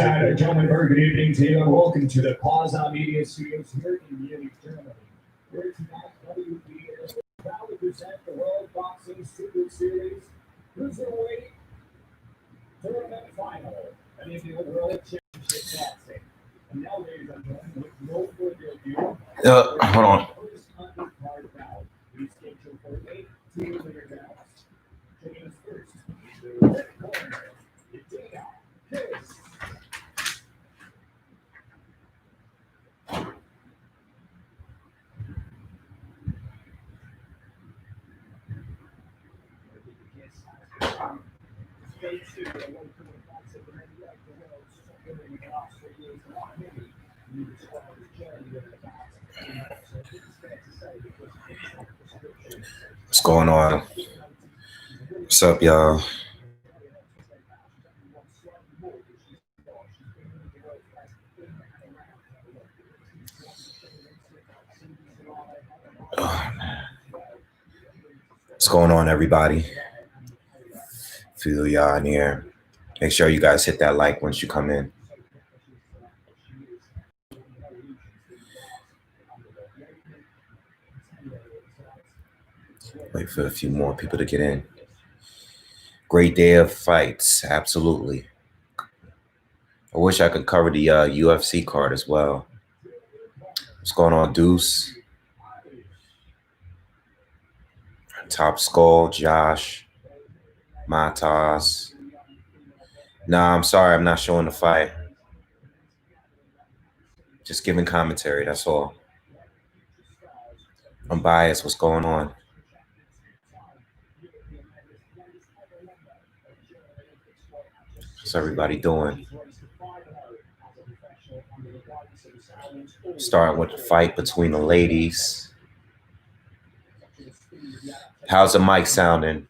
and gentlemen, very good evening to you, and welcome to the DAZN Media Studios here in Munich, Germany. Where tonight, WBA is proud to present the World Boxing Super Series Cruiserweight Tournament Final and in the World Championship Boxing. And now, ladies and gentlemen, with no further ado, hold on. first undercard bout. We scheduled for 8 2-minute rounds. Joining us first, the red corner, Kiss. What's going on? What's up, y'all? Oh, man. What's going on, everybody? Feel y'all in here. Make sure you guys hit that like once you come in. Wait for a few more people to get in. Great day of fights, absolutely. I wish I could cover the UFC card as well. What's going on, Deuce? Top Skull, Josh, Matas. Nah, I'm sorry, I'm not showing the fight. Just giving commentary, that's all. I'm biased, what's going on? What's everybody doing? Starting with the fight between the ladies. How's the mic sounding?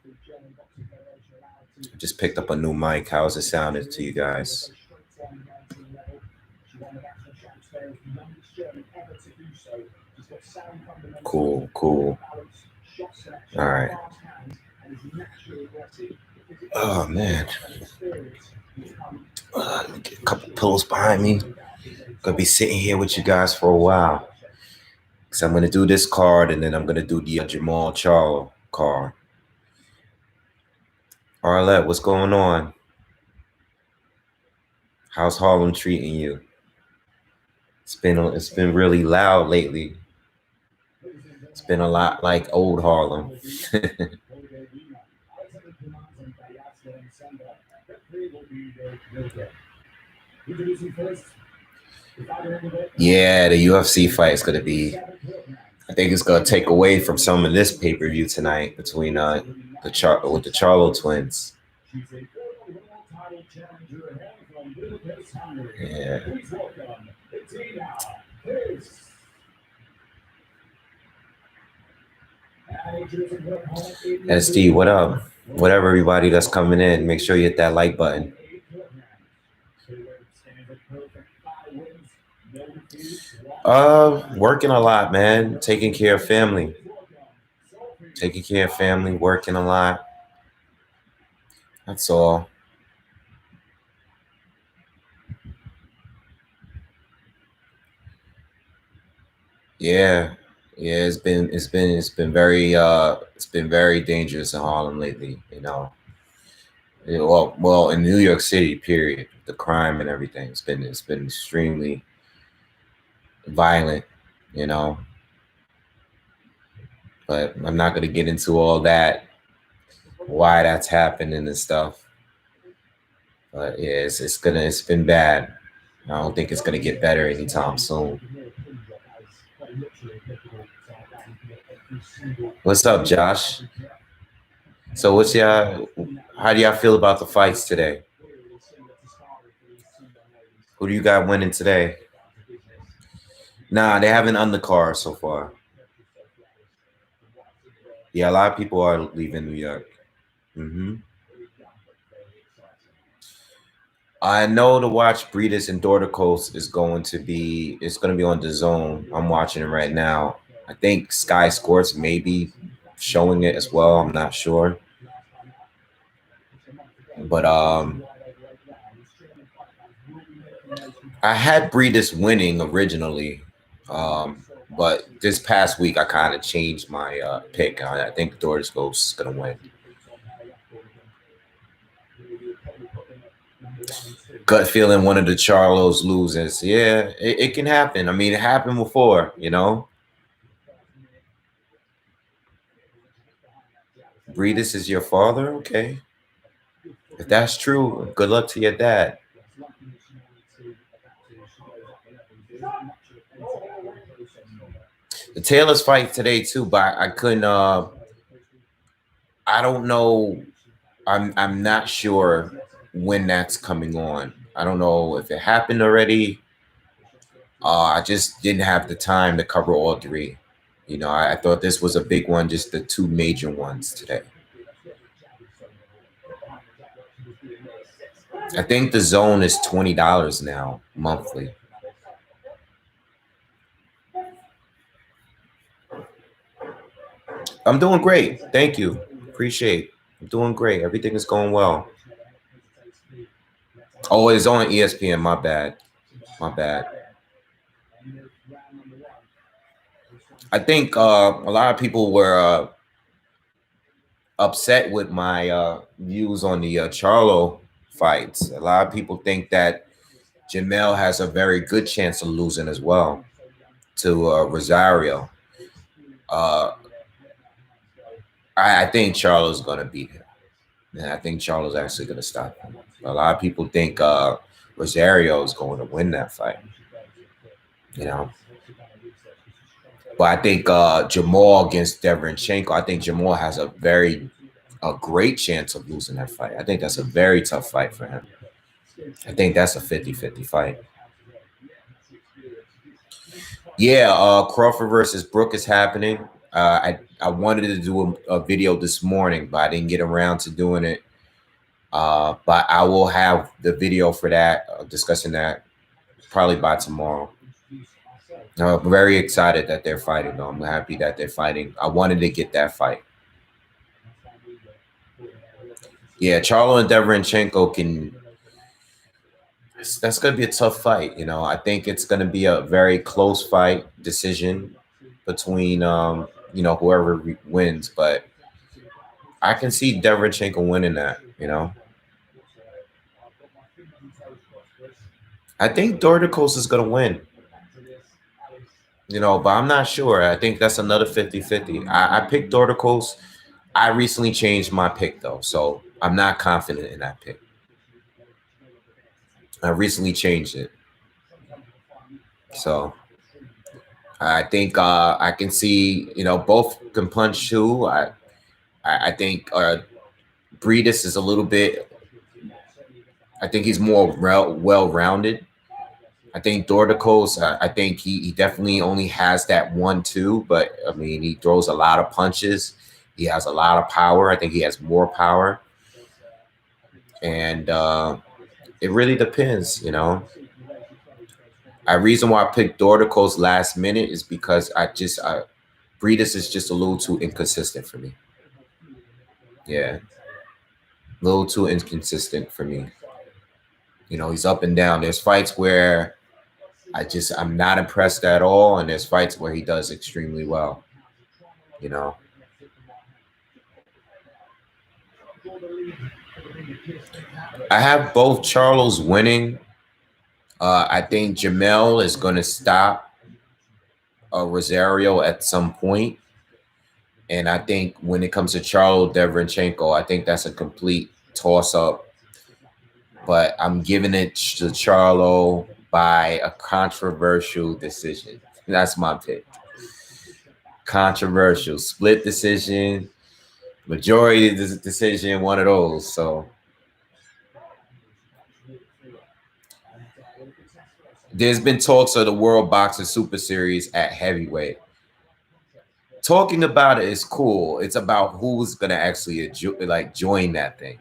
Just picked up a new mic. How's it sounding to you guys? Cool, cool. All right. Oh, man. Get a couple pillows behind me. Gonna be sitting here with you guys for a while. Because I'm going to do this card, and then I'm going to do the Jamal Charlo card. Arlette, what's going on? How's Harlem treating you? It's been really loud lately. It's been a lot like old Harlem. Yeah, the UFC fight is going to be, I think it's going to take away from some of this pay-per-view tonight between with the Charlo twins. Yeah. SD, what up? Whatever, everybody that's coming in, make sure you hit that like button. Working a lot, man. Taking care of family. Working a lot. That's all. Yeah. Yeah, it's been very dangerous in Harlem lately, you know. Well, in New York City, period. The crime and everything. It's been extremely violent, you know. But I'm not gonna get into all that, why that's happening and stuff. But yeah, it's been bad. I don't think it's gonna get better anytime soon. What's up, Josh? So how do y'all feel about the fights today? Who do you got winning today? Nah, they haven't undercard so far. Yeah, a lot of people are leaving New York. I know to watch Breedis and Dorticos is going to be on DAZN. I'm watching it right now. I think Sky Sports may be showing it as well. I'm not sure. But I had Breedis winning originally, but this past week I kind of changed my pick. I think Dorticos is gonna win. Gut feeling one of the Charlos loses. Yeah, it can happen. I mean, it happened before, you know. Breedis is your father? Okay. If that's true, good luck to your dad. The Taylor's fight today too, but I couldn't I don't know. I'm not sure when that's coming on. I don't know if it happened already. I just didn't have the time to cover all three. You know, I thought this was a big one, just the two major ones today. I think the zone is $20 now monthly. I'm doing great. Thank you. Appreciate it. I'm doing great. Everything is going well. Oh, it's on ESPN. My bad. My bad. I think a lot of people were upset with my views on the Charlo fights. A lot of people think that Jamel has a very good chance of losing as well to Rosario. I think Charlo's going to beat him. And I think Charlo's actually going to stop him. A lot of people think Rosario is going to win that fight. You know. But I think Jamal against Deverenchenko, I think Jamal has a great chance of losing that fight. I think that's a very tough fight for him. I think that's a 50-50 fight. Yeah, Crawford versus Brook is happening. I wanted to do a video this morning, but I didn't get around to doing it. But I will have the video for that, discussing that probably by tomorrow. I'm very excited that they're fighting, though. I'm happy that they're fighting. I wanted to get that fight. Yeah, Charlo and Deverenchenko can... That's going to be a tough fight, you know. I think it's going to be a very close fight decision between, you know, whoever wins. But I can see Deverenchenko winning that, you know. I think Dorticos is going to win. You know, but I'm not sure. I think that's another 50-50. I picked Dorticos. I recently changed my pick, though, so I'm not confident in that pick. I recently changed it. So I think I can see, you know, both can punch too. I think Breidis is a little bit, I think he's more well-rounded. I think Dorticos, I think he definitely only has that 1-2, but I mean, he throws a lot of punches. He has a lot of power. I think he has more power. And it really depends, you know. The reason why I picked Dorticos last minute is because Breidis is just a little too inconsistent for me. Yeah. A little too inconsistent for me. You know, he's up and down. There's fights where I'm not impressed at all, and there's fights where he does extremely well. You know. I have both Charlos winning. I think Jamel is going to stop Rosario at some point. And I think when it comes to Charlo Deverenchenko, I think that's a complete toss-up. But I'm giving it to Charlo by a controversial decision. That's my pick. Controversial. Split decision. Majority decision, one of those. So there's been talks of the World Boxing Super Series at heavyweight. Talking about it is cool. It's about who's going to actually join that thing.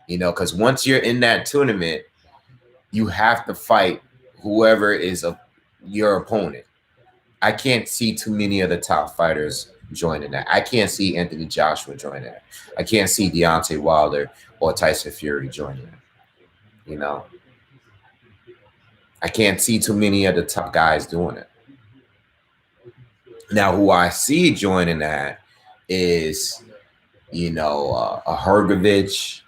You know, because once you're in that tournament, you have to fight whoever is your opponent. I can't see too many of the top fighters joining that. I can't see Anthony Joshua joining that. I can't see Deontay Wilder or Tyson Fury joining that. You know. I can't see too many of the top guys doing it. Now, who I see joining that is, you know, a Hergovich.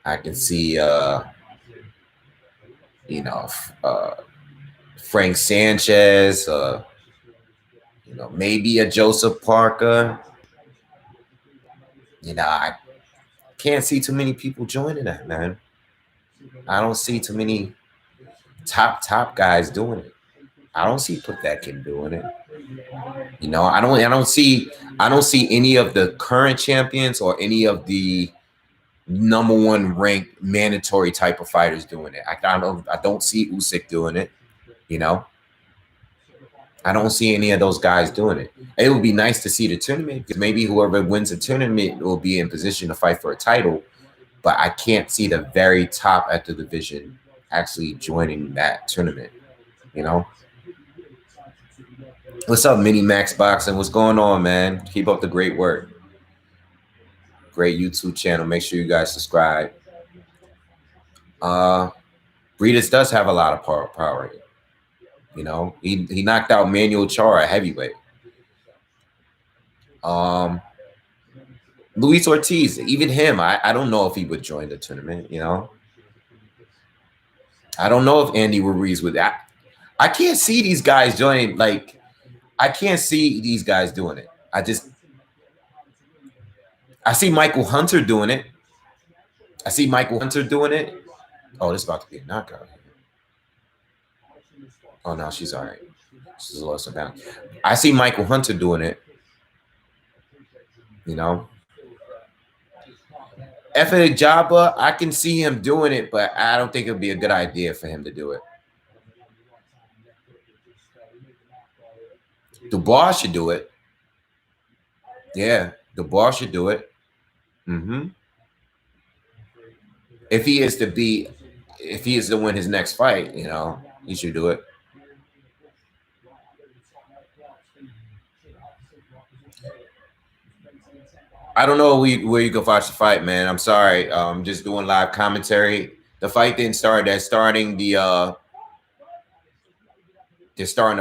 I can see, you know, Frank Sanchez, you know, maybe a Joseph Parker. You know, I can't see too many people joining that, man. I don't see too many top guys doing it. I don't see Povetkin doing it. You know, I don't see any of the current champions or any of the #1 ranked mandatory type of fighters doing it. I don't see Usyk doing it. You know, I don't see any of those guys doing it. It would be nice to see the tournament because maybe whoever wins the tournament will be in position to fight for a title. But I can't see the very top at the division actually joining that tournament. You know. What's up, Mini Max Boxing? What's going on, man? Keep up the great work. Great YouTube channel. Make sure you guys subscribe. Breedis does have a lot of power. You know, he knocked out Manuel Chara heavyweight. Luis Ortiz, even him, I don't know if he would join the tournament. You know, I don't know if Andy Ruiz would. I can't see these guys joining. Like, I can't see these guys doing it. I see Michael Hunter doing it. Oh, this is about to be a knockout. Oh, no, she's all right. She's lost her balance. I see Michael Hunter doing it. You know. Efe Jabba, I can see him doing it, but I don't think it would be a good idea for him to do it. Dubois should do it. Yeah, Dubois should do it. If he is to win his next fight, you know, he should do it. I don't know where you can watch the fight, man. I'm sorry. I'm just doing live commentary. The fight didn't start. They're starting the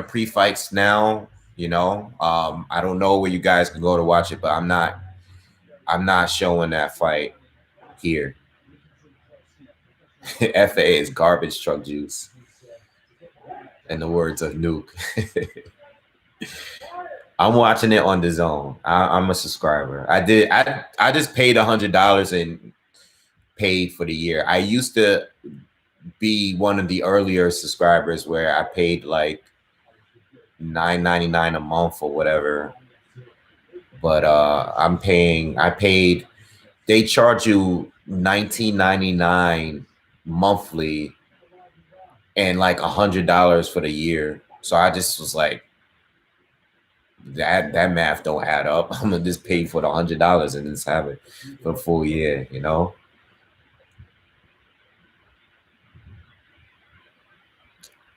pre-fights now. You know, I don't know where you guys can go to watch it, but I'm not showing that fight here. FA is garbage truck juice. In the words of Nuke. I'm watching it on DAZN. I'm a subscriber. I just paid $100 and paid for the year. I used to be one of the earlier subscribers where I paid like $9.99 a month or whatever. But they charge you $19.99 monthly and like $100 for the year. So I just was like, that math don't add up. I'm gonna just pay for the $100 and just have it for a full year, you know.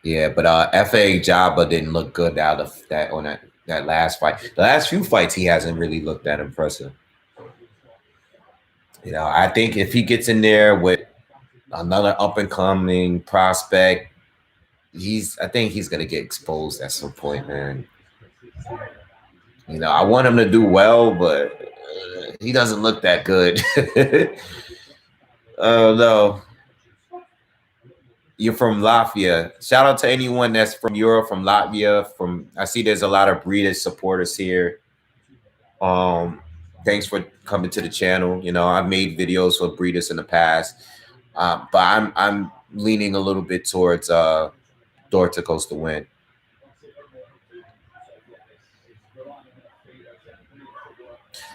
Yeah, but FA Jabba didn't look good out of that on that last fight. The last few fights he hasn't really looked that impressive. You know, I think if he gets in there with another up and coming prospect, I think he's gonna get exposed at some point, man. You know, I want him to do well, but he doesn't look that good. Oh no. You're from Latvia. Shout out to anyone that's from Europe, from Latvia. I see there's a lot of Breedis supporters here. Thanks for coming to the channel. You know, I've made videos for Breedis in the past, but I'm leaning a little bit towards Dorticos to win.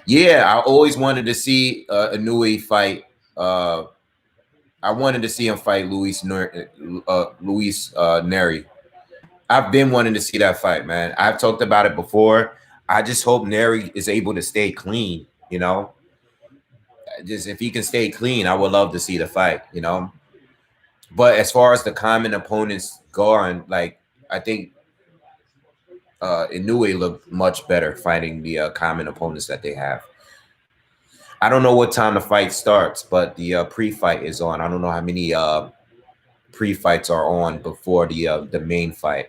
Yeah, I always wanted to see Inoue fight. I wanted to see him fight Luis Neri. I've been wanting to see that fight, man. I've talked about it before. I just hope Neri is able to stay clean, you know. Just if he can stay clean, I would love to see the fight, you know. But as far as the common opponents go, like I think Inoue looked much better fighting the common opponents that they have. I don't know what time the fight starts, but the pre-fight is on. I don't know how many pre-fights are on before the main fight.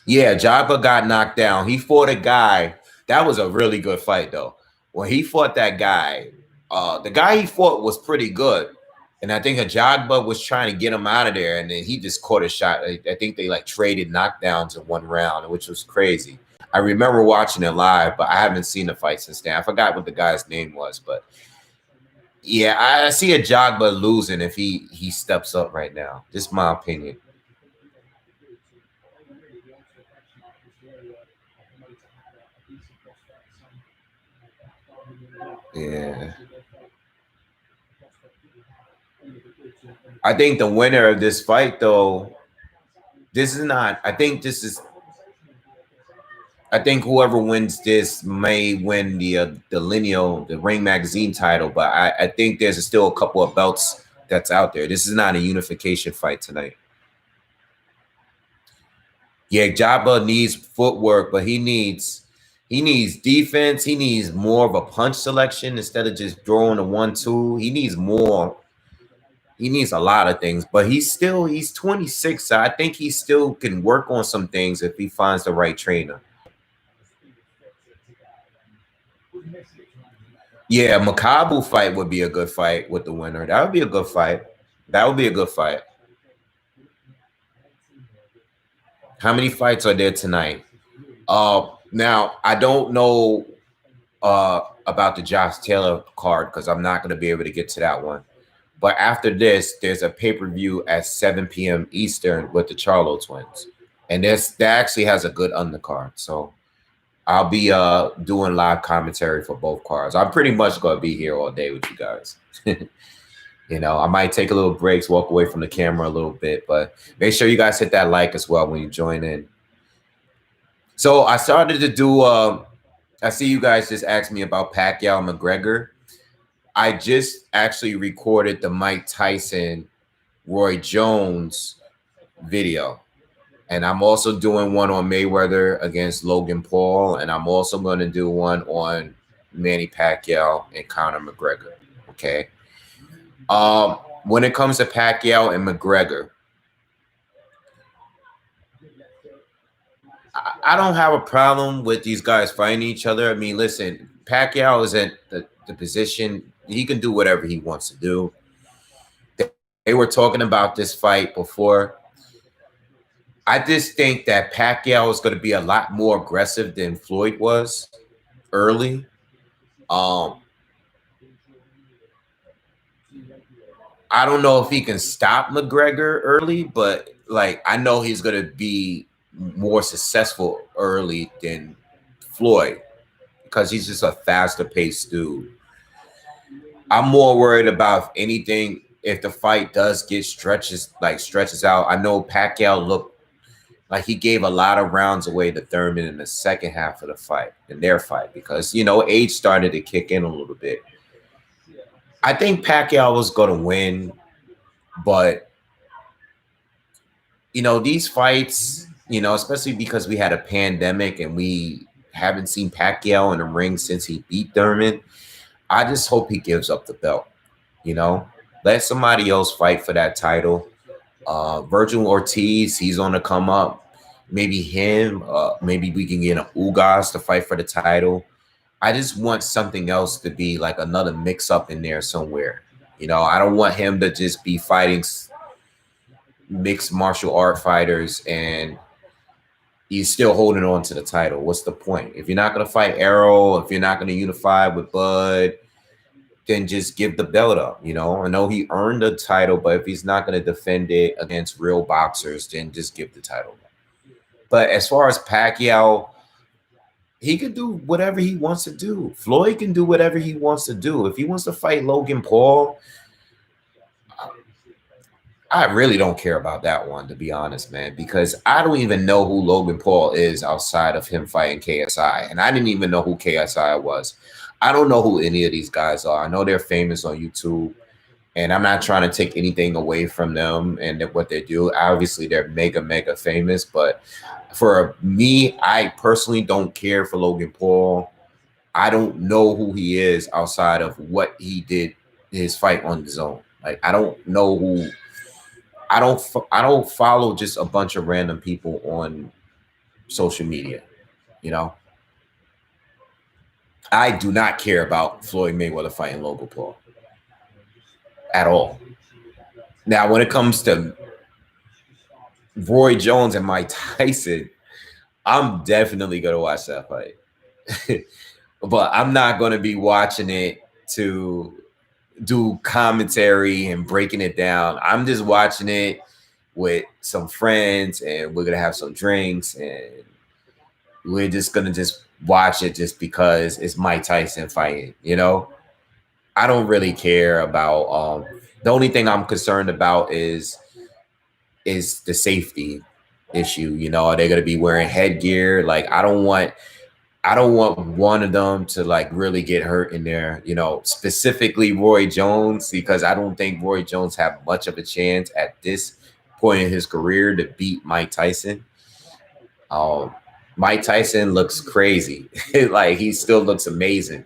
Yeah, Jabba got knocked down. He fought a guy. That was a really good fight, though. When he fought that guy, the guy he fought was pretty good. And I think Ajagba was trying to get him out of there, and then he just caught a shot. I think they like traded knockdowns in one round, which was crazy. I remember watching it live, but I haven't seen the fight since then. I forgot what the guy's name was, but yeah, I see Ajagba losing if he steps up right now. Just my opinion. Yeah. I think the winner of this fight, though, this is not. I think whoever wins this may win the lineal, the Ring Magazine title, but I think there's still a couple of belts that's out there. This is not a unification fight tonight. Yeah, Jabba needs footwork, but he needs defense. He needs more of a punch selection instead of just throwing a 1-2. He needs more. He needs a lot of things, but he's 26. So I think he still can work on some things if he finds the right trainer. Yeah, Makabu fight would be a good fight with the winner. That would be a good fight. That would be a good fight. How many fights are there tonight? Now I don't know about the Josh Taylor card because I'm not going to be able to get to that one. But after this, there's a pay-per-view at 7 p.m. Eastern with the Charlo twins. And that actually has a good undercard. So I'll be doing live commentary for both cards. I'm pretty much going to be here all day with you guys. You know, I might take a little breaks, walk away from the camera a little bit. But make sure you guys hit that like as well when you join in. So I started to do I see you guys just asked me about Pacquiao McGregor. I just actually recorded the Mike Tyson, Roy Jones video. And I'm also doing one on Mayweather against Logan Paul. And I'm also going to do one on Manny Pacquiao and Conor McGregor. Okay. When it comes to Pacquiao and McGregor, I don't have a problem with these guys fighting each other. I mean, listen, Pacquiao is in the position. He can do whatever he wants to do. They were talking about this fight before. I just think that Pacquiao is going to be a lot more aggressive than Floyd was early. I don't know if he can stop McGregor early, but like I know he's going to be more successful early than Floyd because he's just a faster paced dude. I'm more worried about anything if the fight does get stretches out. I know Pacquiao looked like he gave a lot of rounds away to Thurman in the second half of the fight, in their fight, because, you know, age started to kick in a little bit. I think Pacquiao was going to win, but, you know, these fights, you know, especially because we had a pandemic and we haven't seen Pacquiao in the ring since he beat Thurman, I just hope he gives up the belt, you know. Let somebody else fight for that title. Virgil Ortiz, he's on the come up. Maybe him. Maybe we can get an Ugas to fight for the title. I just want something else to be like another mix-up in there somewhere. You know, I don't want him to just be fighting mixed martial art fighters and he's still holding on to the title. What's the point? If you're not going to fight Arrow, if you're not going to unify with Bud, then just give the belt up. You know, I know he earned the title, but if he's not going to defend it against real boxers, then just give the title. But as far as Pacquiao, he can do whatever he wants to do. Floyd can do whatever he wants to do. If he wants to fight Logan Paul, I really don't care about that one, to be honest, man, because I don't even know who Logan Paul is outside of him fighting KSI. And I didn't even know who KSI was. I don't know who any of these guys are. I know they're famous on YouTube, and I'm not trying to take anything away from them and what they do. Obviously, they're mega, mega famous. But for me, I personally don't care for Logan Paul. I don't know who he is outside of what he did, his fight on DAZN. Like I don't know who. I don't follow just a bunch of random people on social media. You know, I do not care about Floyd Mayweather fighting Logan Paul at all. Now, when it comes to Roy Jones and Mike Tyson, I'm definitely gonna watch that fight. But I'm not gonna be watching it to do commentary and breaking it down. I'm just watching it with some friends and we're gonna have some drinks and we're just gonna just watch it just because it's Mike Tyson fighting, you know. I don't really care about the only thing I'm concerned about is the safety issue. You know, are they gonna be wearing headgear? Like I don't want one of them to like really get hurt in there, you know, specifically Roy Jones, because I don't think Roy Jones have much of a chance at this point in his career to beat Mike Tyson. Mike Tyson looks crazy. Like he still looks amazing.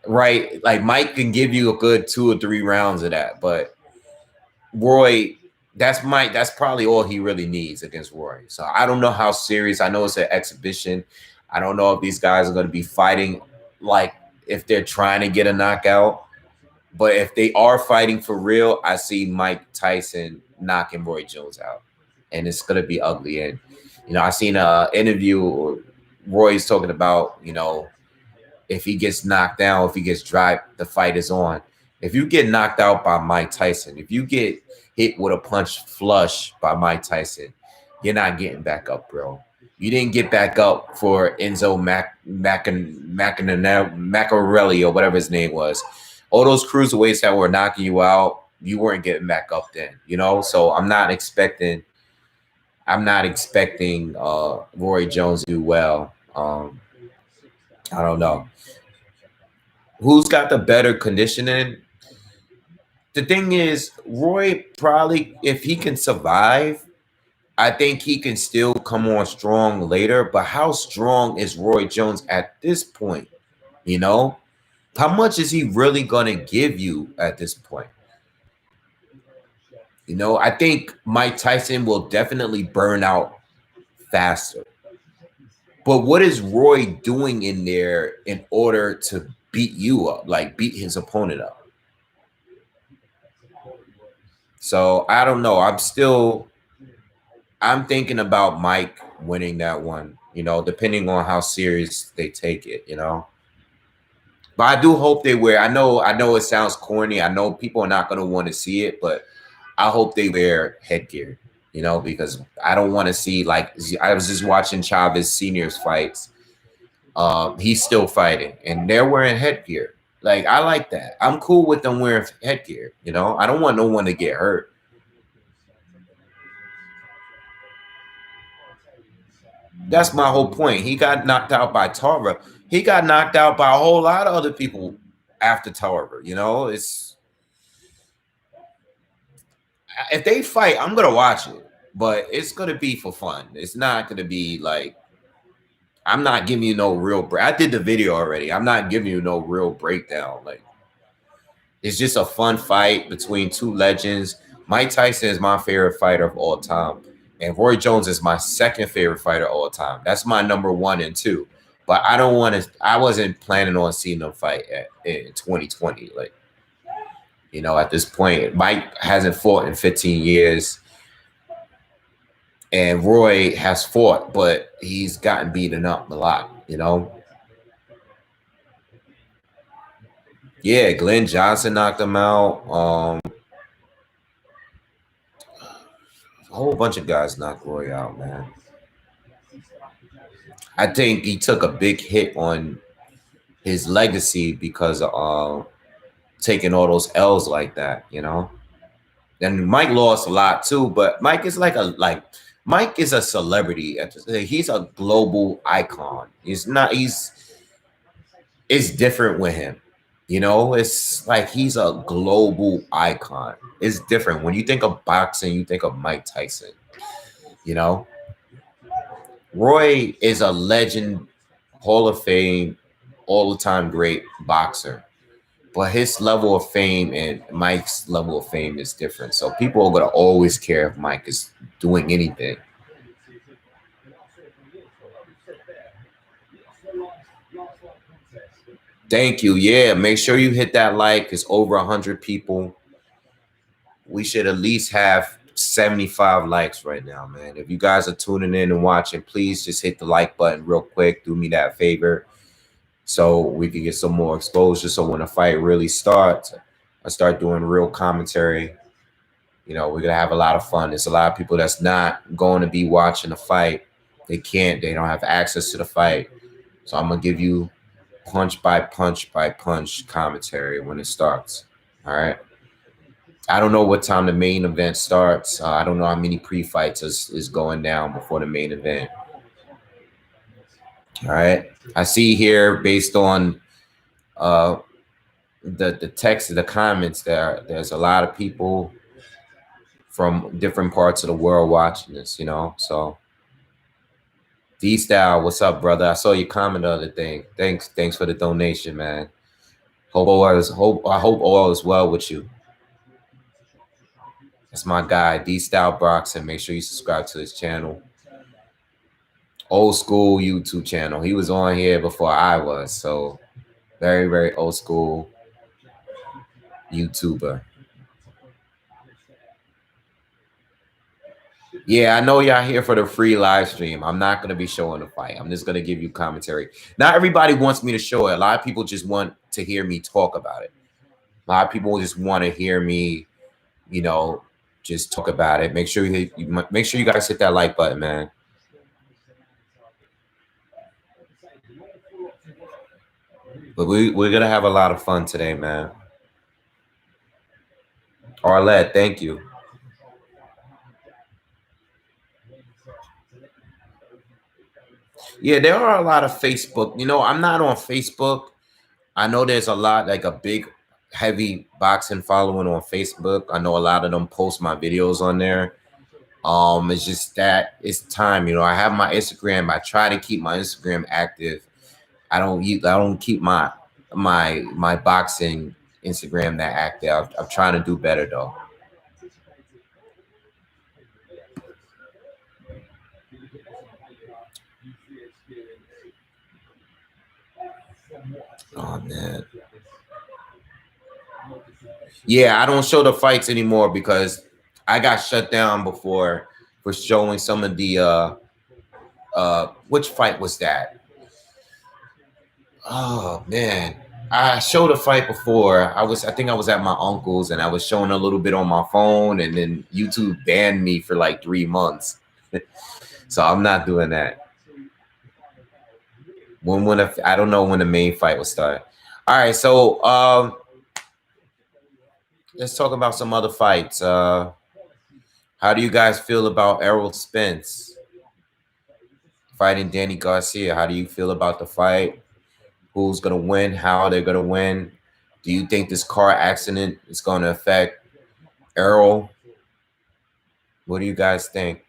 Right. Like Mike can give you a good 2 or 3 rounds of that, but Roy, that's probably all he really needs against Roy. So I don't know how serious. I know it's an exhibition. I don't know if these guys are going to be fighting like if they're trying to get a knockout. But if they are fighting for real, I see Mike Tyson knocking Roy Jones out. And it's going to be ugly. And, you know, I seen an interview Roy's talking about, you know, if he gets knocked down, if he gets dropped, the fight is on. If you get knocked out by Mike Tyson, if you get hit with a punch flush by Mike Tyson, you're not getting back up, bro. You didn't get back up for Enzo Maccarelli or whatever his name was. All those cruiserweights that were knocking you out, you weren't getting back up then, you know? So I'm not expecting Roy Jones to do well. I don't know. Who's got the better conditioning? The thing is, Roy probably, if he can survive, I think he can still come on strong later. But how strong is Roy Jones at this point? You know, how much is he really going to give you at this point? You know, I think Mike Tyson will definitely burn out faster. But what is Roy doing in there in order to beat you up, like beat his opponent up? So I don't know. I'm thinking about Mike winning that one, you know, depending on how serious they take it, you know. But I do hope they wear. I know it sounds corny. I know people are not going to want to see it, but I hope they wear headgear, you know, because I don't want to see, like, I was just watching Chavez Senior's fights. He's still fighting and they're wearing headgear. Like, I like that. I'm cool with them wearing headgear, you know. I don't want no one to get hurt. That's my whole point. He got knocked out by Tarver. He got knocked out by a whole lot of other people after Tarver. You know, it's if they fight, I'm gonna watch it, but it's gonna be for fun. It's not gonna be like I'm not giving you no real. I did the video already. I'm not giving you no real breakdown. Like it's just a fun fight between two legends. Mike Tyson is my favorite fighter of all time. And Roy Jones is my second favorite fighter of all time. That's my number 1 and 2. But I don't want to. I wasn't planning on seeing them fight in 2020. Like, you know, at this point, Mike hasn't fought in 15 years, and Roy has fought, but he's gotten beaten up a lot. You know. Yeah, Glenn Johnson knocked him out. A whole bunch of guys knocked Roy out, man. I think he took a big hit on his legacy because of taking all those L's like that, you know. And Mike lost a lot too, but Mike is Mike is a celebrity. He's a global icon. It's different with him. You know, it's like he's a global icon. It's different. When you think of boxing, you think of Mike Tyson. You know, Roy is a legend, Hall of Fame, all-the-time great boxer. But his level of fame and Mike's level of fame is different. So people are gonna always care if Mike is doing anything. Thank you. Yeah, make sure you hit that like. It's over 100 people. We should at least have 75 likes right now, man. If you guys are tuning in and watching, please just hit the like button real quick. Do me that favor so we can get some more exposure. So when the fight really starts, I start doing real commentary. You know, we're going to have a lot of fun. There's a lot of people that's not going to be watching the fight. They don't have access to the fight. So I'm going to give you punch by punch by punch commentary when it starts. All right. I don't know what time the main event starts. I don't know how many pre-fights is going down before the main event. All right. I see here, based on the text of the comments, there's a lot of people from different parts of the world watching this, you know. So D-Style, what's up, brother? I saw your comment the other thing. Thanks for the donation, man. I hope all is well with you. That's my guy, D-Style Boxing. Make sure you subscribe to his channel. Old school YouTube channel. He was on here before I was, so very, very old school YouTuber. Yeah, I know y'all here for the free live stream. I'm not going to be showing the fight. I'm just going to give you commentary. Not everybody wants me to show it. A lot of people just want to hear me talk about it. A lot of people just want to hear me, you know, just talk about it. Make sure you guys hit that like button, man. But we're going to have a lot of fun today, man. Arlette, thank you. Yeah, there are a lot of Facebook. You know, I'm not on Facebook. I know there's a lot, like a big, heavy boxing following on Facebook. I know a lot of them post my videos on there. It's just that it's time. You know, I have my Instagram. I try to keep my Instagram active. I don't keep my boxing Instagram that active. I'm trying to do better though. Oh man. Yeah, I don't show the fights anymore because I got shut down before for showing some of the which fight was that? Oh man. I showed a fight before. I think I was at my uncle's and I was showing a little bit on my phone, and then YouTube banned me for like 3 months. So I'm not doing that. I don't know when the main fight will start. All right, so let's talk about some other fights. How do you guys feel about Errol Spence fighting Danny Garcia? How do you feel about the fight? Who's going to win? How they're going to win? Do you think this car accident is going to affect Errol? What do you guys think?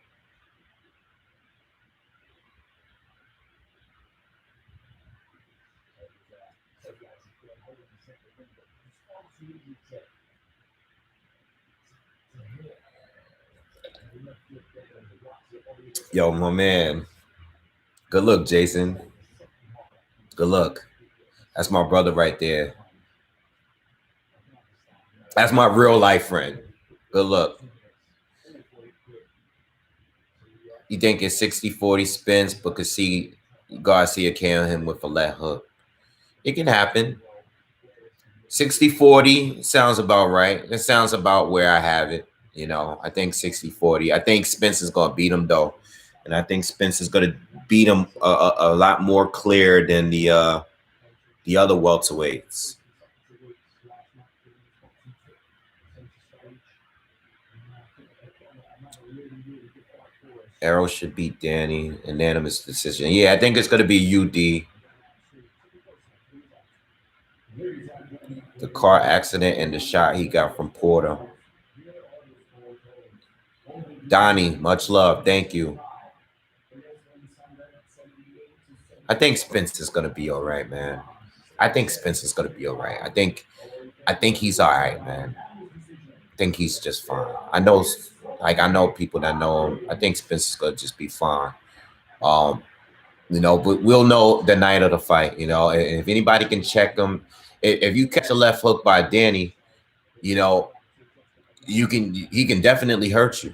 Yo, my man. Good luck, Jason. Good luck. That's my brother right there. That's my real life friend. Good luck. You think it's 60-40 Spence, but could see Garcia KO him with a left hook? It can happen. 60-40 sounds about right. It sounds about where I have it. You know, I think 60-40. I think Spence is going to beat him, though. And I think Spence is going to beat him a lot more clear than the other welterweights. Errol should beat Danny. Unanimous decision. Yeah, I think it's going to be UD. The car accident and the shot he got from Porter. Donnie, much love. Thank you. I think Spence is going to be all right, man. I think Spence is gonna be all right. I think he's all right, man. I think he's just fine. I know people that know him. I think Spence is gonna just be fine. But we'll know the night of the fight. And if anybody can check him, if you catch a left hook by Danny, he can definitely hurt you,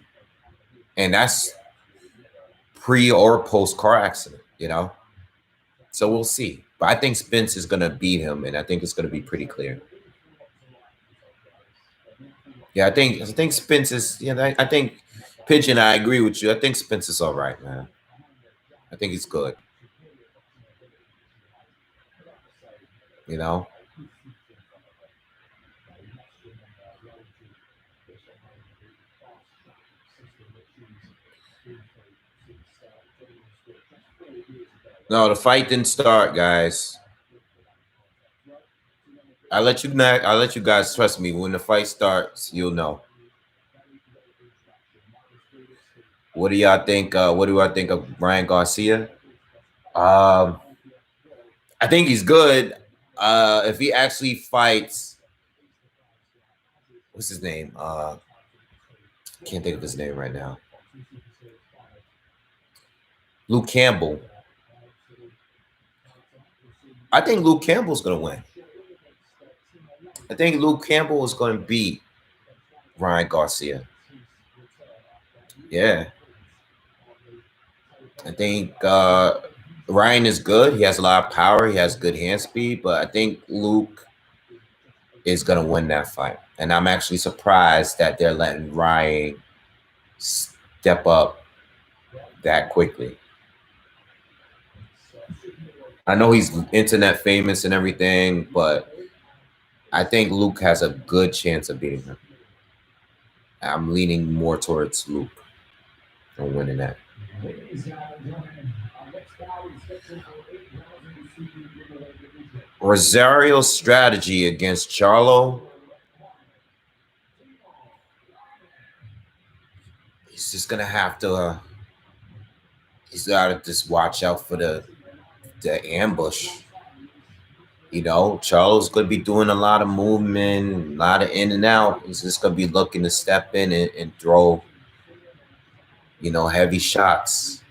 and that's pre or post car accident. So we'll see. But I think Spence is gonna beat him, and I think it's gonna be pretty clear. Yeah, I think Spence is. I think Pigeon. I agree with you. I think Spence is all right, man. I think he's good. No, the fight didn't start, guys. I'll let you guys trust me. When the fight starts, you'll know. What do y'all think? What do I think of Ryan Garcia? I think he's good. If he actually fights, what's his name? Can't think of his name right now. Luke Campbell. I think Luke Campbell's gonna win. I think Luke Campbell is gonna beat Ryan Garcia. Yeah. I think Ryan is good. He has a lot of power. He has good hand speed, but I think Luke is going to win that fight. And I'm actually surprised that they're letting Ryan step up that quickly. I know he's internet famous and everything, but I think Luke has a good chance of beating him. I'm leaning more towards Luke and winning that. Rosario's strategy against Charlo. He's just gonna have to. He's gotta just watch out for the ambush. Charlo's gonna be doing a lot of movement, a lot of in and out. He's just gonna be looking to step in and throw, heavy shots.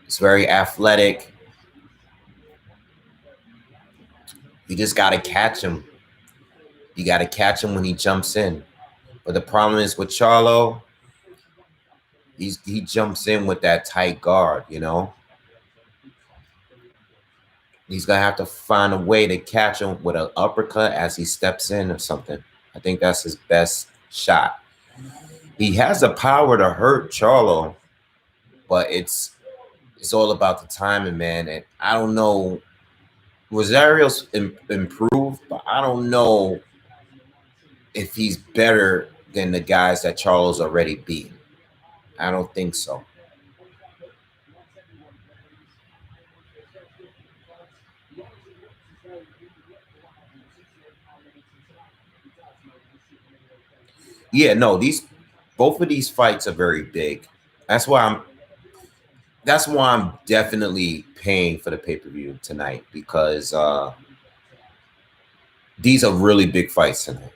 It's very athletic. You just got to catch him. You got to catch him when he jumps in. But the problem is with Charlo, he jumps in with that tight guard, He's going to have to find a way to catch him with an uppercut as he steps in or something. I think that's his best shot. He has the power to hurt Charlo, but it's all about the timing, man. And I don't know. Rosario's improved, but I don't know if he's better than the guys that Charlo's already beat. I don't think so. Yeah, no, both of these fights are very big. That's why I'm definitely paying for the pay-per-view tonight, because these are really big fights tonight.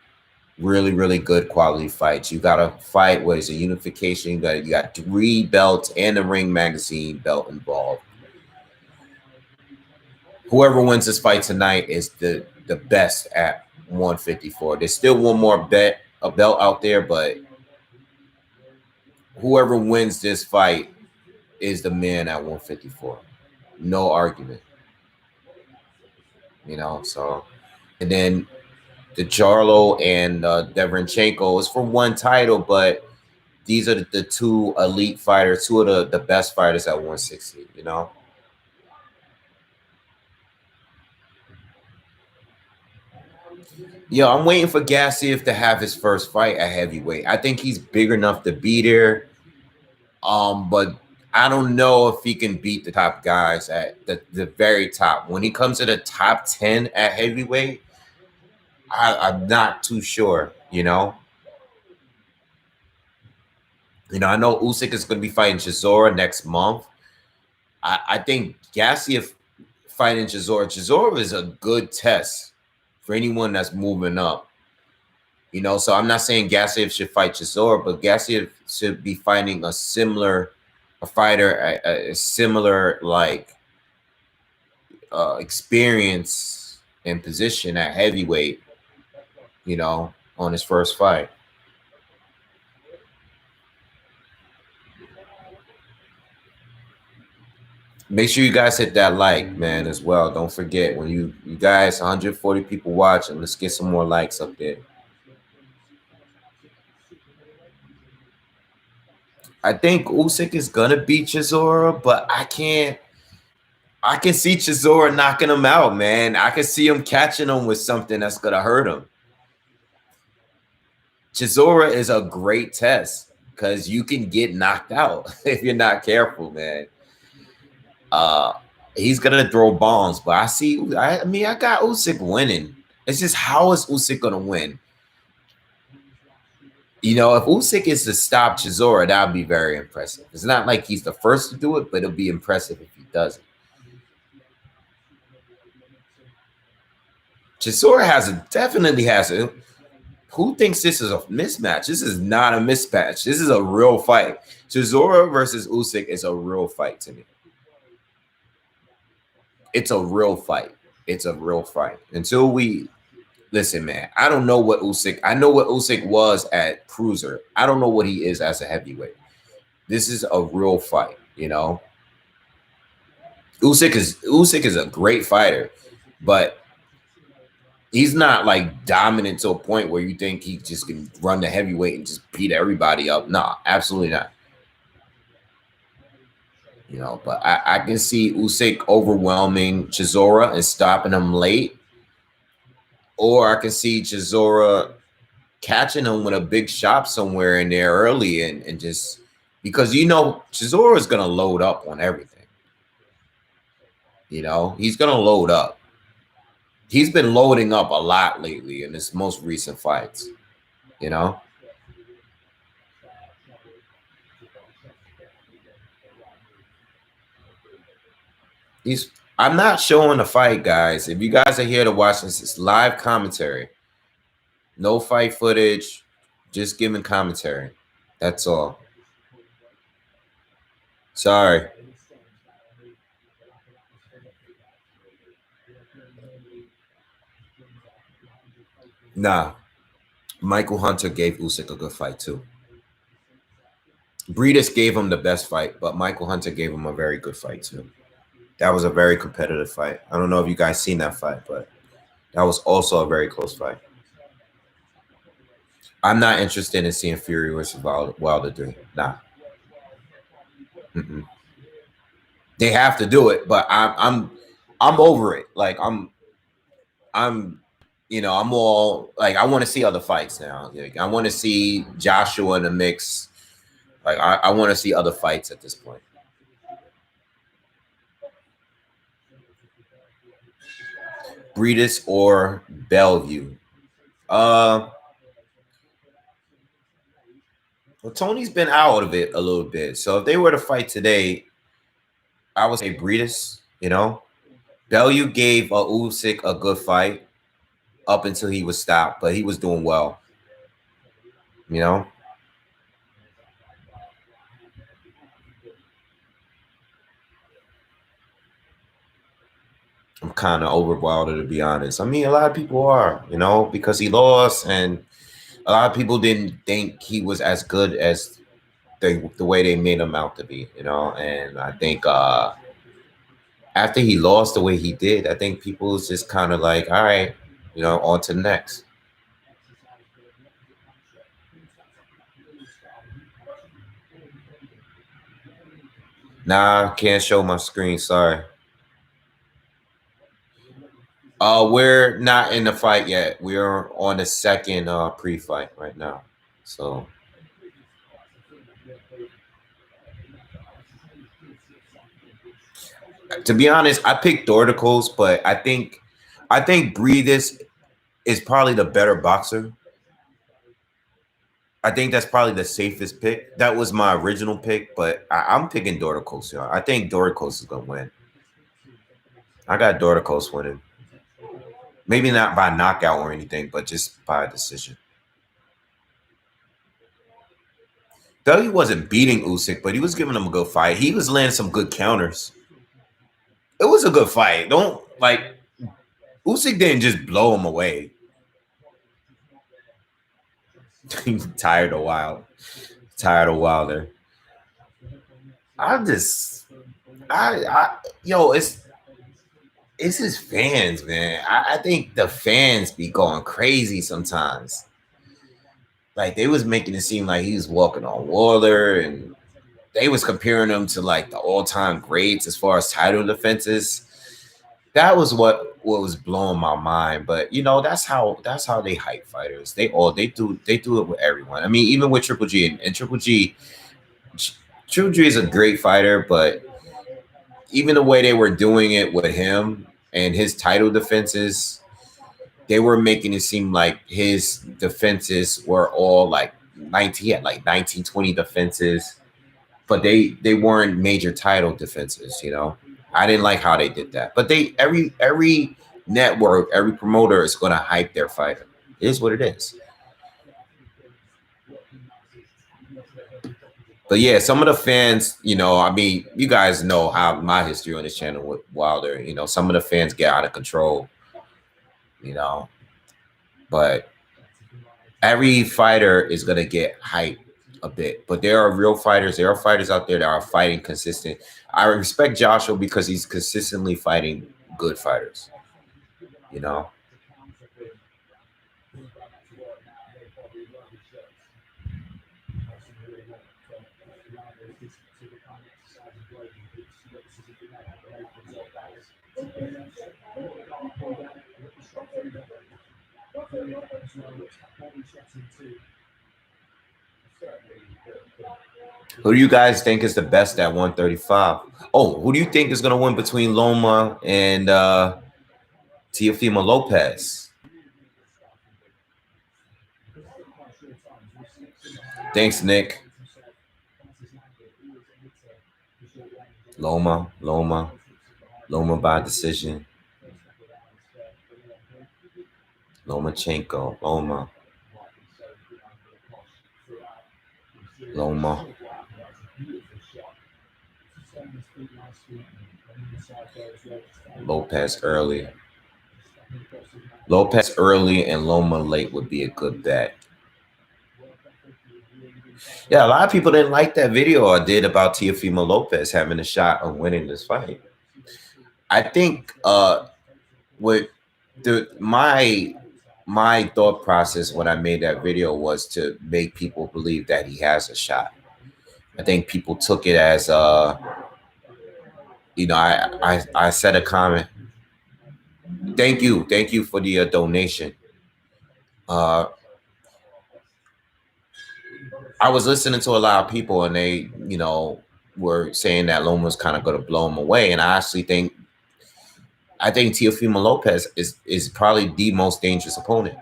Really, really good quality fights. You got a fight where it's a unification. You got 3 belts and a ring magazine belt involved. Whoever wins this fight tonight is the best at 154. There's still one more belt out there, but whoever wins this fight is the man at 154. No argument. So, and then the Charlo and Deverenchenko is for one title, but these are the 2 elite fighters, 2 of the best fighters at 160, Yeah, I'm waiting for Garcia to have his first fight at heavyweight. I think he's big enough to be there. But I don't know if he can beat the top guys at the very top. When he comes to the top 10 at heavyweight, I'm not too sure, I know Usyk is going to be fighting Chisora next month. I think Garcia fighting Chisora. Chisora is a good test for anyone that's moving up. You know, so I'm not saying Garcia should fight Chisora, but Garcia should be fighting a similar like experience and position at heavyweight, you know, on his first fight. Make sure you guys hit that like, man, as well. Don't forget, when you guys, 140 people watching, let's get some more likes up there. I think Usyk is gonna beat Chisora, but I can see Chisora knocking him out, man. I can see him catching him with something that's gonna hurt him. Chisora is a great test because you can get knocked out if you're not careful, man. He's gonna throw bombs, but I mean, I got Usyk winning. It's just, how is Usyk gonna win? You know, if Usyk is to stop Chisora, that would be very impressive. It's not like he's the first to do it, but it'll be impressive if he does it. Chisora definitely has it. Who thinks this is a mismatch? This is not a mismatch. This is a real fight. Chisora versus Usyk is a real fight to me. It's a real fight. It's a real fight. Until we listen, man. I don't know what Usyk. I know what Usyk was at cruiser. I don't know what he is as a heavyweight. This is a real fight, you know. Usyk is a great fighter, but he's not like dominant to a point where you think he just can run the heavyweight and just beat everybody up. Nah, absolutely not. You know, but I can see Usyk overwhelming Chisora and stopping him late. Or I can see Chisora catching him with a big shot somewhere in there early and just because, you know, Chisora is going to load up on everything. You know, he's going to load up. He's been loading up a lot lately in his most recent fights, you know. I'm not showing the fight, guys. If you guys are here to watch this, it's live commentary. No fight footage, just giving commentary. That's all. Sorry. Nah. Michael Hunter gave Usyk a good fight too. Breidis gave him the best fight, but Michael Hunter gave him a very good fight too. That was a very competitive fight. I don't know if you guys seen that fight, but that was also a very close fight. I'm not interested in seeing Fury versus Wilder 3. Nah. They have to do it, but I'm over it. Like I'm you know, I'm all like, I want to see other fights now. Like, I want to see Joshua in the mix. Like I want to see other fights at this point. Breedis or Bellevue. Well, Tony's been out of it a little bit. So if they were to fight today, I would say Breedis, you know. Bellevue gave Usyk a good fight up until he was stopped, but he was doing well, you know. I'm kind of over Wilder, to be honest. I mean, a lot of people are, you know, because he lost, and a lot of people didn't think he was as good as the way they made him out to be, you know. And I think after he lost the way he did, I think people was just kind of like, all right, you know, on to the next. Nah, can't show my screen. Sorry. We're not in the fight yet. We're on the second pre-fight right now. So to be honest, I picked Dorticos, but I think Briedis is probably the better boxer. I think that's probably the safest pick. That was my original pick, but I'm picking Dorticos. I think Dorticos is gonna win. I got Dorticos winning. Maybe not by knockout or anything, but just by decision. Though he wasn't beating Usyk, but he was giving him a good fight. He was landing some good counters. It was a good fight. Don't like Usyk didn't just blow him away. He's tired of Wilder. Tired of Wilder. It's his fans, man. I think the fans be going crazy sometimes. Like they was making it seem like he was walking on water, and they was comparing him to like the all-time greats as far as title defenses. That was what was blowing my mind. But you know, that's how they hype fighters. They do it with everyone. I mean, even with Triple G and Triple G is a great fighter, but even the way they were doing it with him and his title defenses, they were making it seem like his defenses were all like 19, he had like 19, 20 defenses, but they weren't major title defenses, you know. I didn't like how they did that. But they every network, every promoter is gonna hype their fighter. It is what it is. But yeah, some of the fans, you know, I mean, you guys know how my history on this channel with Wilder, you know, some of the fans get out of control, you know. But every fighter is gonna get hyped a bit. But there are real fighters. There are fighters out there that are fighting consistent. I respect Joshua because he's consistently fighting good fighters, you know. Who do you guys think is the best at 135? Oh, who do you think is going to win between Loma and Teofimo Lopez? Thanks, Nick. Loma by decision. Lomachenko, Loma. Lopez early. Lopez early and Loma late would be a good bet. Yeah, a lot of people didn't like that video I did about Teofimo Lopez having a shot of winning this fight. I think with my thought process when I made that video was to make people believe that he has a shot. I think people took it as you know, I said a comment. Thank you for the donation. I was listening to a lot of people, and they, you know, were saying that Loma was kind of going to blow him away, and I actually think Teofimo Lopez is probably the most dangerous opponent,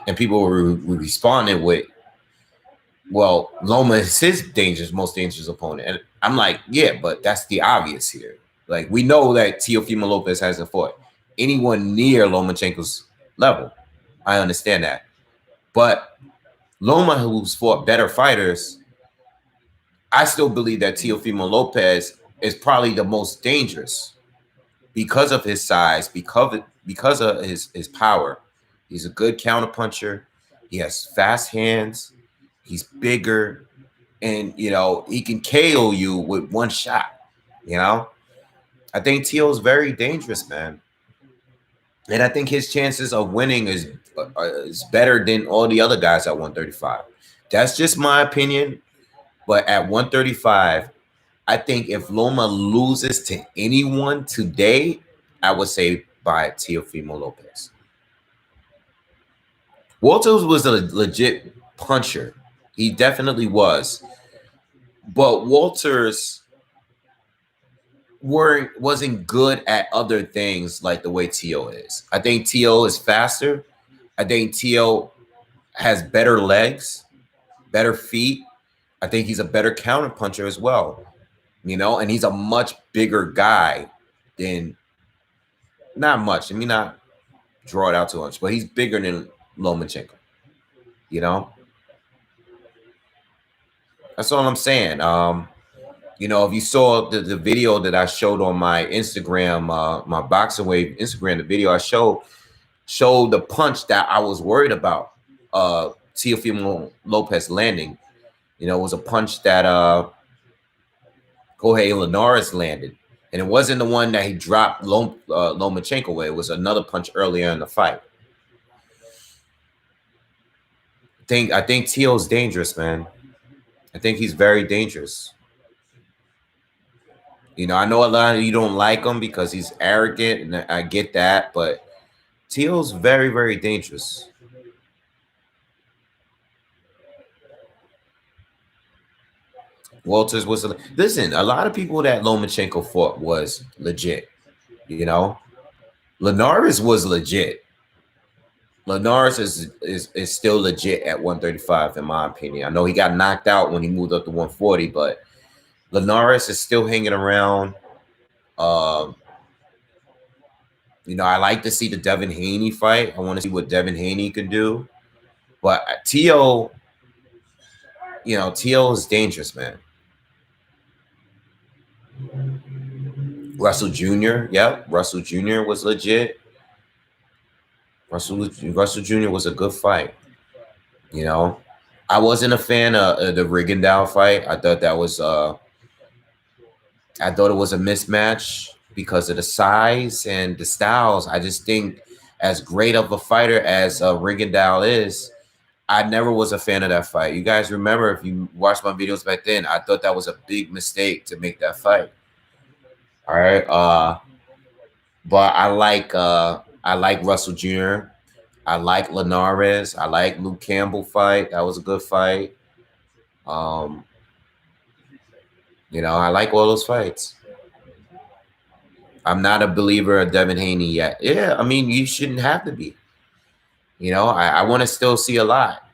and people were responding with, well, Loma is his most dangerous opponent, and I'm like, yeah, but that's the obvious here. Like, we know that Teofimo Lopez hasn't fought anyone near Lomachenko's level. I understand that, but Loma, who's fought better fighters, I still believe that Teofimo Lopez is probably the most dangerous because of his size, because of his power. He's a good counterpuncher. He has fast hands. He's bigger, and you know he can KO you with one shot. You know, I think Teo is very dangerous, man, and I think his chances of winning is better than all the other guys at 135. That's just my opinion, but at 135, I think if Loma loses to anyone today, I would say by Teofimo Lopez. Walters was a legit puncher. He definitely was. But Walters wasn't good at other things like the way Teo is. I think Teo is faster. I think Teo has better legs, better feet. I think he's a better counterpuncher as well. You know, and he's a much bigger guy than Not much. I mean, not draw it out too much, but he's bigger than Lomachenko. You know, that's all I'm saying. You know, if you saw the video that I showed on my Instagram, my BoxingWave Instagram, the video I showed the punch that I was worried about, Teofimo Lopez landing. You know, it was a punch that Jorge Linares landed. And it wasn't the one that he dropped Lomachenko with. It was another punch earlier in the fight. I think Teo's dangerous, man. I think he's very dangerous. You know, I know a lot of you don't like him because he's arrogant, and I get that, but Teo's very, very dangerous. Walters was listen. A lot of people that Lomachenko fought was legit. You know, Linares was legit. Linares is still legit at 135 in my opinion. I know he got knocked out when he moved up to 140, but Linares is still hanging around. You know, I like to see the Devin Haney fight. I want to see what Devin Haney can do. But Teo, you know, Teo is dangerous, man. Russell Jr. Yep, Russell Jr. was legit. Russell Jr. was a good fight. You know, I wasn't a fan of the Rigondeaux fight. I thought that was I thought it was a mismatch because of the size and the styles. I just think as great of a fighter as Rigondeaux is, I never was a fan of that fight. You guys remember, if you watched my videos back then, I thought that was a big mistake to make that fight. All right. But I like Russell Jr. I like Linares. I like Luke Campbell fight. That was a good fight. You know, I like all those fights. I'm not a believer of Devin Haney yet. Yeah, I mean, you shouldn't have to be. You know, I want to still see a lot.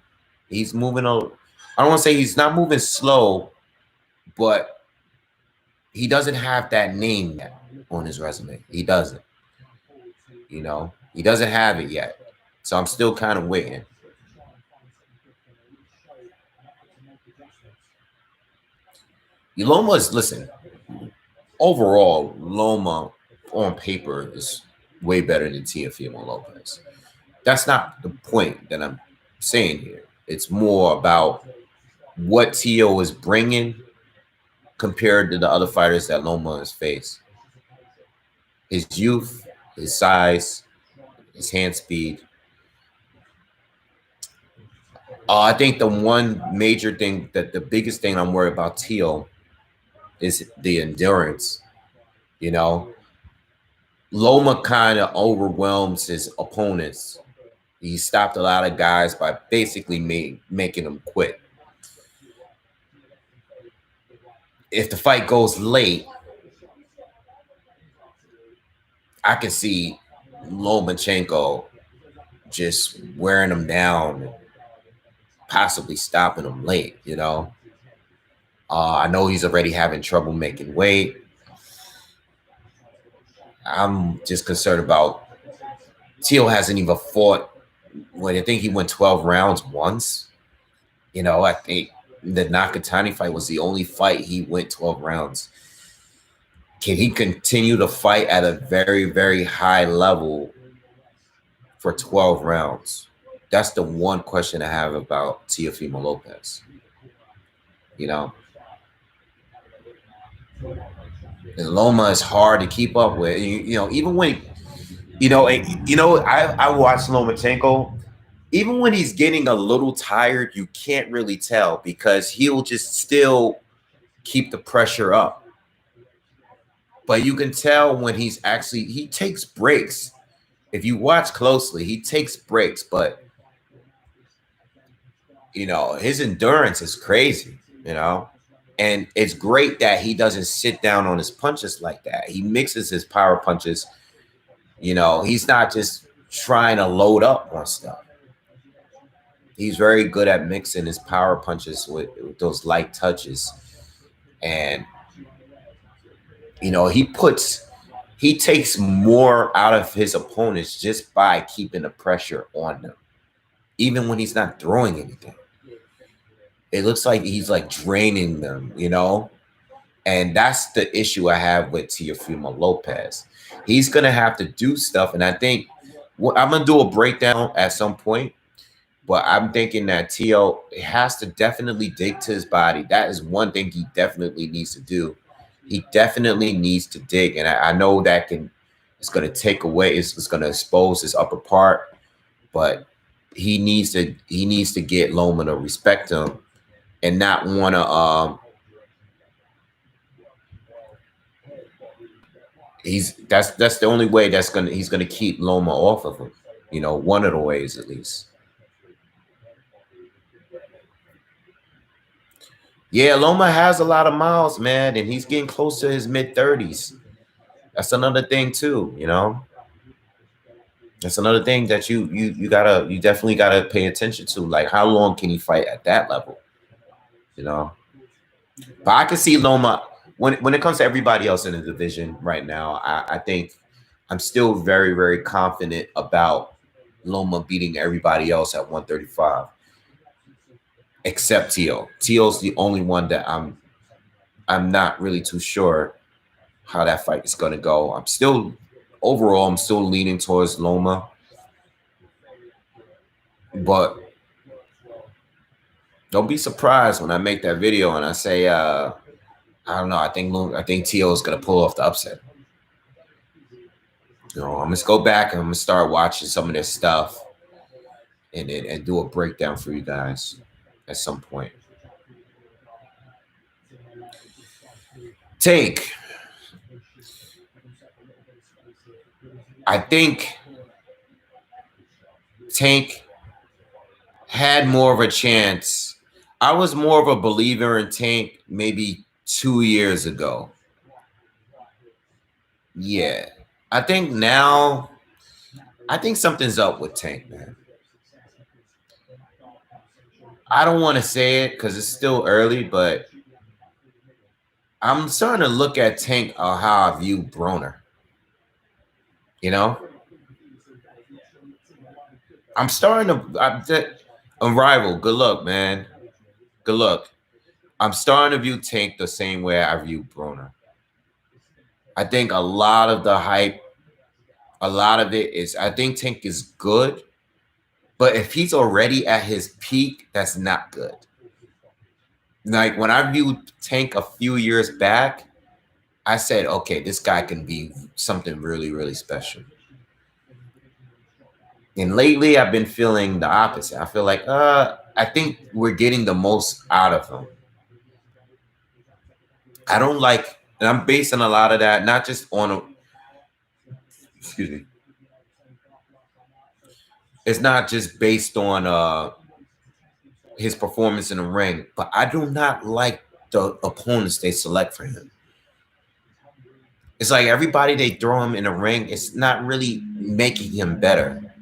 He's moving I don't want to say he's not moving slow, but he doesn't have that name yet on his resume. He doesn't. You know, he doesn't have it yet. So I'm still kind of waiting. Loma's, listen, overall, Loma on paper is way better than Teofimo Lopez. That's not the point that I'm saying here. It's more about what Teo is bringing compared to the other fighters that Loma has faced. His youth, his size, his hand speed. I think the one major thing, that the biggest thing I'm worried about Teo is the endurance. You know, Loma kind of overwhelms his opponents. He stopped a lot of guys by basically making them quit. If the fight goes late, I can see Lomachenko just wearing him down, possibly stopping him late, you know. I know he's already having trouble making weight. I'm just concerned about Teo hasn't even fought. I think he went 12 rounds once. You know, I think the Nakatani fight was the only fight he went 12 rounds. Can he continue to fight at a very, very high level for 12 rounds? That's the one question I have about Teofimo Lopez. You know, and Loma is hard to keep up with. You know, even when, I watched Lomachenko. Even when he's getting a little tired, you can't really tell because he'll just still keep the pressure up. But you can tell when he takes breaks. If you watch closely, he takes breaks, but you know, his endurance is crazy, you know. And it's great that he doesn't sit down on his punches like that. He mixes his power punches. You know, he's not just trying to load up on stuff. He's very good at mixing his power punches with those light touches. And, you know, he puts he takes more out of his opponents just by keeping the pressure on them, even when he's not throwing anything. It looks like he's like draining them, you know? And that's the issue I have with Teofimo Lopez. He's going to have to do stuff. And I think I'm going to do a breakdown at some point, but I'm thinking that Teo has to definitely dig to his body. That is one thing he definitely needs to do. He definitely needs to dig. And I know that it's going to take away, it's going to expose his upper part, but he needs to get Loma to respect him and not want to, that's the only way he's gonna keep Loma off of him, you know, one of the ways at least. Yeah, Loma has a lot of miles, man, and he's getting close to his mid-30s. That's another thing too, you know. That's another thing that you definitely gotta pay attention to. Like, how long can he fight at that level? You know. But I can see Loma. When it comes to everybody else in the division right now, I think I'm still very, very confident about Loma beating everybody else at 135, except Teo. Teo's the only one that I'm not really too sure how that fight is going to go. I'm still leaning towards Loma, but don't be surprised when I make that video and I say, I don't know. I think Teo is gonna pull off the upset. You know, I'm gonna go back and I'm gonna start watching some of this stuff and do a breakdown for you guys at some point. Tank. I think Tank had more of a chance. I was more of a believer in Tank maybe 2 years ago. Yeah. I think now, I think something's up with Tank, man. I don't want to say it because it's still early, but I'm starting to look at Tank how I view Broner. You know? I'm starting to, Unrivaled, good luck, man. Good luck. I'm starting to view Tank the same way I view Broner. I think a lot of the hype, a lot of it is, I think Tank is good, but if he's already at his peak, that's not good. Like when I viewed Tank a few years back, I said, okay, this guy can be something really, really special. And lately, I've been feeling the opposite. I feel like, I think we're getting the most out of him. I don't like, and I'm basing a lot of that, not just on, excuse me. It's not just based on his performance in the ring, but I do not like the opponents they select for him. It's like everybody they throw him in the ring, it's not really making him better.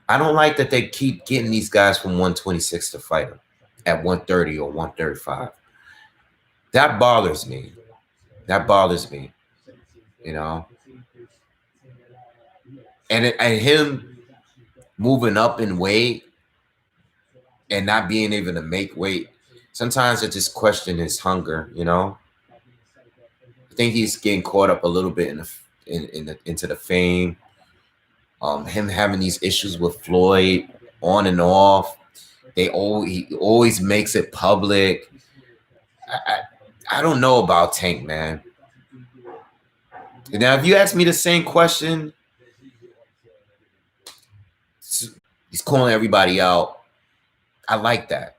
I don't like that they keep getting these guys from 126 to fight him at 130 or 135. That bothers me. That bothers me, you know. And him moving up in weight and not being able to make weight, sometimes I just question his hunger, you know. I think he's getting caught up a little bit into the fame. Him having these issues with Floyd on and off. He always makes it public. I don't know about Tank, man. Now, if you ask me the same question, he's calling everybody out. I like that.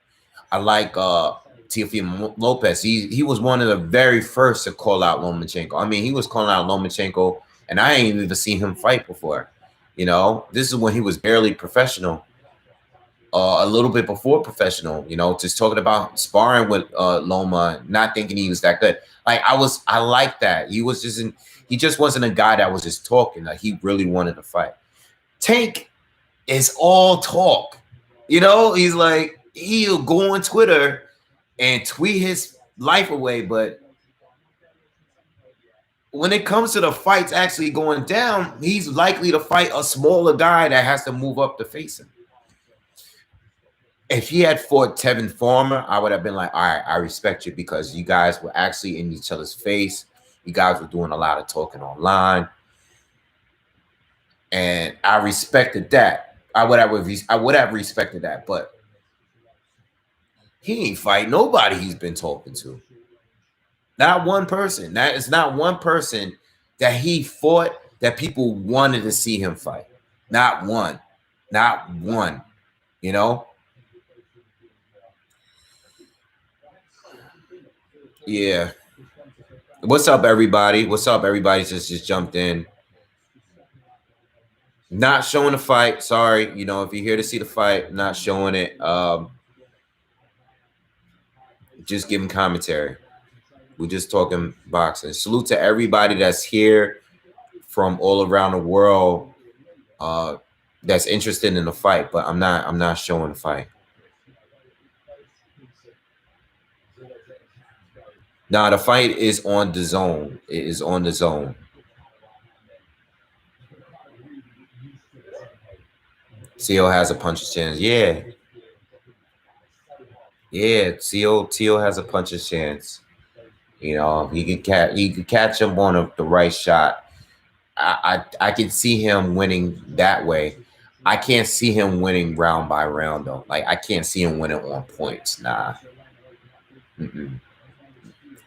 I like Teofimo Lopez. He was one of the very first to call out Lomachenko. I mean, he was calling out Lomachenko, and I ain't even seen him fight before. You know, this is when he was barely professional. A little bit before professional, you know, just talking about sparring with Loma, not thinking he was that good. Like I like that. He just wasn't a guy that was just talking. Like he really wanted to fight. Tank is all talk. You know, he's like, he'll go on Twitter and tweet his life away, but when it comes to the fights actually going down, he's likely to fight a smaller guy that has to move up to face him. If he had fought Tevin Farmer, I would have been like, all right, I respect you because you guys were actually in each other's face. You guys were doing a lot of talking online. And I respected that. I would have respected that, but he ain't fight nobody he's been talking to. Not one person. That is not one person that he fought that people wanted to see him fight. Not one. Not one. You know? Yeah. What's up, everybody? What's up, everybody? Just jumped in. Not showing the fight. Sorry. You know, if you're here to see the fight, not showing it. Just giving commentary. We're just talking boxing. Salute to everybody that's here from all around the world that's interested in the fight, but I'm not showing the fight. Nah, the fight is on DAZN. It is on DAZN. Tio has a puncher's chance. Yeah. Yeah, Tio has a puncher's chance. You know, he could catch him on the right shot. I can see him winning that way. I can't see him winning round by round though. Like I can't see him winning on points. Nah.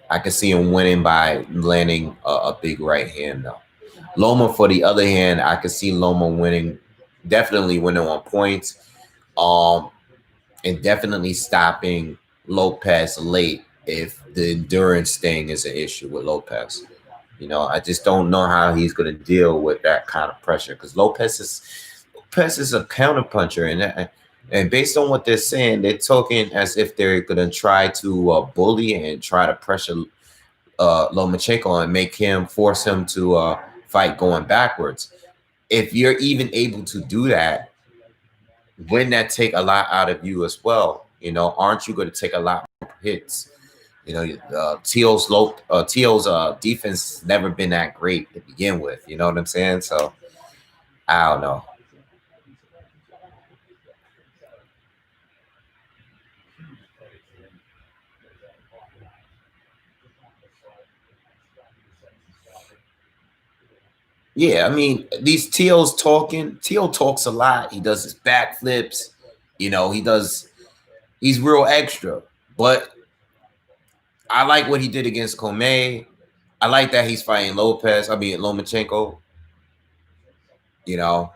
I can see him winning by landing a big right hand though. Loma, for the other hand, I could see Loma definitely winning on points, and definitely stopping Lopez late if the endurance thing is an issue with Lopez. You know, I just don't know how he's going to deal with that kind of pressure because Lopez is a counterpuncher, and based on what they're saying, they're talking as if they're going to try to bully and try to pressure Lomachenko and force him to fight going backwards. If you're even able to do that, wouldn't that take a lot out of you as well? You know, aren't you going to take a lot more hits? You know, Tio's defense has never been that great to begin with. You know what I'm saying? So I don't know. Yeah, I mean, Tio talks a lot. He does his backflips. You know, he's real extra. But I like what he did against Comey. I like that he's fighting Lomachenko. You know.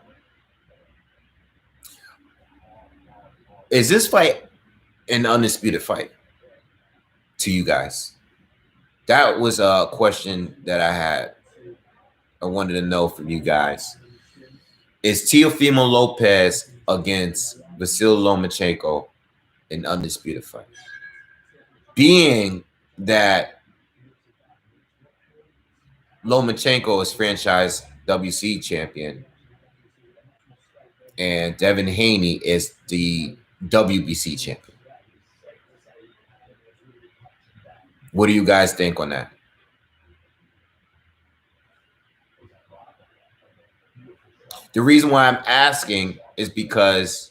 Is this fight an undisputed fight to you guys? That was a question that I had. I wanted to know from you guys. Is Teofimo Lopez against Vasyl Lomachenko an undisputed fight? Being that Lomachenko is franchise WC champion and Devin Haney is the WBC champion. What do you guys think on that? The reason why I'm asking is because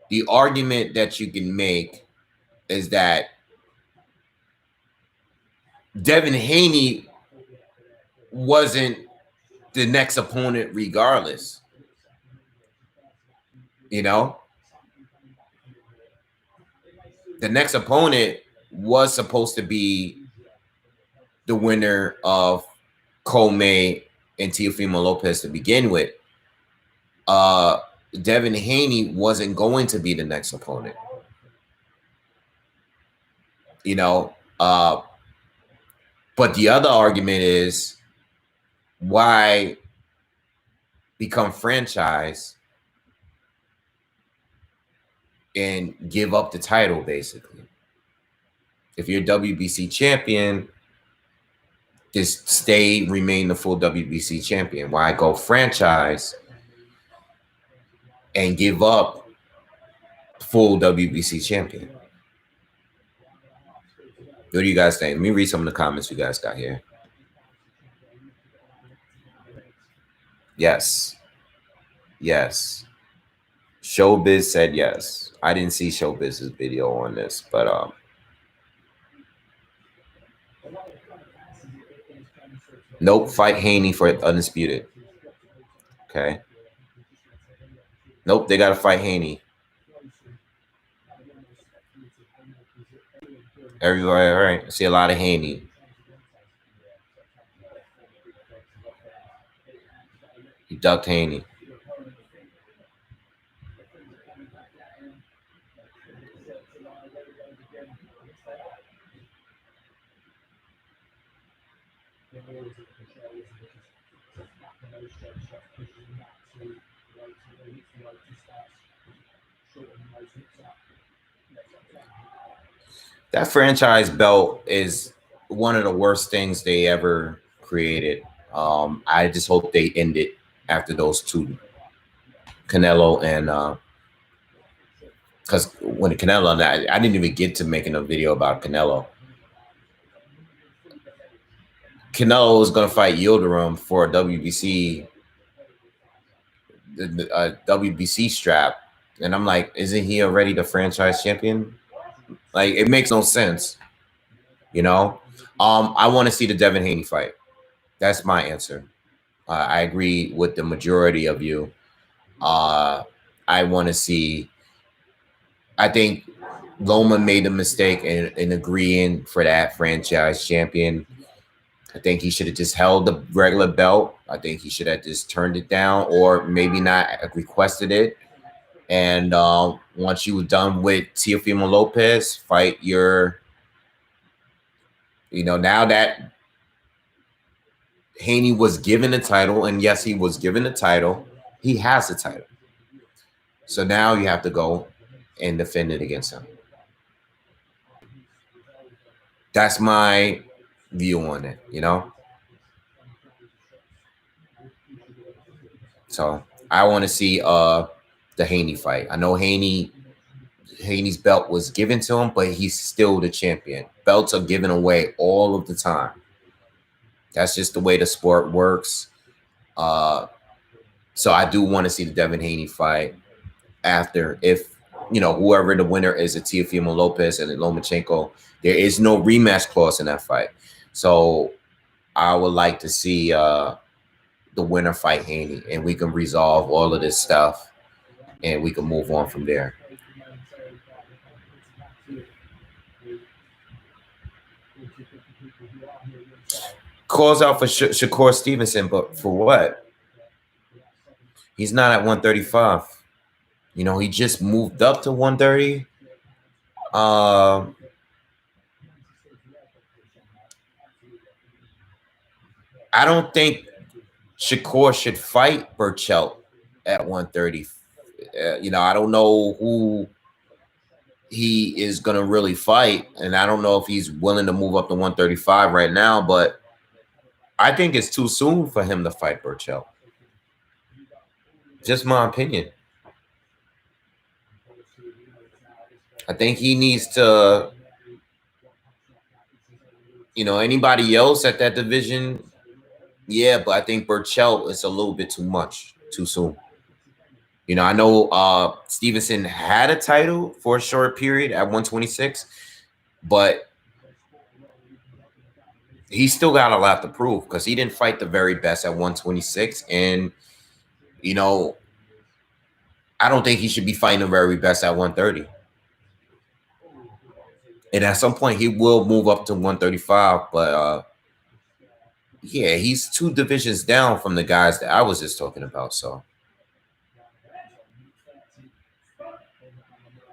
the argument that you can make is that Devin Haney wasn't the next opponent regardless. You know? The next opponent was supposed to be the winner of Comey and Teofimo Lopez to begin with. Devin Haney wasn't going to be the next opponent. You know, but the other argument is why become franchise and give up the title, basically. If you're WBC champion, just remain the full WBC champion. Why go franchise and give up full WBC champion? What do you guys think? Let me read some of the comments you guys got here. Yes. Yes. Showbiz said yes. I didn't see Showbiz's video on this, but nope, fight Haney for Undisputed. Okay. Nope, they gotta fight Haney. Everybody, all right. I see a lot of Haney. He ducked Haney. That franchise belt is one of the worst things they ever created. I just hope they end it after those two, Canelo and because when Canelo, I didn't even get to making a video about Canelo. Canelo was going to fight Yildirim for a WBC, the WBC strap, and I'm like, isn't he already the franchise champion? Like, it makes no sense, you know. I want to see the Devin Haney fight. That's my answer. I agree with the majority of you. I want to see. I think Loma made a mistake in agreeing for that franchise champion. I think he should have just held the regular belt. I think he should have just turned it down, or maybe not requested it. And once you were done with Teofimo Lopez, fight your, now that Haney was given the title, and yes, he was given the title, he has the title. So now you have to go and defend it against him. That's my view on it, So I want to see the Haney fight. I know Haney's belt was given to him, but he's still the champion. Belts are given away all of the time. That's just the way the sport works. So I do want to see the Devin Haney fight after, if whoever the winner is, a Teofimo Lopez and a Lomachenko. There is no rematch clause in that fight. So I would like to see the winner fight Haney, and we can resolve all of this stuff, and we can move on from there. Calls out for Shakur Stevenson, but for what? He's not at 135. He just moved up to 130. I don't think Shakur should fight Burchelt at 130. I don't know who he is going to really fight, and I don't know if he's willing to move up to 135 right now, but I think it's too soon for him to fight Burchelt. Just my opinion. I think he needs to, anybody else at that division, yeah, but I think Burchelt is a little bit too much, too soon. I know Stevenson had a title for a short period at 126, but he still got a lot to prove because he didn't fight the very best at 126. And, I don't think he should be fighting the very best at 130. And at some point, he will move up to 135. But, yeah, he's 2 divisions down from the guys that I was just talking about. So,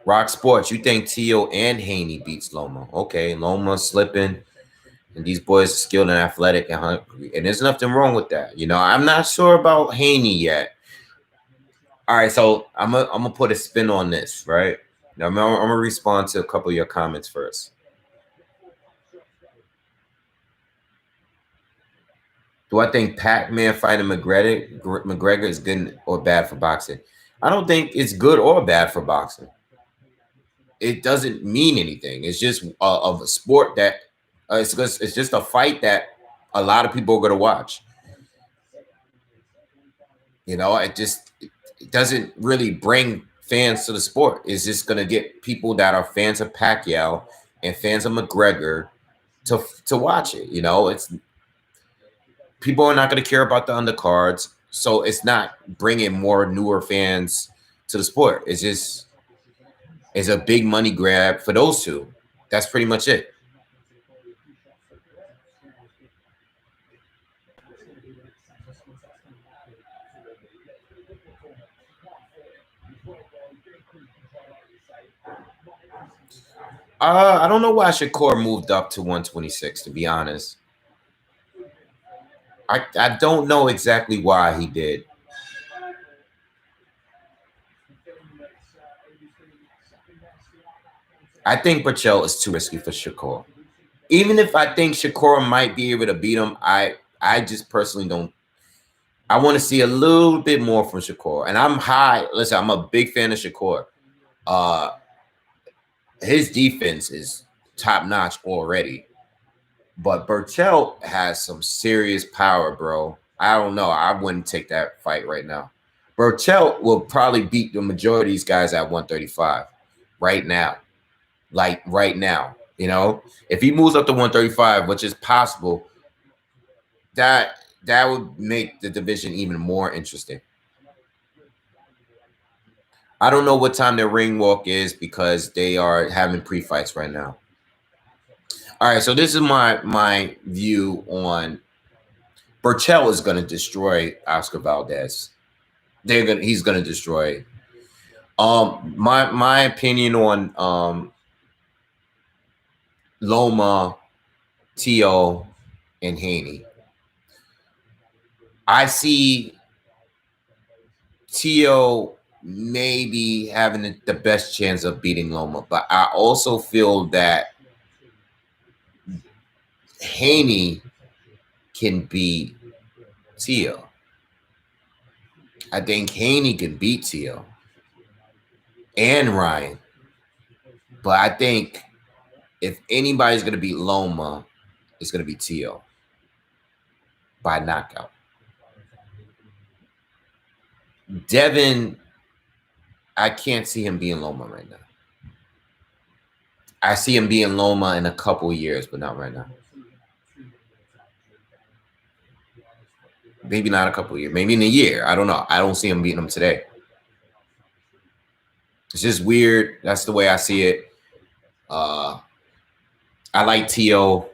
Rock Sports, you think Teo and Haney beats Loma? Okay, Loma slipping. And these boys are skilled and athletic and hungry. And there's nothing wrong with that. I'm not sure about Haney yet. All right, so I'm gonna put a spin on this, right? Now I'm gonna respond to a couple of your comments first. Do I think Pac-Man fighting McGregor is good or bad for boxing? I don't think it's good or bad for boxing. It doesn't mean anything. It's just of a sport that it's just a fight that a lot of people are going to watch. You know, it doesn't really bring fans to the sport. It's just going to get people that are fans of Pacquiao and fans of McGregor to watch it. You know, it's people are not going to care about the undercards, so it's not bringing more newer fans to the sport. It's a big money grab for those two. That's pretty much it. I don't know why Shakur moved up to 126, to be honest. I don't know exactly why he did. I think Burchell is too risky for Shakur. Even if I think Shakur might be able to beat him, I just personally don't. I want to see a little bit more from Shakur. And I'm high. Listen, I'm a big fan of Shakur. His defense is top notch already. But Burchell has some serious power, bro. I don't know. I wouldn't take that fight right now. Burchell will probably beat the majority of these guys at 135 right now. Like right now, you know, if he moves up to 135, which is possible, that would make the division even more interesting. I don't know what time their ring walk is because they are having pre-fights right now. All right, so this is my view on Burchell is going to destroy Oscar Valdez. He's going to destroy. My opinion on Loma, Tio, and Haney. I see Tio maybe having the best chance of beating Loma, but I also feel that Haney can beat Tio. I think Haney can beat Tio and Ryan, but I think if anybody's going to beat Loma, it's going to be Tio by knockout. Devin, I can't see him being Loma right now. I see him being Loma in a couple of years, but not right now. Maybe not a couple of years. Maybe in a year. I don't know. I don't see him beating him today. It's just weird. That's the way I see it. I like Tio.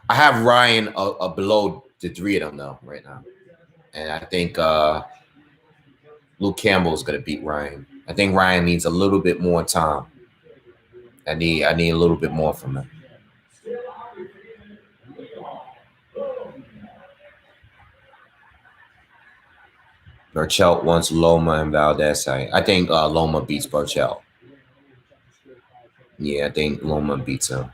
I have Ryan below the three of them, though, right now. And I think Luke Campbell is going to beat Ryan. I think Ryan needs a little bit more time. I need a little bit more from him. Burchell wants Loma and Valdez. I think Loma beats Burchell. Yeah, I think Loma beats him.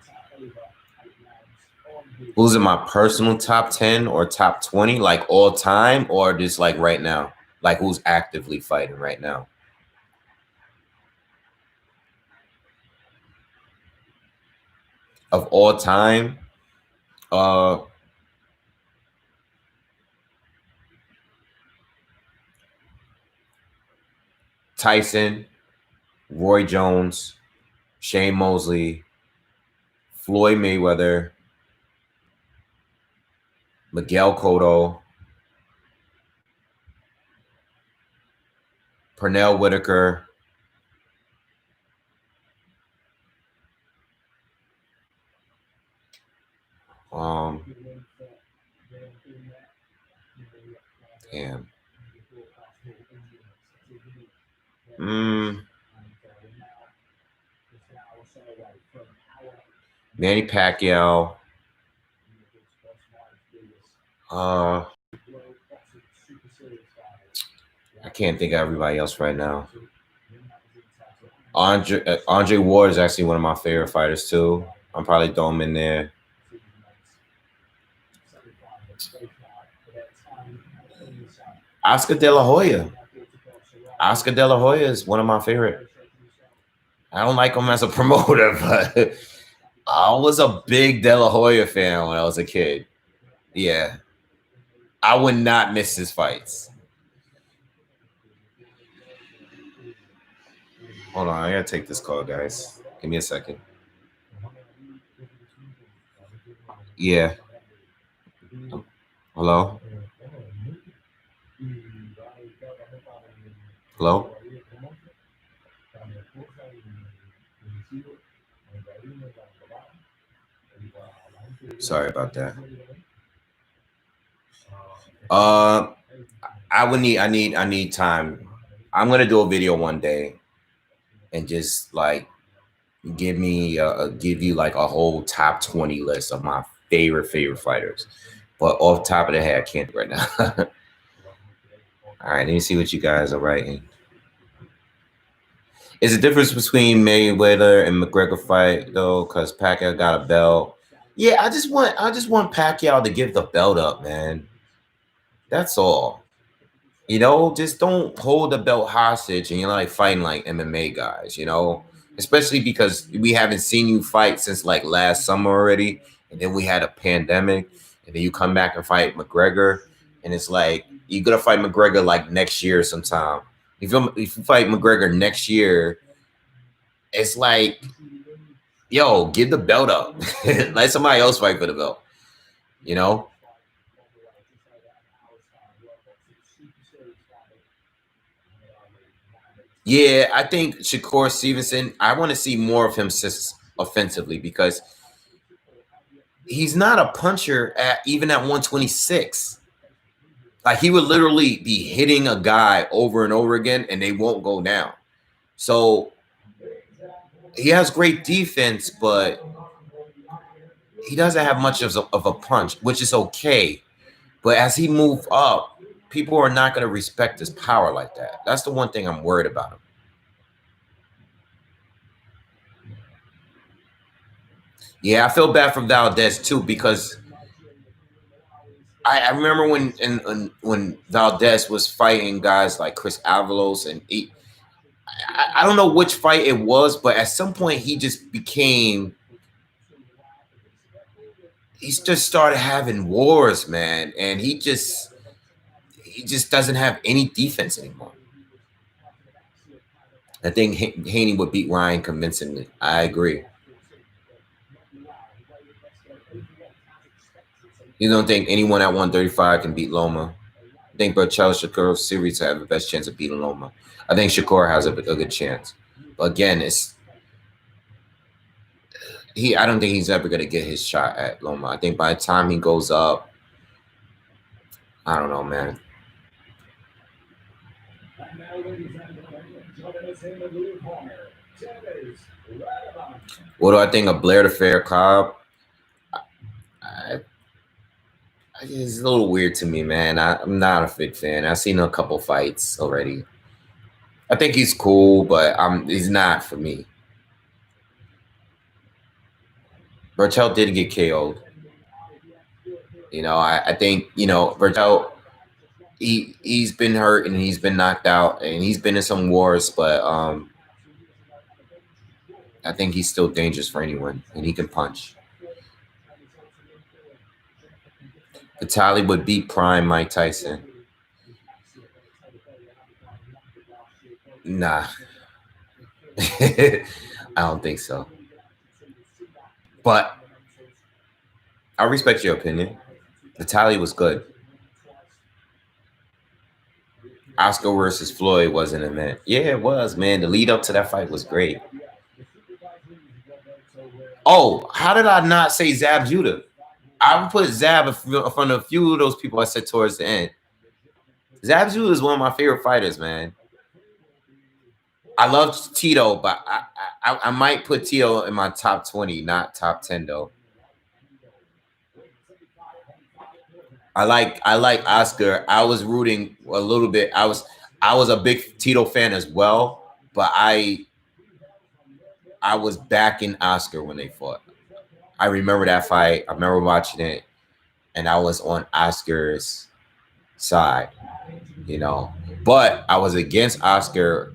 Who's in my personal top 10 or top 20, like all time, or just like right now? Like who's actively fighting right now? Of all time, Tyson, Roy Jones, Shane Mosley, Floyd Mayweather, Miguel Cotto, Pernell Whitaker, damn. Manny Pacquiao. I can't think of everybody else right now. Andre Ward is actually one of my favorite fighters too. I'm probably throwing him in there. Oscar De La Hoya. Oscar De La Hoya is one of my favorite. I don't like him as a promoter, but I was a big De La Hoya fan when I was a kid. Yeah. I would not miss his fights. Hold on, I gotta take this call, guys. Give me a second. Yeah. Hello? Hello? Sorry about that. I need time. I'm gonna do a video one day and just like give you like a whole top 20 list of my favorite fighters. But off the top of the head, I can't right now. All right, let me see what you guys are writing. Is the difference between Mayweather and McGregor fight though? Because Pacquiao got a belt. Yeah, I just want Pacquiao to give the belt up, man. That's all. You know, just don't hold the belt hostage and you're like fighting like MMA guys, you know, especially because we haven't seen you fight since like last summer already. And then we had a pandemic and then you come back and fight McGregor. And it's like, you're going to fight McGregor like next year sometime. If you fight McGregor next year, it's like, yo, give the belt up. Let somebody else fight for the belt, you know? Yeah, I think Shakur Stevenson, I want to see more of him offensively because he's not a puncher even at 126. Like he would literally be hitting a guy over and over again and they won't go down. So he has great defense, but he doesn't have much of a punch, which is okay. But as he moves up, people are not going to respect his power like that. That's the one thing I'm worried about him. Yeah, I feel bad for Valdez too because I remember when Valdez was fighting guys like Chris Avalos and I don't know which fight it was, but at some point he just started having wars, man, and he just doesn't have any defense anymore. I think Haney would beat Ryan convincingly. I agree. You don't think anyone at 135 can beat Loma? I think Berchel Shakur series have the best chance of beating Loma. I think Shakur has a good chance. But again, I don't think he's ever gonna get his shot at Loma. I think by the time he goes up, I don't know, man. What do I think of Blair the Fair Cobb? It's a little weird to me, man. I'm not a big fan. I've seen a couple fights already. I think he's cool, but he's not for me. Berchel did get KO'd. You know, I think, you know, Berchel, he's been hurt and he's been knocked out and he's been in some wars, but I think he's still dangerous for anyone and he can punch. Vitali would beat prime Mike Tyson. Nah. I don't think so. But I respect your opinion. Vitali was good. Oscar versus Floyd wasn't a man. Yeah, it was, man. The lead up to that fight was great. Oh, how did I not say Zab Judah? I would put Zab in front of a few of those people I said towards the end. Zab Judah is one of my favorite fighters, man. I love Tito, but I might put Tito in my top 20, not top 10 though. I like Oscar. I was rooting a little bit. I was a big Tito fan as well, but I was backing Oscar when they fought. I remember that fight. I remember watching it, and I was on Oscar's side, you know. But I was against Oscar.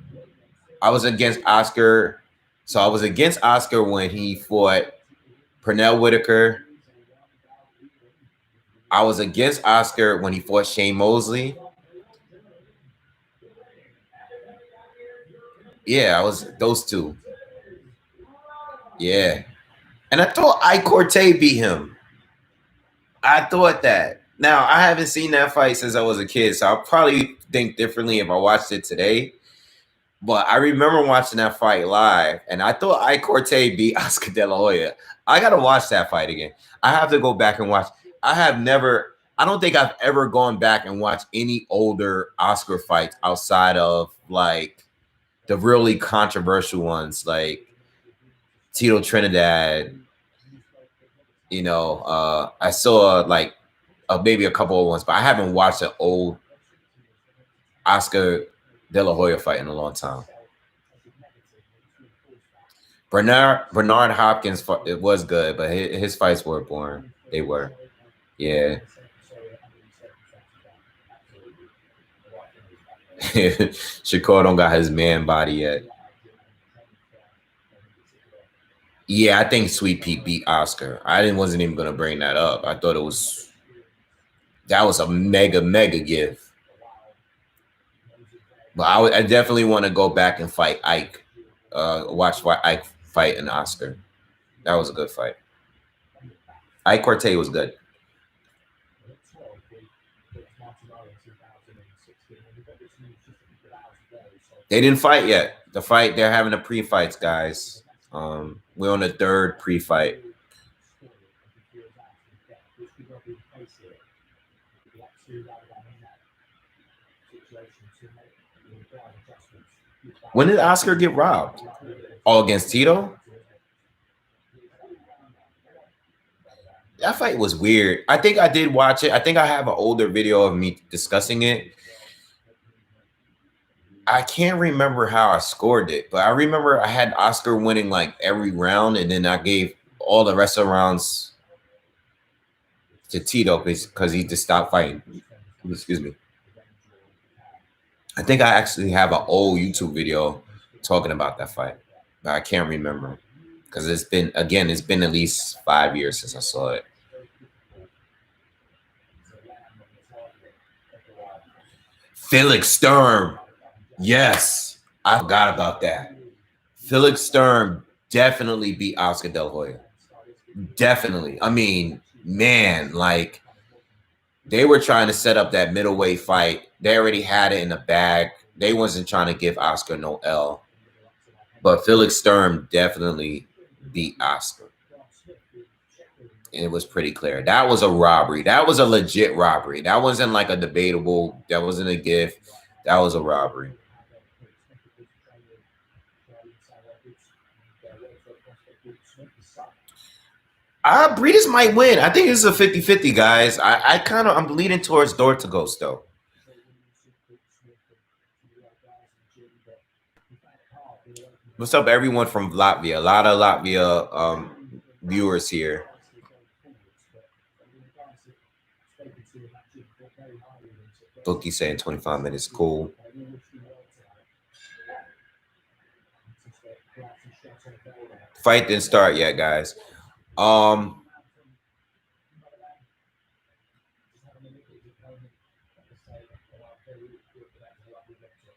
So I was against Oscar when he fought Pernell Whitaker. I was against Oscar when he fought Shane Mosley. Yeah, I was those two. Yeah. And I thought Ike Cortez beat him. I thought that. Now, I haven't seen that fight since I was a kid, so I'll probably think differently if I watched it today. But I remember watching that fight live, and I thought Ike Cortez beat Oscar De La Hoya. I got to watch that fight again. I have to go back and watch. I don't think I've ever gone back and watched any older Oscar fights outside of like the really controversial ones, like Tito Trinidad. I saw like maybe a couple of ones, but I haven't watched an old Oscar De La Hoya fight in a long time. Bernard Hopkins, it was good, but his fights were boring. They were, yeah. Shakur don't got his man body yet. Yeah, I think Sweet Pea beat Oscar. Wasn't even gonna bring that up. I thought that was a mega gift. But I definitely want to go back and fight Ike. Watch Ike fight an Oscar. That was a good fight. Ike Cortez was good. They didn't fight yet. They're having a pre-fights, guys. We're on the third pre-fight. When did Oscar get robbed? Oh, against Tito? That fight was weird. I think I did watch it. I think I have an older video of me discussing it. I can't remember how I scored it, but I remember I had Oscar winning like every round, and then I gave all the rest of the rounds to Tito because he just stopped fighting. Excuse me. I think I actually have an old YouTube video talking about that fight, but I can't remember because it's been at least 5 years since I saw it. Felix Sturm. Yes, I forgot about that. Felix Sturm definitely beat Oscar De La Hoya. Definitely. I mean, man, like they were trying to set up that middleweight fight. They already had it in the bag. They wasn't trying to give Oscar no L. But Felix Sturm definitely beat Oscar. And it was pretty clear. That was a robbery. That was a legit robbery. That wasn't like a debatable. That wasn't a gift. That was a robbery. Breedis might win. I think it's a 50-50, guys. I'm leaning towards Dorticos, though. What's up, everyone from Latvia? A lot of Latvia viewers here. Bookie saying 25 minutes. Cool. Fight didn't start yet, guys.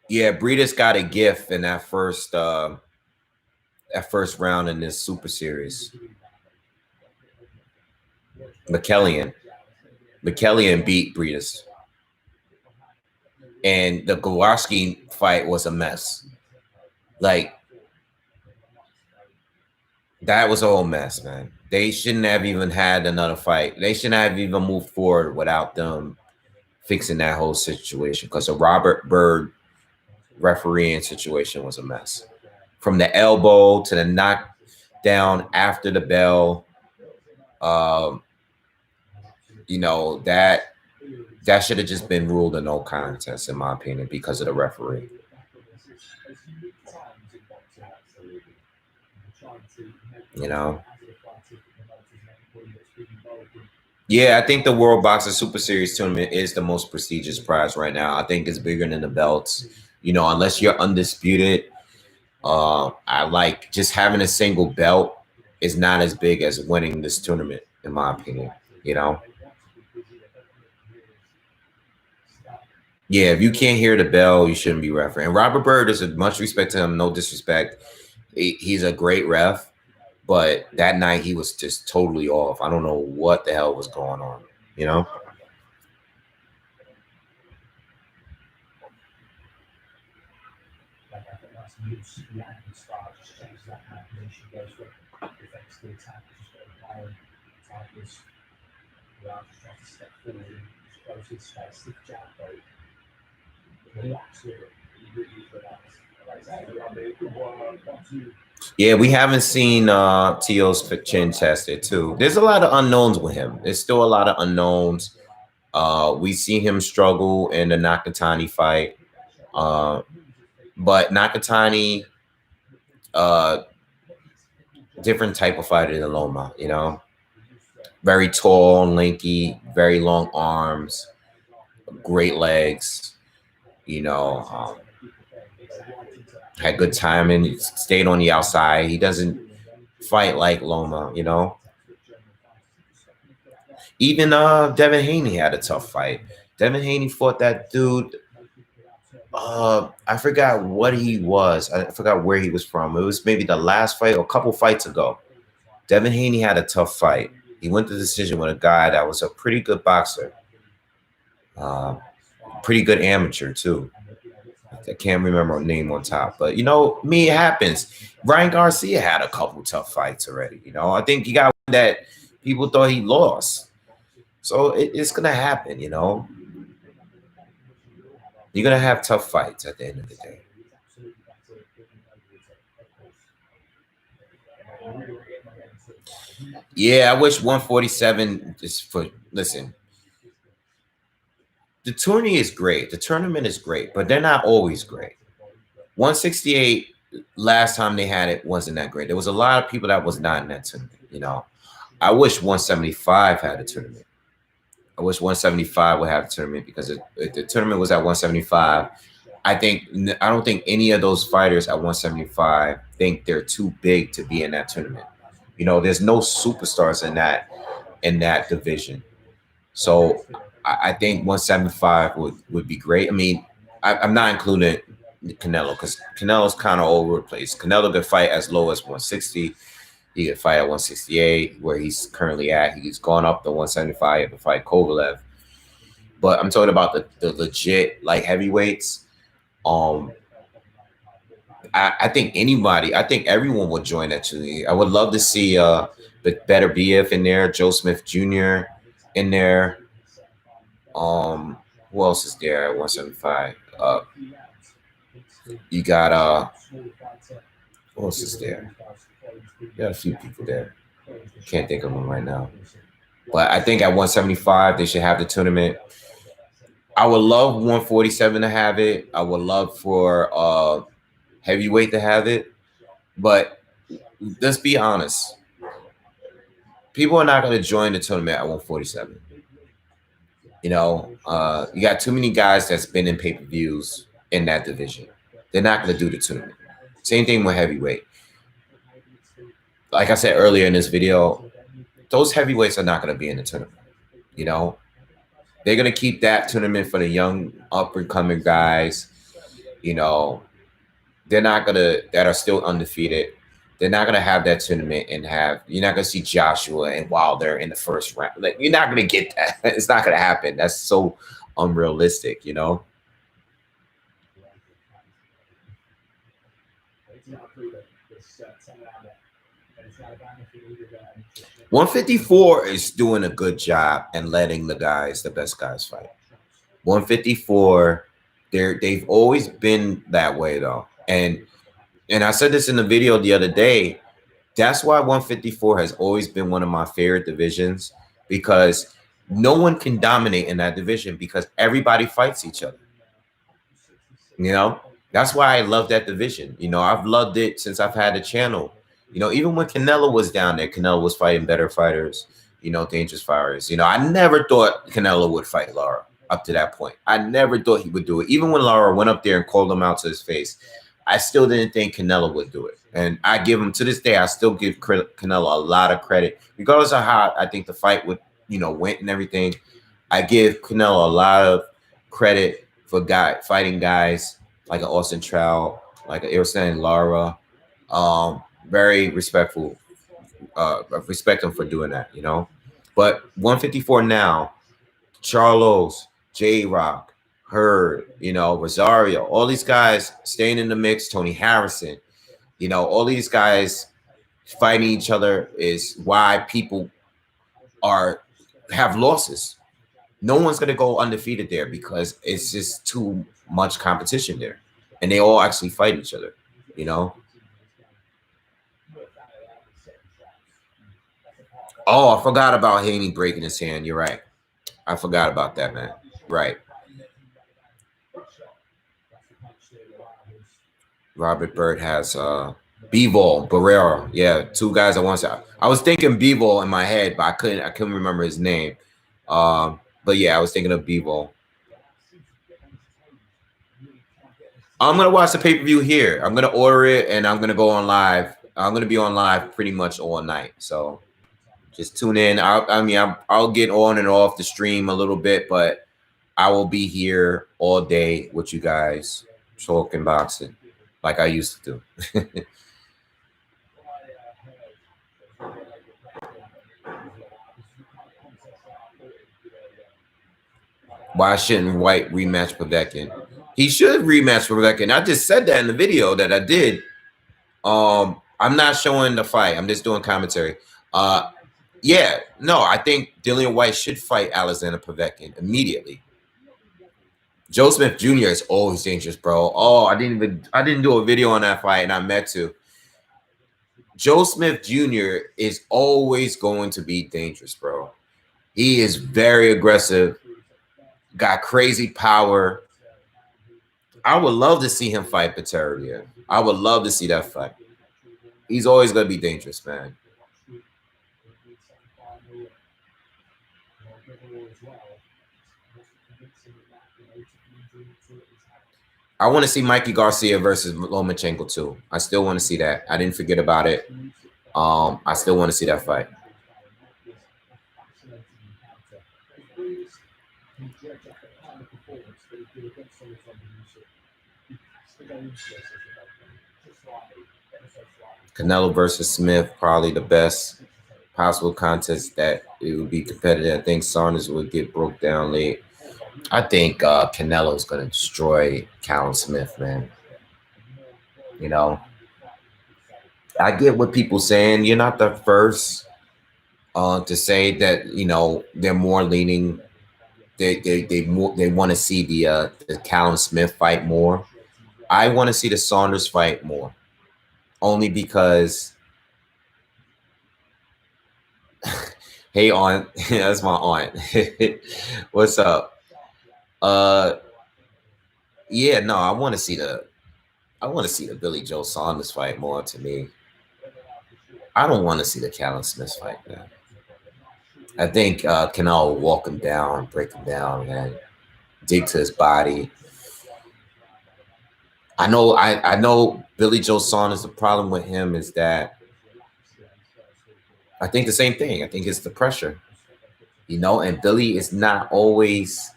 Yeah, Breedis got a gift in that first round in this Super Series. McKellian beat Breedis. And the Gawarski fight was a mess. Like, that was a whole mess, man. They shouldn't have even had another fight. They shouldn't have even moved forward without them fixing that whole situation, because the Robert Byrd refereeing situation was a mess. From the elbow to the knockdown after the bell, that should have just been ruled a no contest, in my opinion, because of the referee. Yeah, I think the World Boxing Super Series tournament is the most prestigious prize right now. I think it's bigger than the belts. Unless you're undisputed, I like just having a single belt is not as big as winning this tournament, in my opinion. Yeah, if you can't hear the bell, you shouldn't be refereeing. And Robert Byrd is much respect to him, no disrespect. He's a great ref, but that night he was just totally off. I don't know what the hell was going on, you know? Yeah, we haven't seen T.O.'s chin tested too. There's a lot of unknowns with him. There's still a lot of unknowns. We see him struggle in the Nakatani fight. But Nakatani, different type of fighter than Loma, you know? Very tall, lanky, very long arms, great legs, you know, had good timing, stayed on the outside. He doesn't fight like Loma, you know? Even Devin Haney had a tough fight. Devin Haney fought that dude. I forgot what he was. I forgot where he was from. It was maybe the last fight or a couple fights ago. Devin Haney had a tough fight. He went to decision with a guy that was a pretty good boxer. Pretty good amateur, too. I can't remember her name on top. But, you know, it happens. Ryan Garcia had a couple tough fights already. You know, I think he got one that people thought he lost. So it's going to happen, you know. You're going to have tough fights at the end of the day. Yeah, I wish 147 is for, listen, the tourney is great. The tournament is great, but they're not always great. 168, last time they had it, wasn't that great. There was a lot of people that was not in that tournament, you know. I wish 175 had a tournament. I wish 175 would have a tournament because if the tournament was at 175, I don't think any of those fighters at 175 think they're too big to be in that tournament. You know, there's no superstars in that division. So I think 175 would be great. I mean, I'm not including Canelo because Canelo's kind of all over the place. Canelo could fight as low as 160. He could fight at 168, where he's currently at. He's gone up to 175 to fight Kovalev. But I'm talking about the legit like heavyweights. I think everyone would join that league. I would love to see Better BF in there, Joe Smith Jr. in there. Who else is there at 175? You got who else is there? You got a few people there. Can't think of them right now. But I think at 175 they should have the tournament. I would love 147 to have it. I would love for heavyweight to have it. But let's be honest. People are not going to join the tournament at 147. You know, you got too many guys that's been in pay-per-views in that division. They're not going to do the tournament. Same thing with heavyweight. Like I said earlier in this video, those heavyweights are not going to be in the tournament. You know, they're going to keep that tournament for the young up-and-coming guys. You know, that are still undefeated. They're not going to have that tournament and you're not going to see Joshua and Wilder in the first round. Like, you're not going to get that. It's not going to happen. That's so unrealistic, you know? $154 is doing a good job and letting the best guys fight. 154, they've always been that way though. And I said this in the video the other day. That's why 154 has always been one of my favorite divisions, because no one can dominate in that division because everybody fights each other. You know, that's why I love that division. You know, I've loved it since I've had the channel. You know, even when Canelo was down there, Canelo was fighting better fighters, you know, dangerous fighters. You know, I never thought Canelo would fight Lara up to that point. I never thought he would do it. Even when Lara went up there and called him out to his face, I still didn't think Canelo would do it. And I give him, to this day, I still give Canelo a lot of credit. Regardless of how I think the fight would, you know, went and everything, I give Canelo a lot of credit for fighting guys like an Austin Trout, like an Irsan Lara. Very respectful. Respect him for doing that, you know. But 154 now, Charlos, J Rock, Hurd, you know, Rosario, all these guys staying in the mix. Tony Harrison, you know, all these guys fighting each other is why people have losses. No one's gonna go undefeated there because it's just too much competition there, and they all actually fight each other, you know. Oh, I forgot about Haney breaking his hand. You're right. I forgot about that, man. Right. Robert Bird has Bivol, Barrera. Yeah, two guys I want to. I was thinking Bivol in my head, but I couldn't remember his name. But yeah, I was thinking of Bivol. I'm gonna watch the pay-per-view here. I'm gonna order it and I'm gonna go on live. I'm gonna be on live pretty much all night. So just tune in. I'll get on and off the stream a little bit, but I will be here all day with you guys talking boxing like I used to do. Why shouldn't White rematch Povetkin? He should rematch Povetkin. I just said that in the video that I did. I'm not showing the fight. I'm just doing commentary. Yeah, no, I think Dillian White should fight Alexander Povetkin immediately. Joe Smith Jr. is always dangerous, bro. Oh, I didn't do a video on that fight, and I meant to. Joe Smith Jr. is always going to be dangerous, bro. He is very aggressive, got crazy power. I would love to see him fight Peteria. I would love to see that fight. He's always going to be dangerous, man. I want to see Mikey Garcia versus Lomachenko too. I still want to see that. I didn't forget about it. I still want to see that fight. Canelo versus Smith, probably the best possible contest that it would be competitive. I think Saunders would get broke down late. I think Canelo's going to destroy Callum Smith, man. You know, I get what people saying. You're not the first to say that, you know, they're more leaning. They want to see the Callum Smith fight more. I want to see the Saunders fight more, only because. Hey, aunt, that's my aunt. What's up? Yeah, no, I want to see the Billy Joe Saunders fight more. To me, I don't want to see the Callum Smith fight, man. I think Canelo will walk him down, break him down, and dig to his body. I know Billy Joe Saunders. The problem with him is that I think the same thing. I think it's the pressure, you know. And Billy is not always,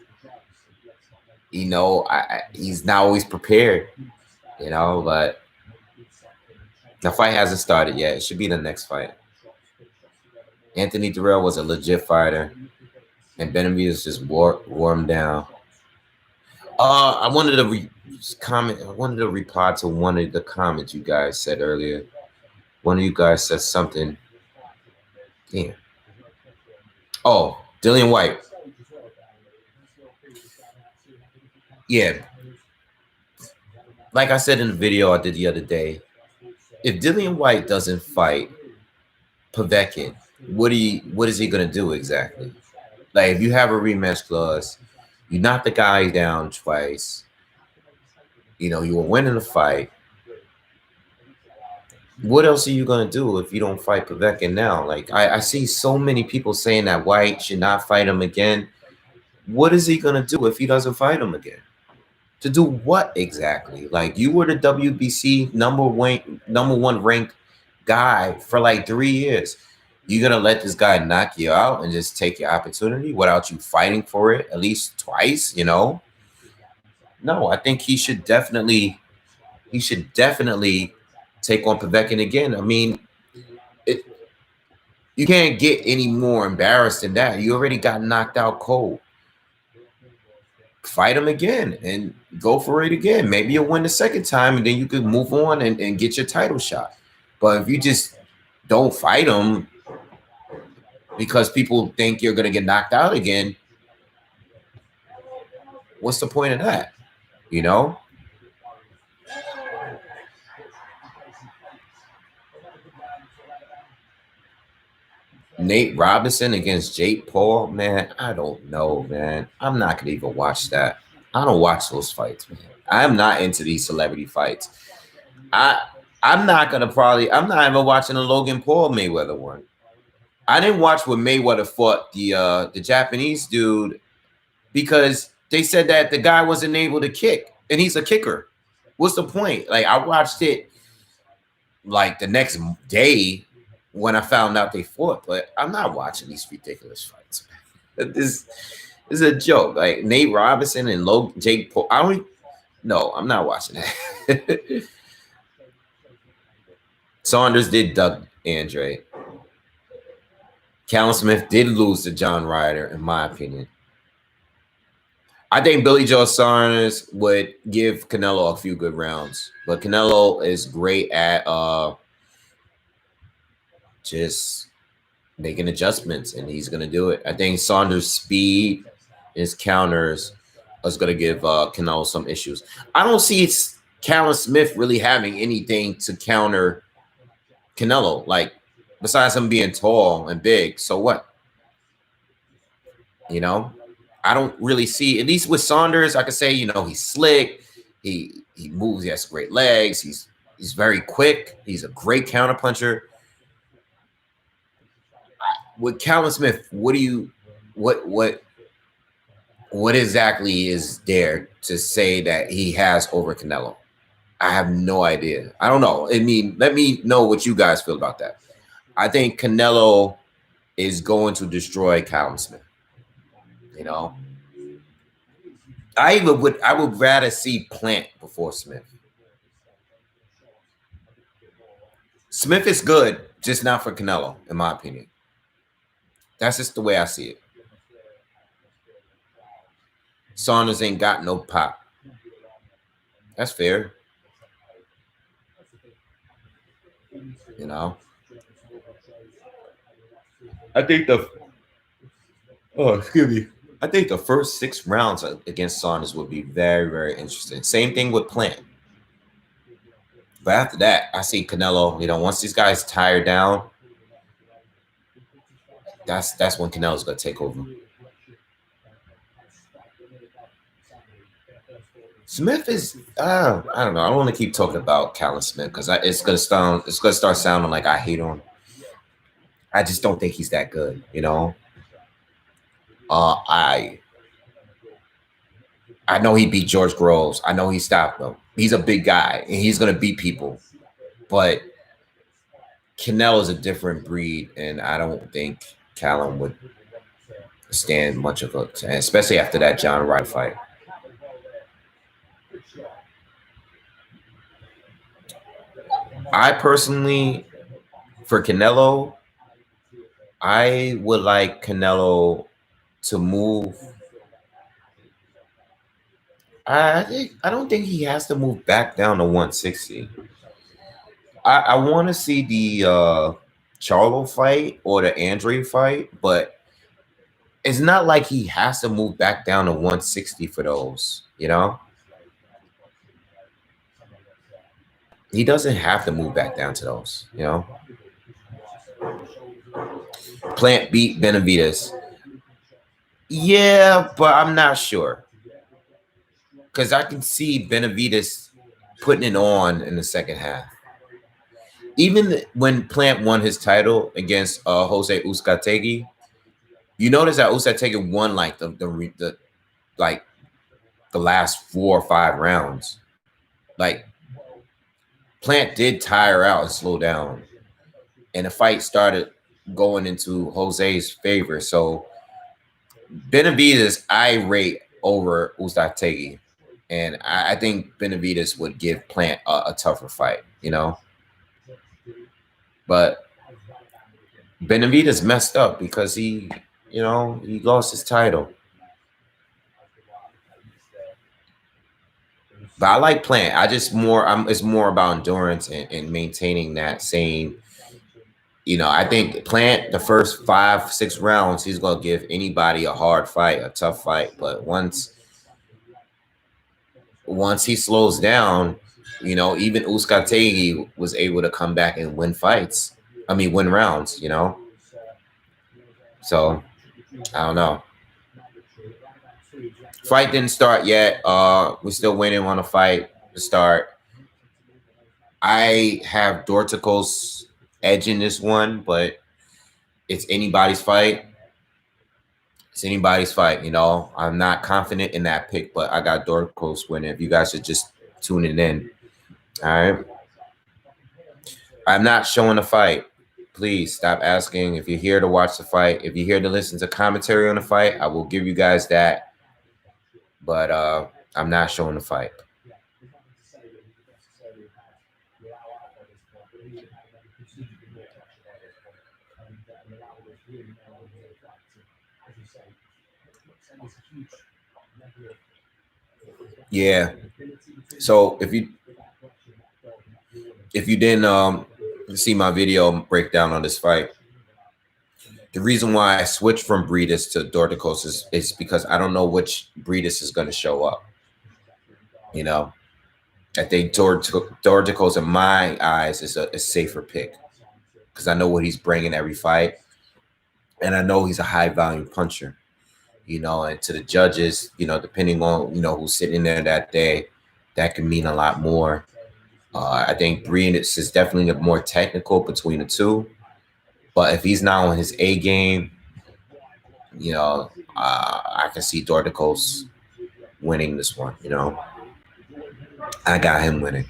you know, he's not always prepared, you know. But the fight hasn't started yet. It should be the next fight. Anthony Durrell was a legit fighter, and Benavidez just wore him down. I wanted to comment. I wanted to reply to one of the comments you guys said earlier. One of you guys said something. Yeah. Oh, Dillian White. Yeah. Like I said in the video I did the other day, if Dillian White doesn't fight Povetkin, what is he gonna do exactly? Like, if you have a rematch clause, you knock the guy down twice, you know, you were winning the fight. What else are you gonna do if you don't fight Povetkin now? Like, I see so many people saying that White should not fight him again. What is he gonna do if he doesn't fight him again? To do what exactly? Like, you were the WBC number one ranked guy for like 3 years. You're gonna let this guy knock you out and just take your opportunity without you fighting for it at least twice, you know? No, I think he should definitely take on Povetkin again. I mean, you can't get any more embarrassed than that. You already got knocked out cold. Fight him again and go for it again. Maybe you'll win the second time, and then you could move on and get your title shot. But if you just don't fight him because people think you're going to get knocked out again, what's the point of that? You know? Nate Robinson against Jake Paul, man, I don't know, man. I'm not gonna even watch that. I don't watch those fights, man. I'm not into these celebrity fights. I'm not even watching the Logan Paul Mayweather one. I didn't watch when Mayweather fought the Japanese dude because they said that the guy wasn't able to kick, and he's a kicker. What's the point? Like, I watched it like the next day when I found out they fought, but I'm not watching these ridiculous fights. This is a joke. Like Nate Robinson and Jake Paul. I'm not watching that. Saunders did duck Andre. Callum Smith did lose to John Ryder, in my opinion. I think Billy Joe Saunders would give Canelo a few good rounds, but Canelo is great at just making adjustments, and he's going to do it. I think Saunders' speed, his counters, is going to give Canelo some issues. I don't see Callum Smith really having anything to counter Canelo, like besides him being tall and big. So what? You know, I don't really see, at least with Saunders, I could say, you know, he's slick. He moves. He has great legs. He's very quick. He's a great counterpuncher. With Callum Smith, what exactly is there to say that he has over Canelo? I have no idea. I don't know. I mean, let me know what you guys feel about that. I think Canelo is going to destroy Callum Smith. You know, I would rather see Plant before Smith. Smith is good, just not for Canelo, in my opinion. That's just the way I see it. Saunders ain't got no pop. That's fair. You know, I think the first 6 rounds against Saunders would be very, very interesting. Same thing with Plant. But after that, I see Canelo, you know, once these guys tire down, that's when Canelo's going to take over. Smith is, I don't know. I don't want to keep talking about Callum Smith because it's going to start sounding like I hate him. I just don't think he's that good, you know. I know he beat George Groves. I know he stopped him. He's a big guy, and he's going to beat people. But Canelo's a different breed, and I don't think Callum would stand much of a, especially after that John Ryder fight. I personally, for Canelo, I would like Canelo to move. I don't think he has to move back down to 160. I want to see the Charlo fight or the Andre fight, but it's not like he has to move back down to 160 for those, you know? He doesn't have to move back down to those, you know? Plant beat Benavidez. Yeah, but I'm not sure. Because I can see Benavidez putting it on in the second half. Even when Plant won his title against Jose Usyk, you notice that Usyk won like the last 4 or 5 rounds. Like Plant did tire out and slow down, and the fight started going into Jose's favor. So Benavidez I rate over Usyk. And I think Benavidez would give Plant a tougher fight, you know. But Benavidez messed up because he lost his title. But I like Plant. It's more about endurance and maintaining that same. I think Plant, the first 5-6 rounds, he's gonna give anybody a hard fight, a tough fight. But once he slows down, even Usyk was able to come back and win fights. I mean, win rounds. So I don't know. Fight didn't start yet. We're still waiting on a fight to start. I have Dorticos edge in this one, but it's anybody's fight. It's anybody's fight, I'm not confident in that pick, but I got Dorticos winning. If you guys are just tuning in. All right. I'm not showing the fight. Please stop asking. If you're here to watch the fight, if you're here to listen to commentary on the fight, I will give you guys that. But I'm not showing the fight. Yeah. So if you didn't see my video breakdown on this fight, the reason why I switched from Breidis to Dorticos is because I don't know which Breidis is going to show up. I think Dorticos, in my eyes, is a safer pick because I know what he's bringing every fight, and I know he's a high volume puncher. And to the judges, depending on who's sitting there that day, that can mean a lot more. I think Briedis is definitely more technical between the two, but if he's not on his A game, I can see Dorticos winning this one. I got him winning.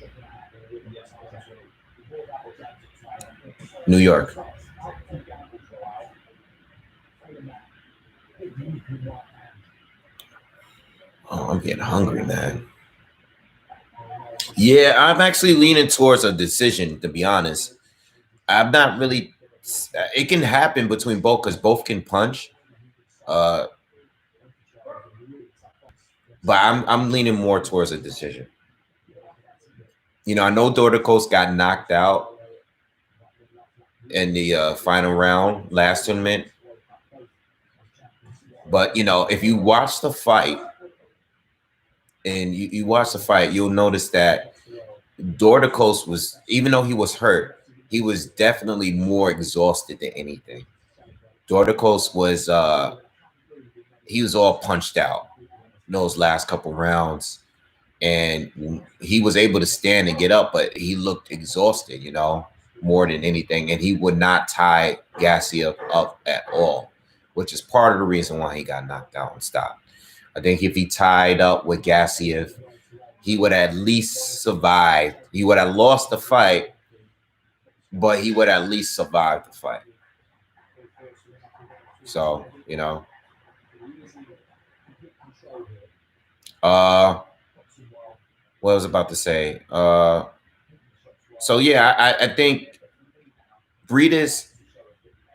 New York. Oh, I'm getting hungry, man. Yeah, I'm actually leaning towards a decision, to be honest. I'm not really. It can happen between both because both can punch. But I'm leaning more towards a decision. I know Dorticos got knocked out in the final round last tournament. But, if you watch the fight and you watch the fight, you'll notice that Dorticos was, even though he was hurt, he was definitely more exhausted than anything. Dorticos was, he was all punched out in those last couple rounds. And he was able to stand and get up, but he looked exhausted, more than anything. And he would not tie Garcia up at all, which is part of the reason why he got knocked out and stopped. I think if he tied up with Garcia, he would at least survive. He would have lost the fight, but he would at least survive the fight. So, what I was about to say. So yeah, I think Breidis,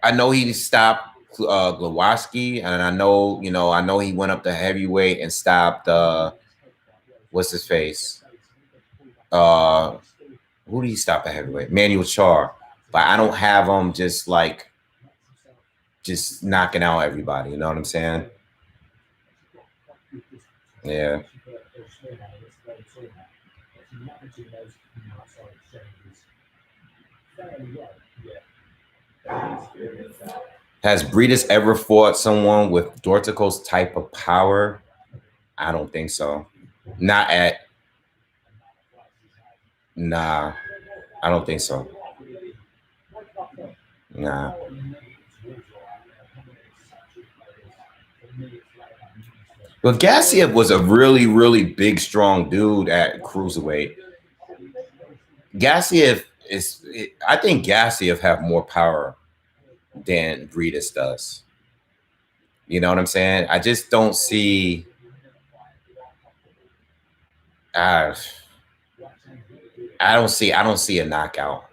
I know he stopped Glowacki, and I know he went up to heavyweight and stopped what's his face? Who did he stop at heavyweight? Manuel Char. But I don't have him just knocking out everybody. You know what I'm saying? Yeah. Has Breidis ever fought someone with Dorticos type of power? I don't think so. Nah, I don't think so. Nah. But Garcia was a really, really big, strong dude at cruiserweight. Garcia I think Garcia have more power than Breidis does. You know what I'm saying? I just don't see. I don't see a knockout.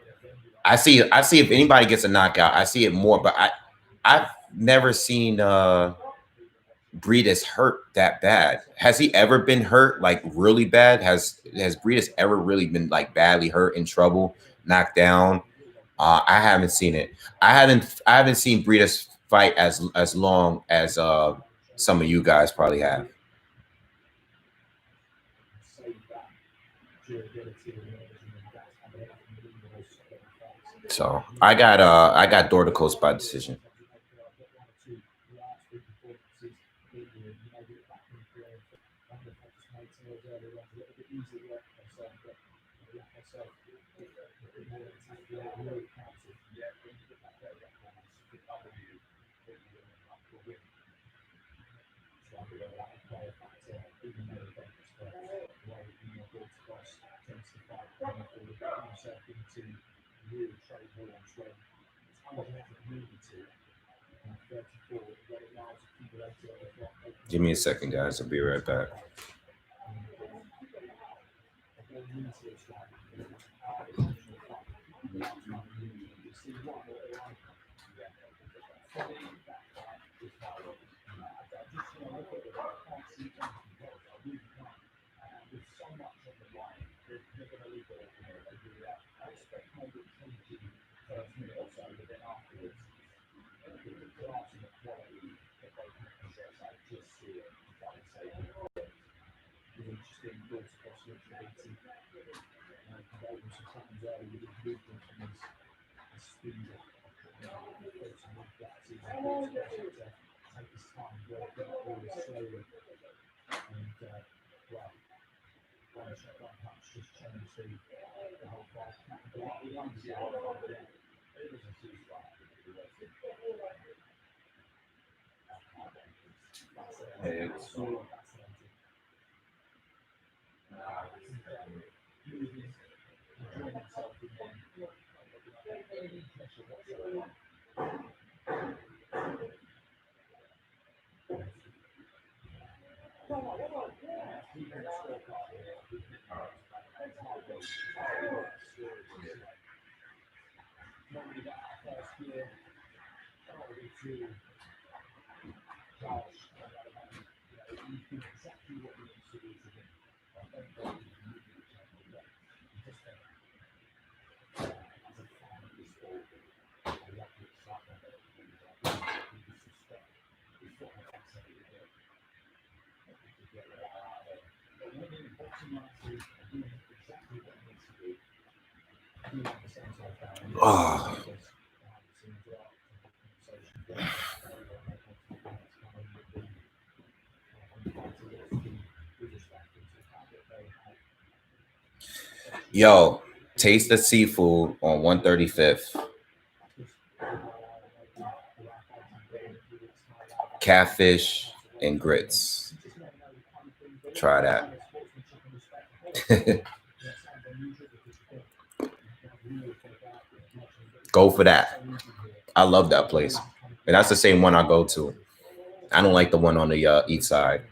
I see if anybody gets a knockout, I see it more, but I've never seen Breidis hurt that bad. Has he ever been hurt like really bad? Has Breidis ever really been like badly hurt, in trouble, knocked down? I haven't seen it. I haven't seen Breidis fight as long as some of you guys probably have. So I got Dorticos by decision. Give me a second, guys. I'll be right back. Oh. Yo, Taste the Seafood on 135th. Catfish and grits. Try that. Go for that. I love that place. And that's the same one I go to. I don't like the one on the east side.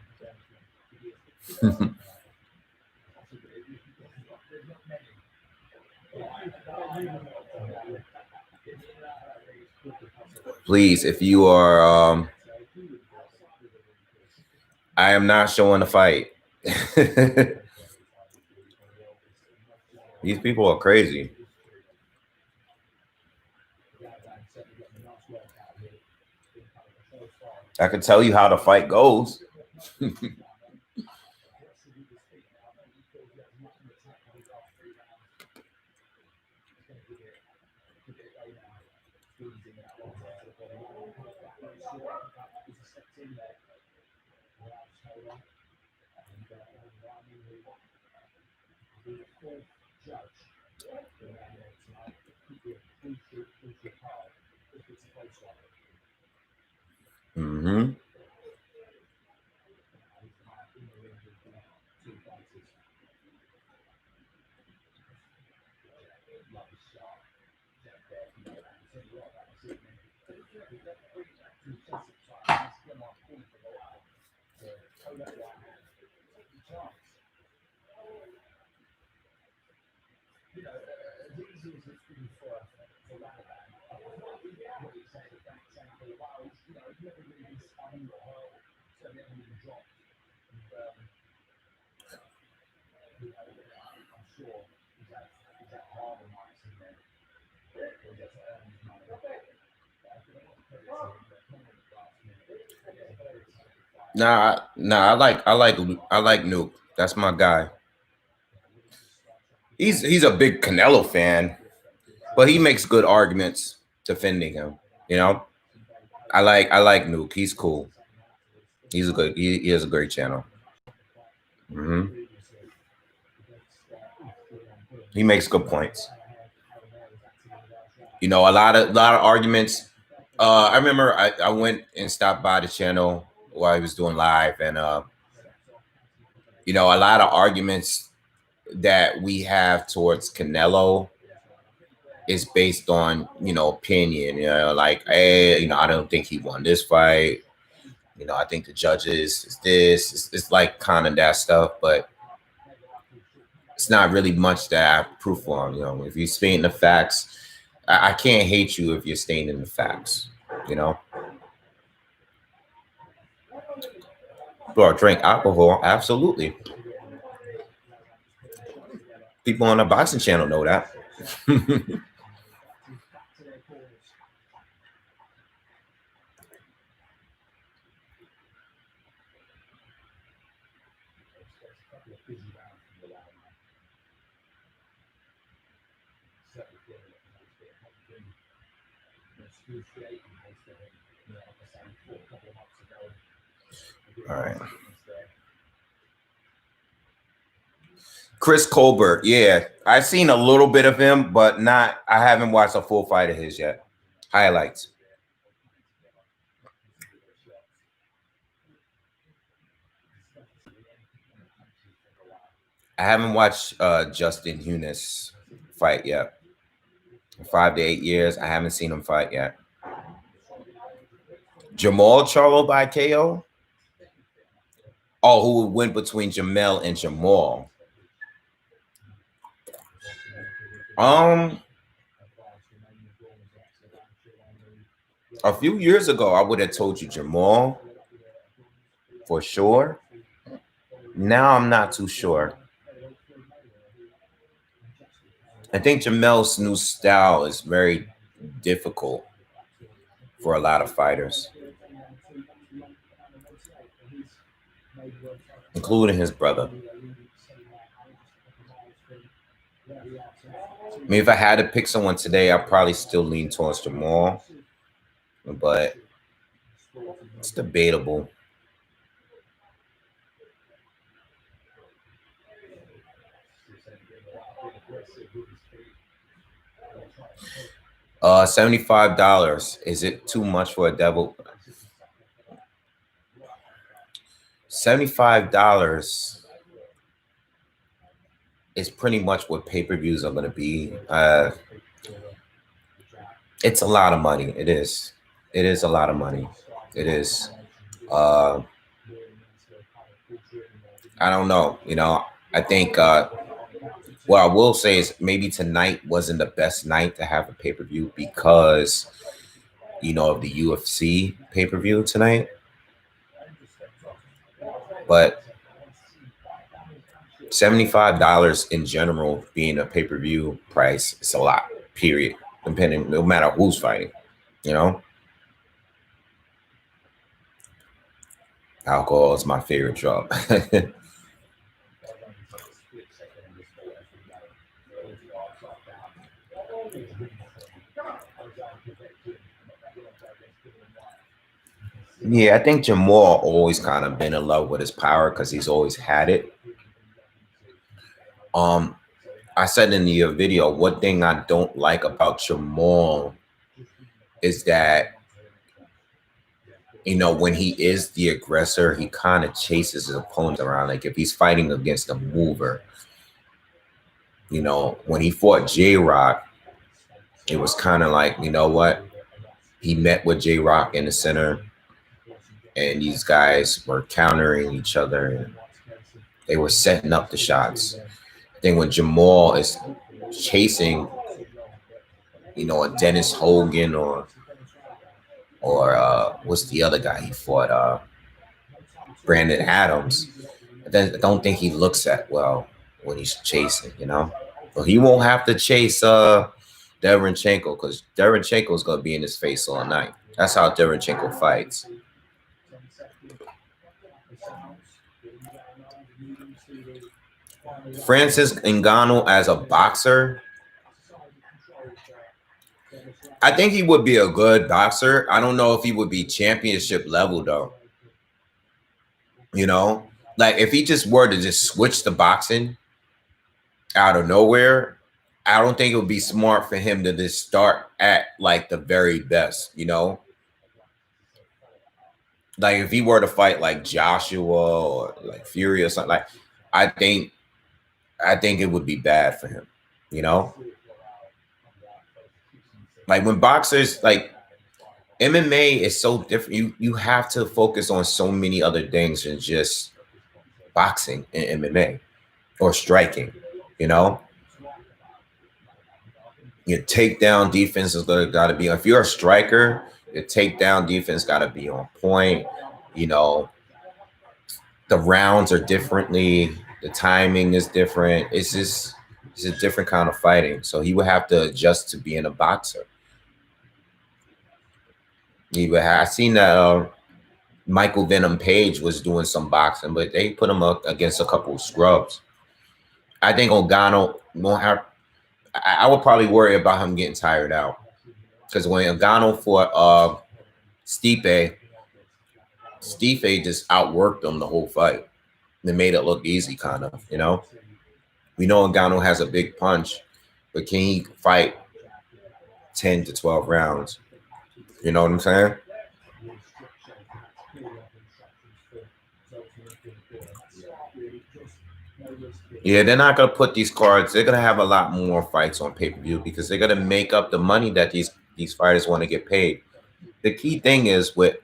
Please, if you are, I am not showing the fight. These people are crazy. I can tell you how the fight goes. Mm-hmm. Nah, I like Nuke. That's my guy. He's a big Canelo fan, but he makes good arguments defending him. You know, I like Nuke. He's cool. He's a good. He has a great channel. He makes good points. You know, a lot of arguments. I remember I went and stopped by the channel while he was doing live, and you know, a lot of arguments that we have towards Canelo is based on, you know, opinion. You know, like, hey, you know, I don't think he won this fight. You know, I think the judges is this. It's like kind of that stuff, but it's not really much that I have proof on. You know, if you're stating the facts, I can't hate you if you're stating the facts. You know, or drink alcohol, absolutely. People on the boxing channel know that. All right. Chris Colbert, yeah, I've seen a little bit of him, but not. I haven't watched a full fight of his yet. Highlights. I haven't watched Justin Hunis fight yet. 5 to 8 years, I haven't seen him fight yet. Jamal Charlo by KO? Oh, who went between Jamel and Jamal? A few years ago, I would have told you Jamal for sure. Now I'm not too sure. I think Jamel's new style is very difficult for a lot of fighters, including his brother. I mean, if I had to pick someone today, I'd probably still lean towards Jamal, but it's debatable. $75. Is it too much for a devil? $75 is pretty much what pay-per-views are going to be. It's a lot of money. It is. It is a lot of money. It is. I don't know. You know, I think what I will say is maybe tonight wasn't the best night to have a pay-per-view because, you know, of the UFC pay-per-view tonight. But $75 in general being a pay-per-view price is a lot, period. Depending, no matter who's fighting, you know. Alcohol is my favorite drug. Yeah, I think Jamal always kind of been in love with his power because he's always had it. I said in the video, one thing I don't like about Jamal is that, you know, when he is the aggressor, he kind of chases his opponent around. Like if he's fighting against a mover, you know, when he fought J-Rock, it was kind of like, you know what? He met with J-Rock in the center and these guys were countering each other and they were setting up the shots. I think when Jamal is chasing, you know, a Dennis Hogan or what's the other guy he fought? Brandon Adams. I don't think he looks that well when he's chasing, you know. But he won't have to chase Derenchenko, because Derenchenko is going to be in his face all night. That's how Derenchenko fights. Francis Ngannou as a boxer, I think he would be a good boxer. I don't know if he would be championship level though. You know, like if he just were to just switch to boxing out of nowhere, I don't think it would be smart for him to just start at like the very best, you know? Like if he were to fight like Joshua or like Fury or something, like I think it would be bad for him, you know? Like when boxers, like MMA is so different. You have to focus on so many other things than just boxing and MMA or striking, you know? Your takedown defense is got to be, if you're a striker, your takedown defense got to be on point. You know, the rounds are differently, the timing is different. It's a different kind of fighting. So he would have to adjust to being a boxer. I seen that Michael Venom Page was doing some boxing, but they put him up against a couple of scrubs. I think Ngannou won't have. I would probably worry about him getting tired out, because when Ngannou fought Stipe just outworked him the whole fight. They made it look easy, kind of, you know. We know Ngannou has a big punch, but can he fight 10 to 12 rounds? You know what I'm saying? Yeah, they're not going to put these cards. They're going to have a lot more fights on pay-per-view because they're going to make up the money that these fighters want to get paid. The key thing is with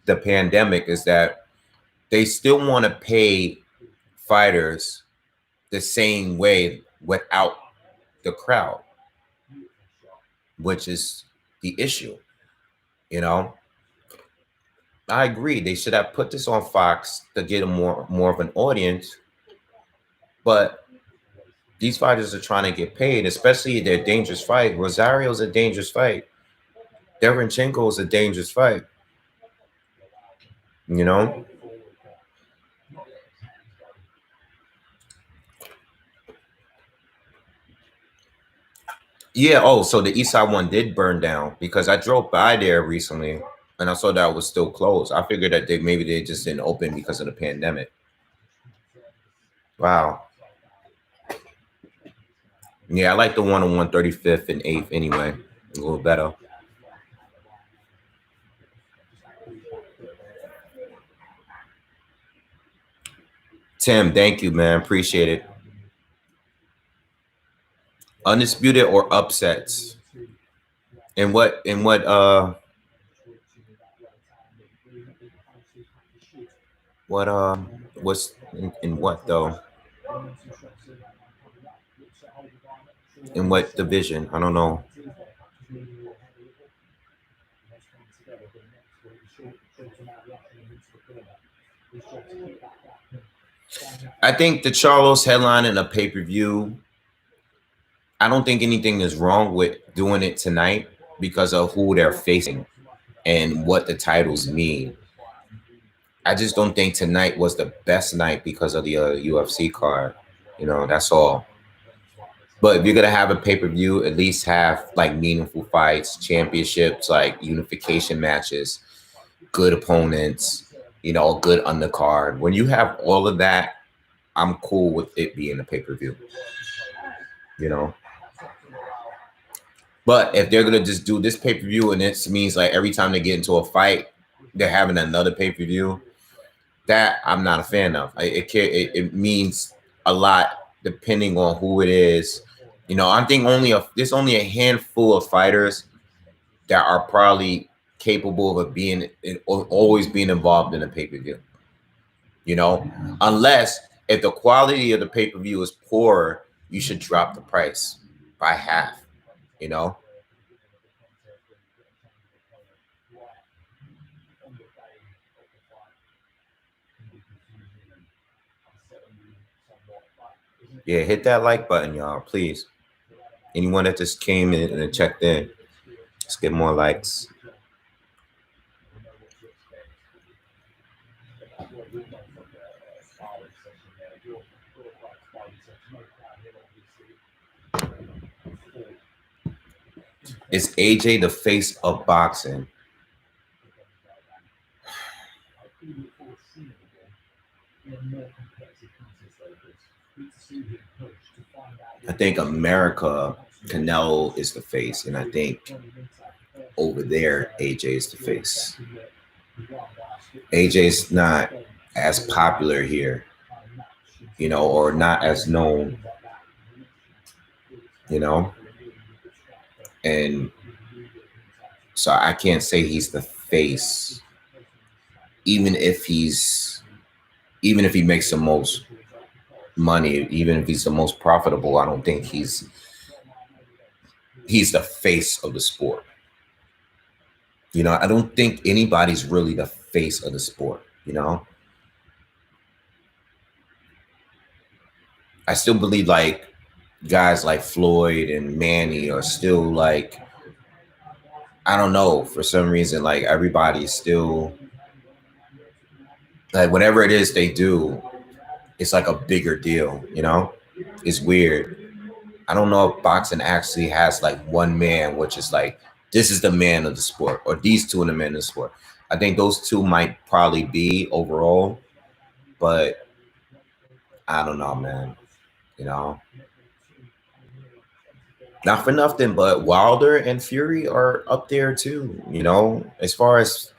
the pandemic is that they still want to pay fighters the same way without the crowd, which is the issue, you know. I agree. They should have put this on Fox to get a more of an audience. But these fighters are trying to get paid, especially their dangerous fight. Rosario's a dangerous fight. Derenchenko is a dangerous fight. You know? Yeah, oh, so the Eastside one did burn down because I drove by there recently and I saw that it was still closed. I figured that maybe they just didn't open because of the pandemic. Wow. Yeah, I like the one on 135th and 8th anyway. A little better. Tim, thank you, man. Appreciate it. Undisputed or upsets? And what's in what though? In what division? I don't know. I think the Charlos headline in a pay-per-view, I don't think anything is wrong with doing it tonight because of who they're facing and what the titles mean. I just don't think tonight was the best night because of the UFC card. You know, that's all. But if you're going to have a pay-per-view, at least have like meaningful fights, championships, like unification matches, good opponents, you know, a good undercard. When you have all of that, I'm cool with it being a pay-per-view, you know. But if they're going to just do this pay-per-view and it means like every time they get into a fight, they're having another pay-per-view, that I'm not a fan of. It means a lot depending on who it is. You know, I think there's only a handful of fighters that are probably capable of always being involved in a pay-per-view. You know, unless if the quality of the pay-per-view is poor, you should drop the price by half. you know. Yeah, hit that like button, y'all, please. Anyone that just came in and checked in, let's get more likes. Is AJ the face of boxing? I think America, Canelo is the face, and I think over there, AJ is the face. AJ's not as popular here, you know, or not as known, you know, and so I can't say he's the face, even if he makes the most money, even if he's the most profitable. I don't think he's the face of the sport. You know, I don't think anybody's really the face of the sport, you know. I still believe like guys like Floyd and Manny are still like, I don't know, for some reason, like everybody's still like whatever it is they do, it's like a bigger deal, you know. It's weird. I don't know if boxing actually has like one man, which is like, this is the man of the sport, or these two are the men of the sport. I think those two might probably be overall, but I don't know, man. You know, not for nothing, but Wilder and Fury are up there too. You know, as far as,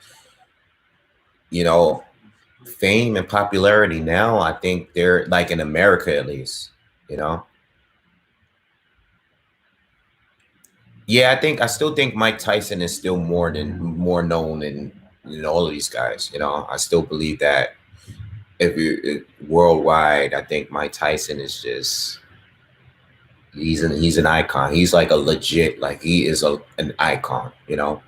you know, fame and popularity now, I think they're like in America at least, you know. Yeah, I still think Mike Tyson is still more known than, you know, all of these guys. You know, I still believe that worldwide, I think Mike Tyson is just he's an icon. He's like a legit, like he is an icon. You know.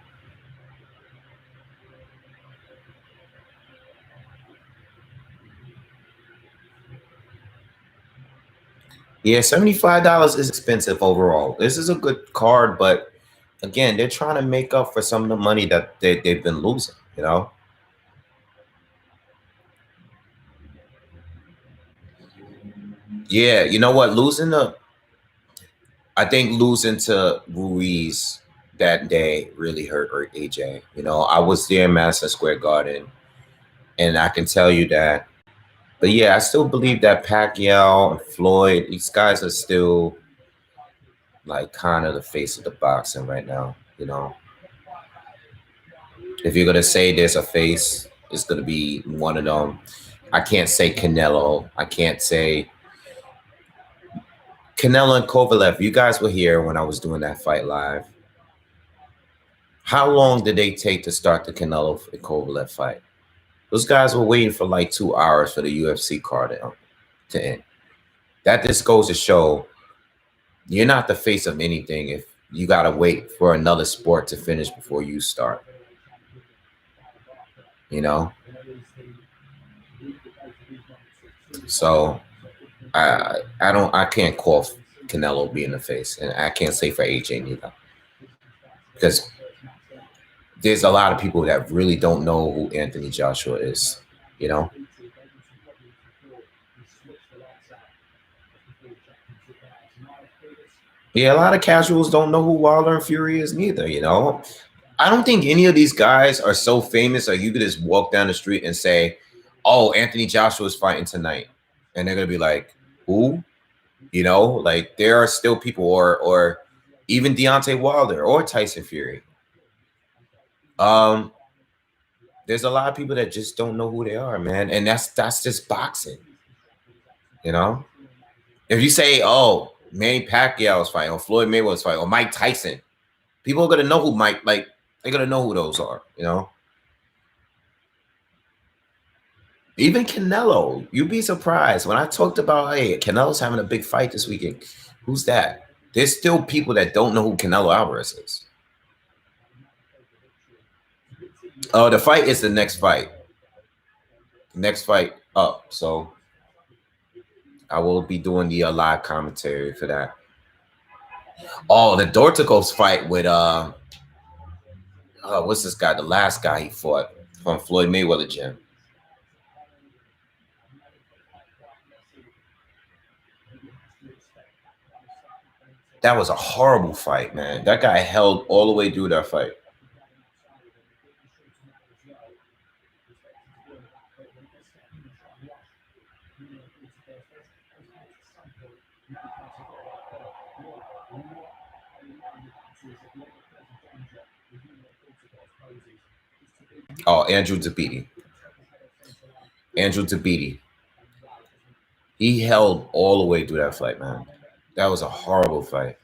Yeah, $75 is expensive overall. This is a good card, but again, they're trying to make up for some of the money that they've been losing, you know? Yeah, you know what? I think losing to Ruiz that day really hurt AJ. You know, I was there in Madison Square Garden, and I can tell you that. But yeah, I still believe that Pacquiao and Floyd, these guys are still like kind of the face of the boxing right now, you know? If you're gonna say there's a face, it's gonna be one of them. I can't say Canelo. I can't say Canelo and Kovalev. You guys were here when I was doing that fight live. How long did they take to start the Canelo and Kovalev fight? Those guys were waiting for like 2 hours for the UFC card to end. That just goes to show you're not the face of anything if you gotta wait for another sport to finish before you start. You know? So I can't call Canelo being the face, and I can't say for AJ neither, because there's a lot of people that really don't know who Anthony Joshua is, you know. Yeah, a lot of casuals don't know who Wilder and Fury is neither, you know. I don't think any of these guys are so famous like you could just walk down the street and say, oh, Anthony Joshua is fighting tonight, and they're gonna be like, who? You know, like there are still people, or even Deontay Wilder or Tyson Fury. There's a lot of people that just don't know who they are, man, and that's just boxing. You know, if you say, oh, Manny Pacquiao's fighting, or Floyd Mayweather's fighting, or Mike Tyson, people are gonna know who Mike, like they're gonna know who those are. You know. Even Canelo, you'd be surprised when I talked about, hey, Canelo's having a big fight this weekend. Who's that? There's still people that don't know who Canelo Alvarez is. Oh, the fight is the next fight. Next fight up. So I will be doing the live commentary for that. Oh, the Dorticos fight with what's this guy? The last guy he fought from Floyd Mayweather gym. That was a horrible fight, man. That guy held all the way through that fight. Oh, Andrew Tabiti. Andrew Tabiti. He held all the way through that fight, man. That was a horrible fight.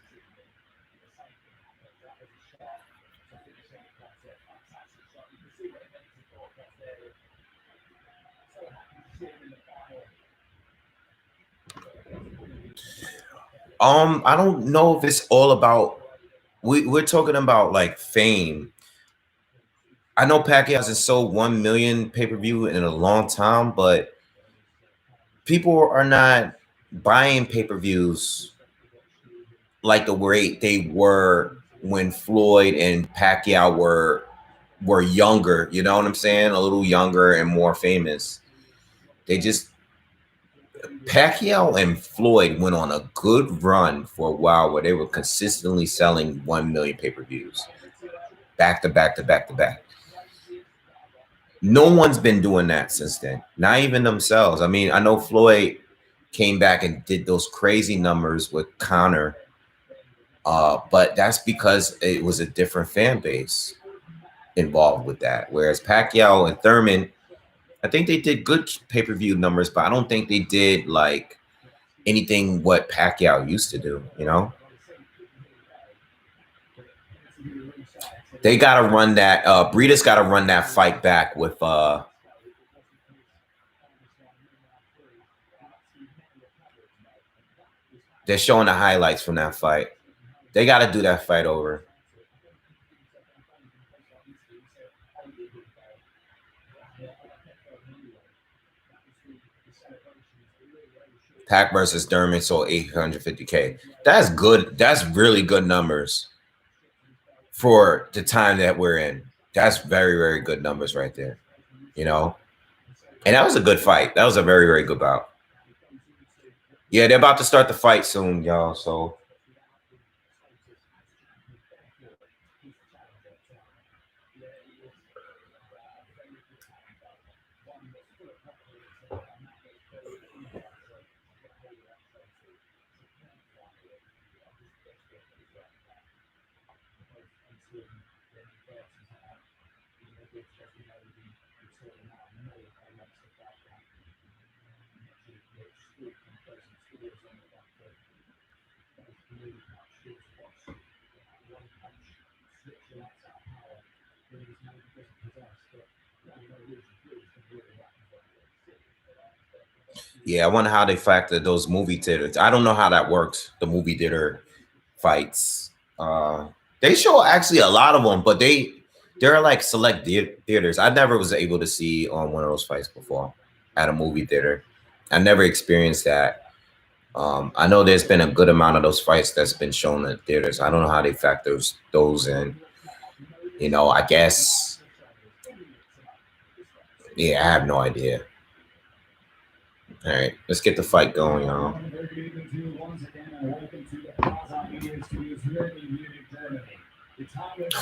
I don't know if it's all about we're talking about like fame. I know Pacquiao hasn't sold 1 million pay-per-view in a long time, but people are not buying pay-per-views like the way they were when Floyd and Pacquiao were younger. You know what I'm saying? A little younger and more famous. Pacquiao and Floyd went on a good run for a while where they were consistently selling 1 million pay-per-views back to back to back to back. No one's been doing that since then. Not even themselves. I mean, I know Floyd came back and did those crazy numbers with Conor, but that's because it was a different fan base involved with that. Whereas Pacquiao and Thurman, I think they did good pay-per-view numbers, but I don't think they did like anything what Pacquiao used to do, you know? They got to run that. Breedis got to run that fight back with. They're showing the highlights from that fight. They got to do that fight over. Pac versus Dermot sold 850K. That's good. That's really good numbers for the time that we're in. That's very, very good numbers right there, you know? And that was a good fight. That was a very, very good bout. Yeah, they're about to start the fight soon, y'all, so. Yeah, I wonder how they factor those movie theaters. I don't know how that works, the movie theater fights. They show actually a lot of them, but there are like select theaters. I never was able to see on one of those fights before at a movie theater. I never experienced that. I know there's been a good amount of those fights that's been shown in theaters. I don't know how they factor those in. You know, I guess. Yeah, I have no idea. All right, let's get the fight going, y'all.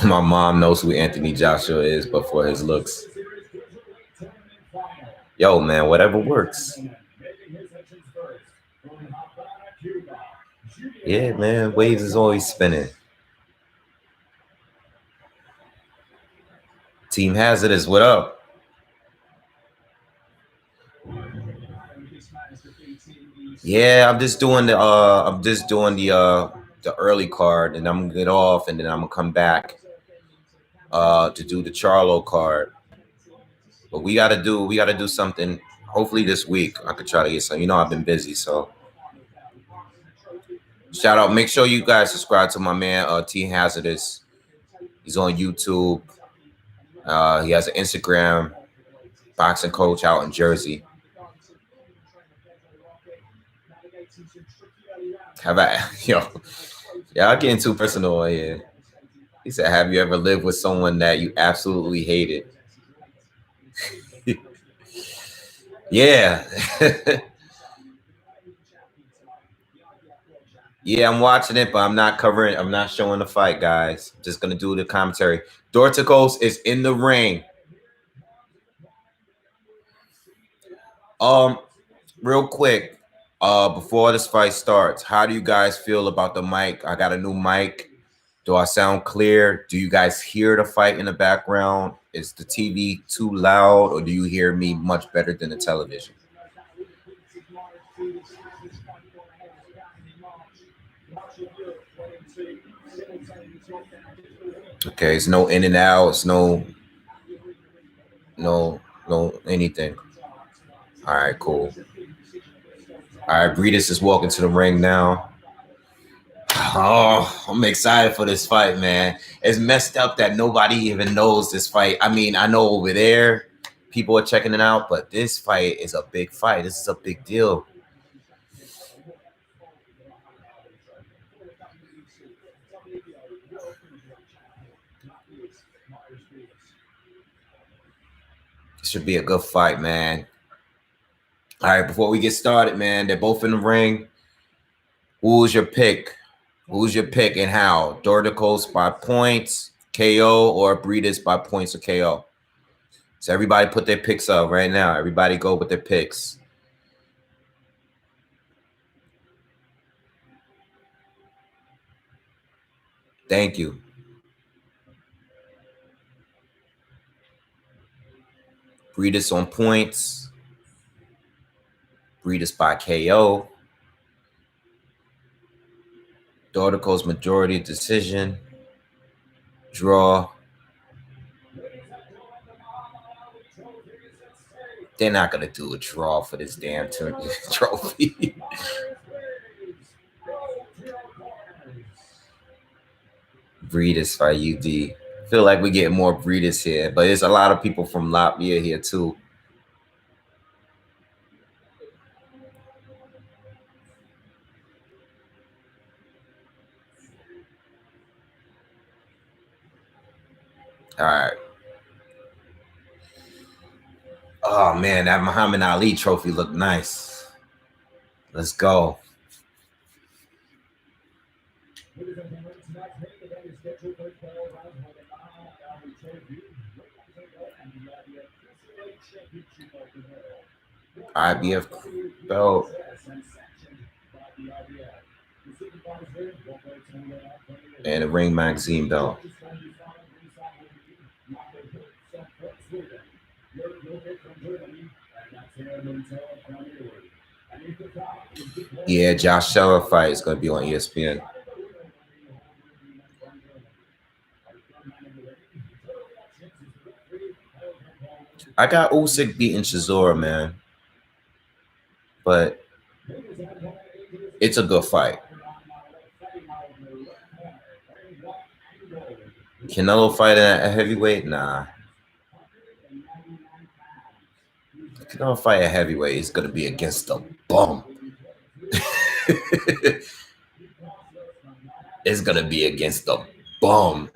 My mom knows who Anthony Joshua is, but for his looks. Yo, man, whatever works. Yeah, man, waves is always spinning. Team Hazardous, what up? Yeah, I'm just doing the early card, and I'm gonna get off, and then I'm gonna come back to do the Charlo card. But we gotta do something. Hopefully this week I could try to get some. You know, I've been busy, so Shout out. Make sure you guys subscribe to my man T Hazardous. He's on YouTube. He has an Instagram, boxing coach out in Jersey. Have I, y'all getting too personal here. He said, have you ever lived with someone that you absolutely hated? Yeah. Yeah, I'm watching it, but I'm not covering it. I'm not showing the fight, guys. I'm just going to do the commentary. Dorticos is in the ring. Real quick, before this fight starts, how do you guys feel about the mic? I got a new mic. Do I sound clear? Do you guys hear the fight in the background? Is the TV too loud, or do you hear me much better than the television? Okay, it's no in and out. It's no anything. All right, cool. All right, Breedis is walking to the ring now. Oh, I'm excited for this fight, man. It's messed up that nobody even knows this fight. I mean, I know over there people are checking it out, but this fight is a big fight. This is a big deal. This should be a good fight, man. All right, before we get started, man, they're both in the ring. Who's your pick? Who's your pick and how? Dorticos by points, KO, or Breedis by points or KO? So everybody put their picks up right now. Everybody go with their picks. Thank you. Breedis on points. Breedis by KO. Dorticos majority decision. Draw. They're not going to do a draw for this damn trophy. Breedis by UD. Feel like we get more Breedis here, but there's a lot of people from Latvia here too. All right. Oh man, that Muhammad Ali trophy looked nice. Let's go. IBF belt. And a Ring Magazine belt. Yeah, Josh Scheller fight is going to be on ESPN. I got Usyk beating Chisora, man. But it's a good fight. Canelo fight at heavyweight? Nah. Canelo fight at heavyweight is going to be against the bum. It's going to be against the bum.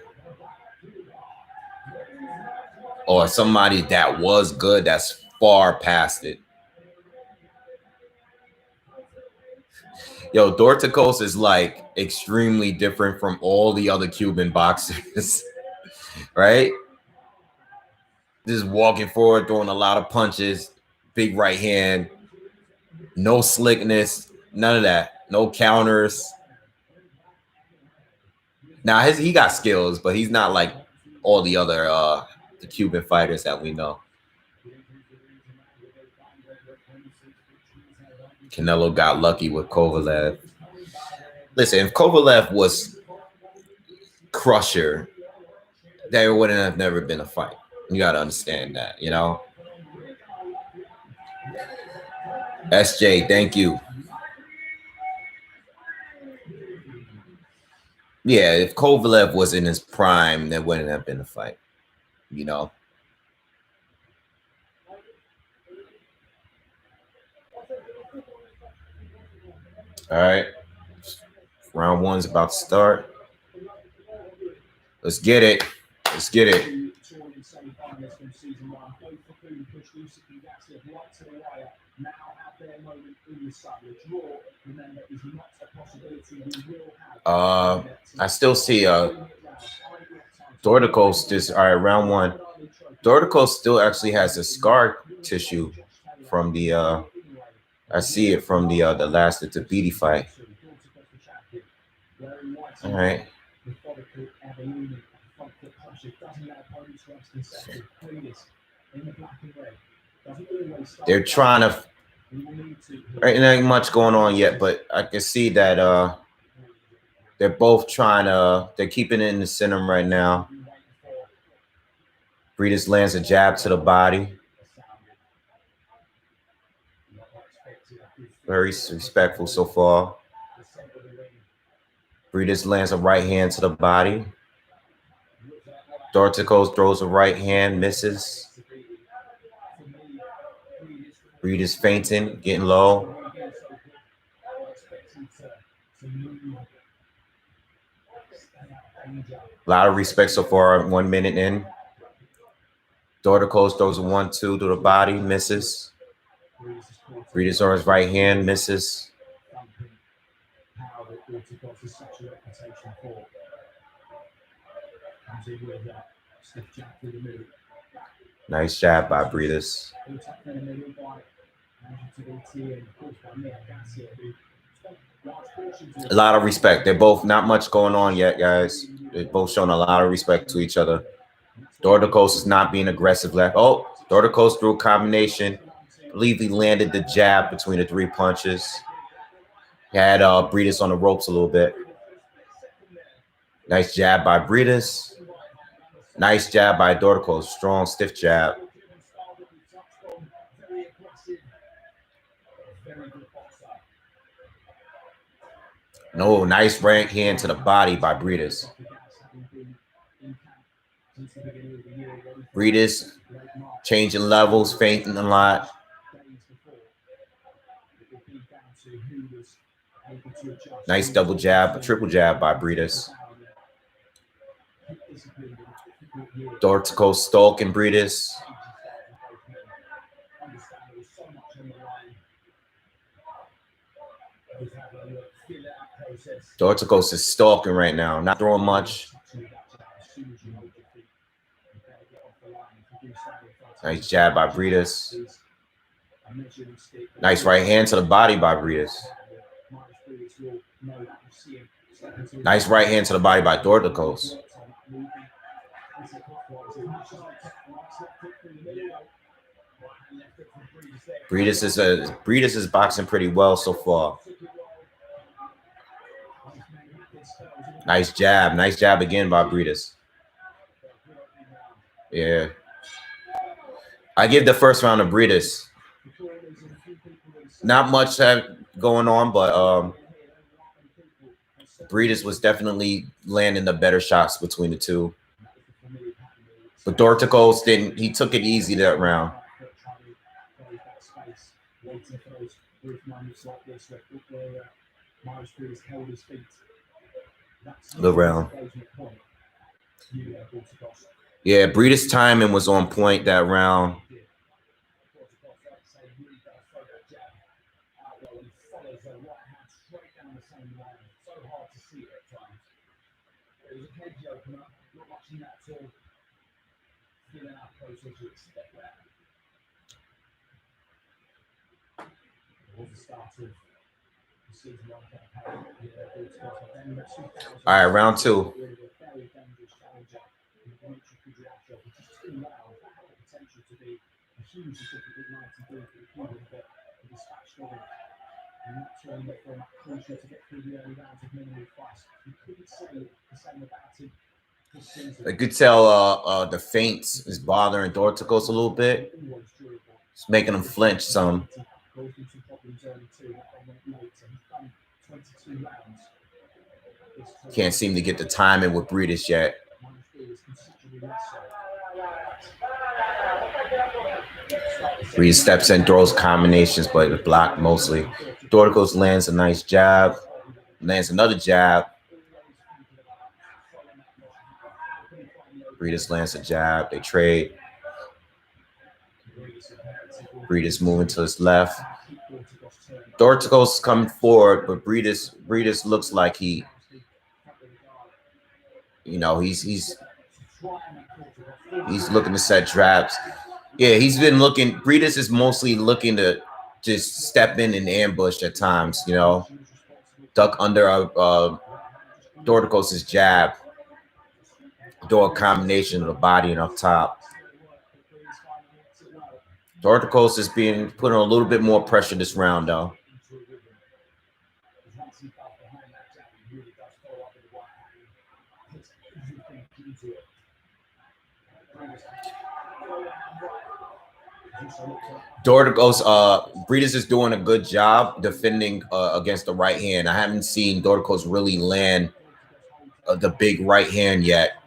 Or somebody that was good that's far past it. Yo, Dorticos is like extremely different from all the other Cuban boxers, right? Just walking forward, throwing a lot of punches, big right hand, no slickness, none of that, no counters. Now he got skills, but he's not like all the other the Cuban fighters that we know. Canelo got lucky with Kovalev. Listen, if Kovalev was Crusher, there wouldn't have never been a fight. You got to understand that, you know? SJ, thank you. Yeah, if Kovalev was in his prime, there wouldn't have been a fight, you know. All right. Round one's about to start. Let's get it. Let's get it. I still see Dorticos just all right, round one. Dorticos still actually has a scar tissue from the I see it from the last Tabiti fight. All right. They're trying to. Right, ain't much going on yet, but I can see that they're both trying to. They're keeping it in the center right now. Breidis lands a jab to the body. Very respectful so far. Breidis lands a right hand to the body. Dorticos throws a right hand, misses. Breidis fainting, getting low. A lot of respect so far, 1 minute in. Dorticos throws a 1-2 to the body, misses. Breidis on his right hand, misses. Nice jab by Breidis. A lot of respect. They're both not much going on yet, guys. They're both showing a lot of respect to each other. Dorticos is not being aggressive left. Oh, Dorticos threw a combination. I believe he landed the jab between the 3 punches. He had Breidis on the ropes a little bit. Nice jab by Breidis. Nice jab by Dorticos. Strong, stiff jab. No, nice right hand to the body by Breidis. Breidis changing levels, fainting a lot. Nice double jab, triple jab by Breidis. Dorticos stalking Breidis. Dorticos is stalking right now, not throwing much. Nice jab by Breidis. Nice right hand to the body by Breidis. Nice right hand to the body by Dorticos. Breidis is boxing pretty well so far. Nice jab again by Breidis. Yeah. I give the first round to Breidis. Not much going on, but Breidis was definitely landing the better shots between the two. But Dorticos didn't. He took it easy that round. Good round. Yeah, Breidis' timing was on point that round. All right, round two. I could tell the feints is bothering Dorticos a little bit. It's making him flinch some. Can't seem to get the timing with Breidis yet. Breidis steps in, throws combinations, but it's blocked mostly. Dorticos lands a nice jab, lands another jab. Breidis lands a jab. They trade. Breidis moving to his left. Dorticos coming forward, but Breidis looks like he, you know, he's looking to set traps. Yeah, he's been looking. Breidis is mostly looking to just step in and ambush at times, you know, duck under Dorticos' jab, do a combination of the body and up top. Dorticos is being put on a little bit more pressure this round, though. Dorticos, Breidis is doing a good job defending against the right hand. I haven't seen Dorticos really land the big right hand yet,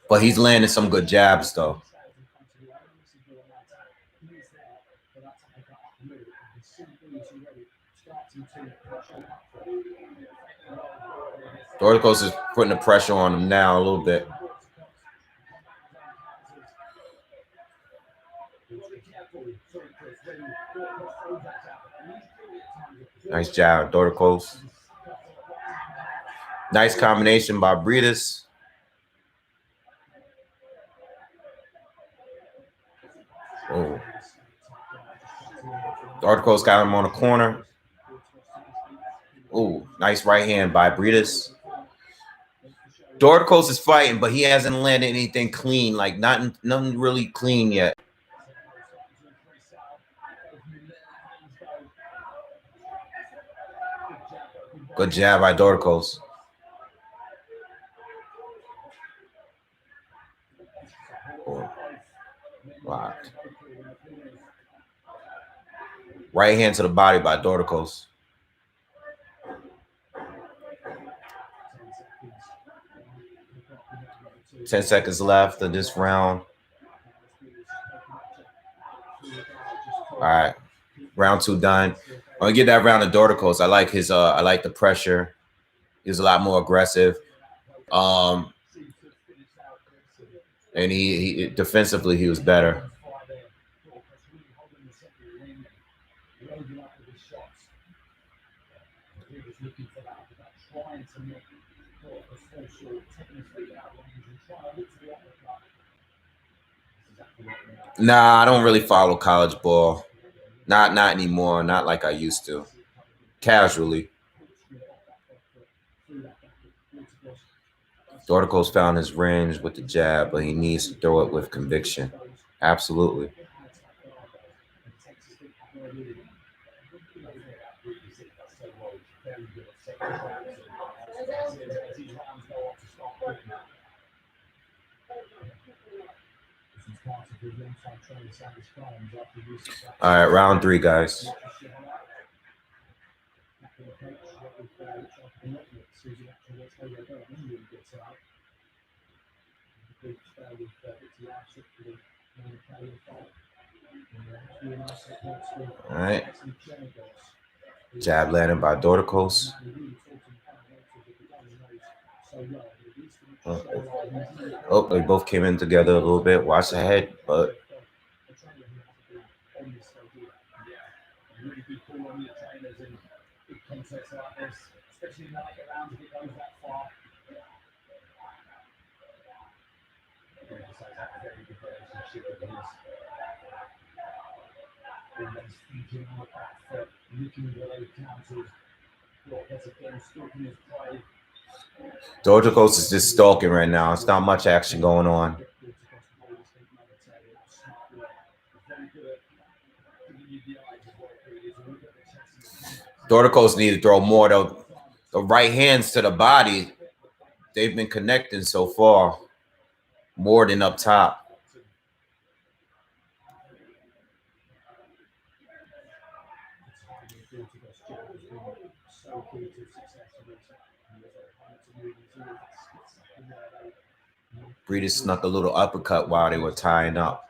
but he's landing some good jabs, though. Dorticos is putting the pressure on him now a little bit. Nice jab, Dorticos. Nice combination by Breidis. Oh. Dorticos got him on the corner. Oh, nice right hand by Breidis. Dorticos is fighting, but he hasn't landed anything clean, like nothing really clean yet. Good jab by Dorticos. Wow. Right hand to the body by Dorticos. Ten seconds left of this round. All right, round 2 done. I'm gonna get that round of Dorticos. I like his. I like the pressure. He's a lot more aggressive. And he defensively he was better. Nah, I don't really follow college ball. Not anymore. Not like I used to. Casually. Dorticos found his range with the jab, but he needs to throw it with conviction. Absolutely. All right, round 3, guys. All right. Jab landed by Dorticos. Oh, they both came in together a little bit. Watch the head, but Dorticos is just stalking right now. It's not much action going on. Dorticos need to throw more though. The right hands to the body, they've been connecting so far more than up top. Breidis snuck a little uppercut while they were tying up.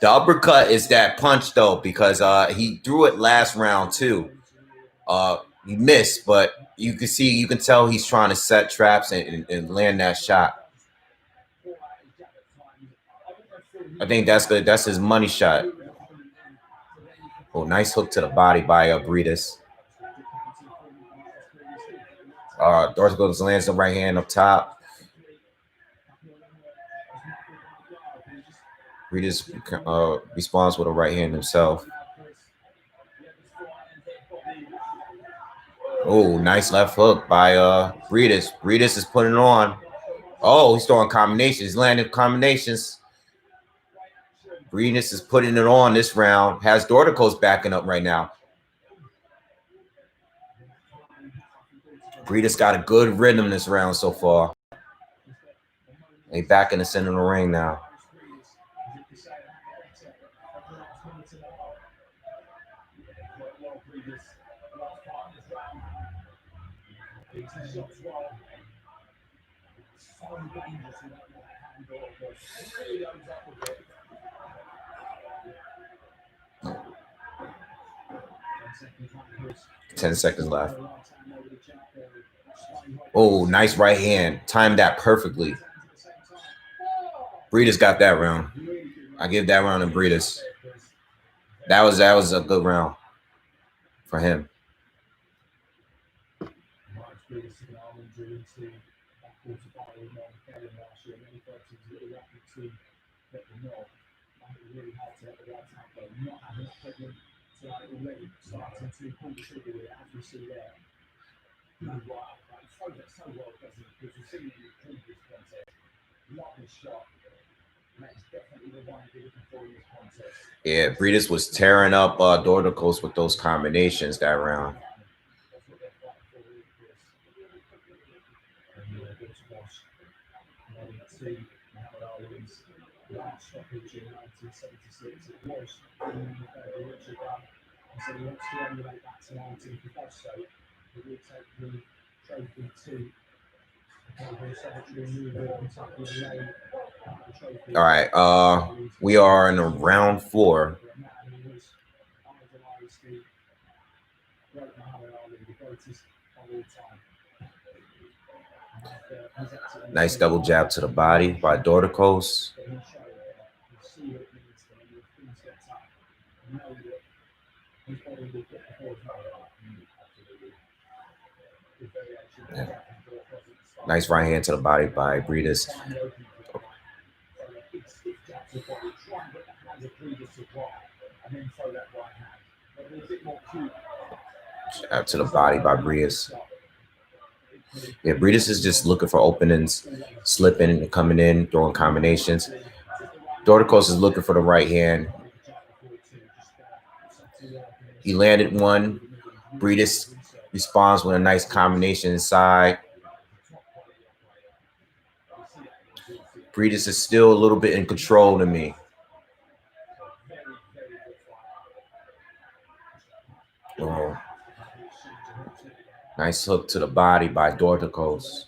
The uppercut is that punch though, because he threw it last round too. He missed, but you can tell he's trying to set traps and land that shot. I think that's good. That's his money shot. Oh, nice hook to the body by Breidis. Dorticos lands the right hand up top. Breidis responds with a right hand himself. Oh, nice left hook by Breidis. Breidis is putting it on. Oh, he's throwing combinations. He's landing combinations. Breidis is putting it on this round. Has Dorticos backing up right now. Breidis got a good rhythm this round so far. They back in the center of the ring now. Ten seconds left. Oh, nice right hand. Timed that perfectly. Breidis got that round. I give that round to Breidis. That was a good round for him. Yeah, Breidis was tearing up Dorticos with those combinations that round. All right, we are in round 4. Nice double jab to the body by Dorticos. Yeah. Nice right hand to the body by Breidis. Jab to the body by Breidis. Yeah, Breidis is just looking for openings, slipping and coming in, throwing combinations. Dorticos is looking for the right hand. He landed one. Breidis responds with a nice combination inside. Breidis is still a little bit in control to me. Oh. Nice hook to the body by Dorticos.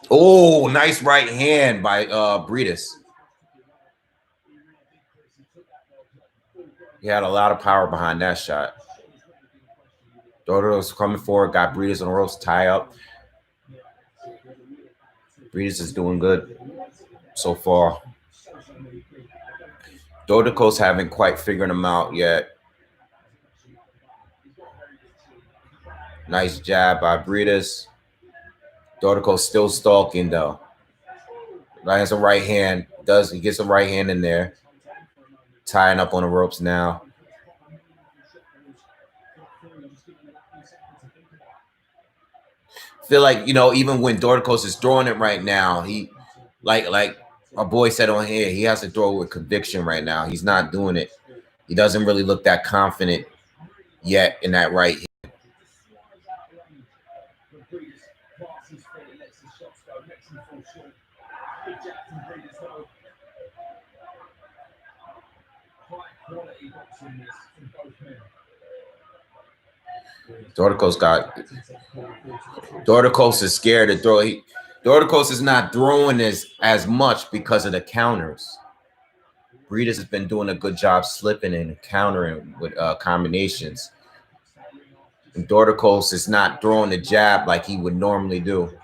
Oh, nice right hand by Breidis. He had a lot of power behind that shot. Dorticos coming forward, got Breidis on the ropes, tie up. Breidis is doing good so far. Dorticos haven't quite figured him out yet. Nice jab by Breidis. Dorticos still stalking though. Lands a right hand. He gets a right hand in there. Tying up on the ropes now. feel like, you know, even when Dorticos is throwing it right now, he like my boy said on here, he has to throw with conviction right now. He's not doing it. He doesn't really look that confident yet in that right hand. Dorticos is scared to throw. Dorticos is not throwing as much because of the counters. Breidis has been doing a good job slipping and countering with combinations. And Dorticos is not throwing the jab like he would normally do.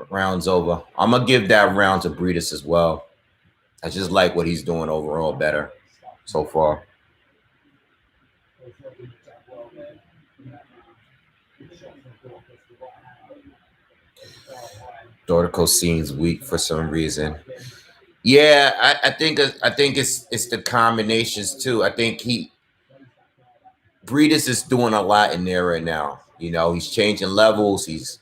Round's over. I'm going to give that round to Breidis as well. I just like what he's doing overall better so far. Dorticos seems weak for some reason. Yeah, I think it's the combinations too. I think Breidis is doing a lot in there right now. You know, he's changing levels. He's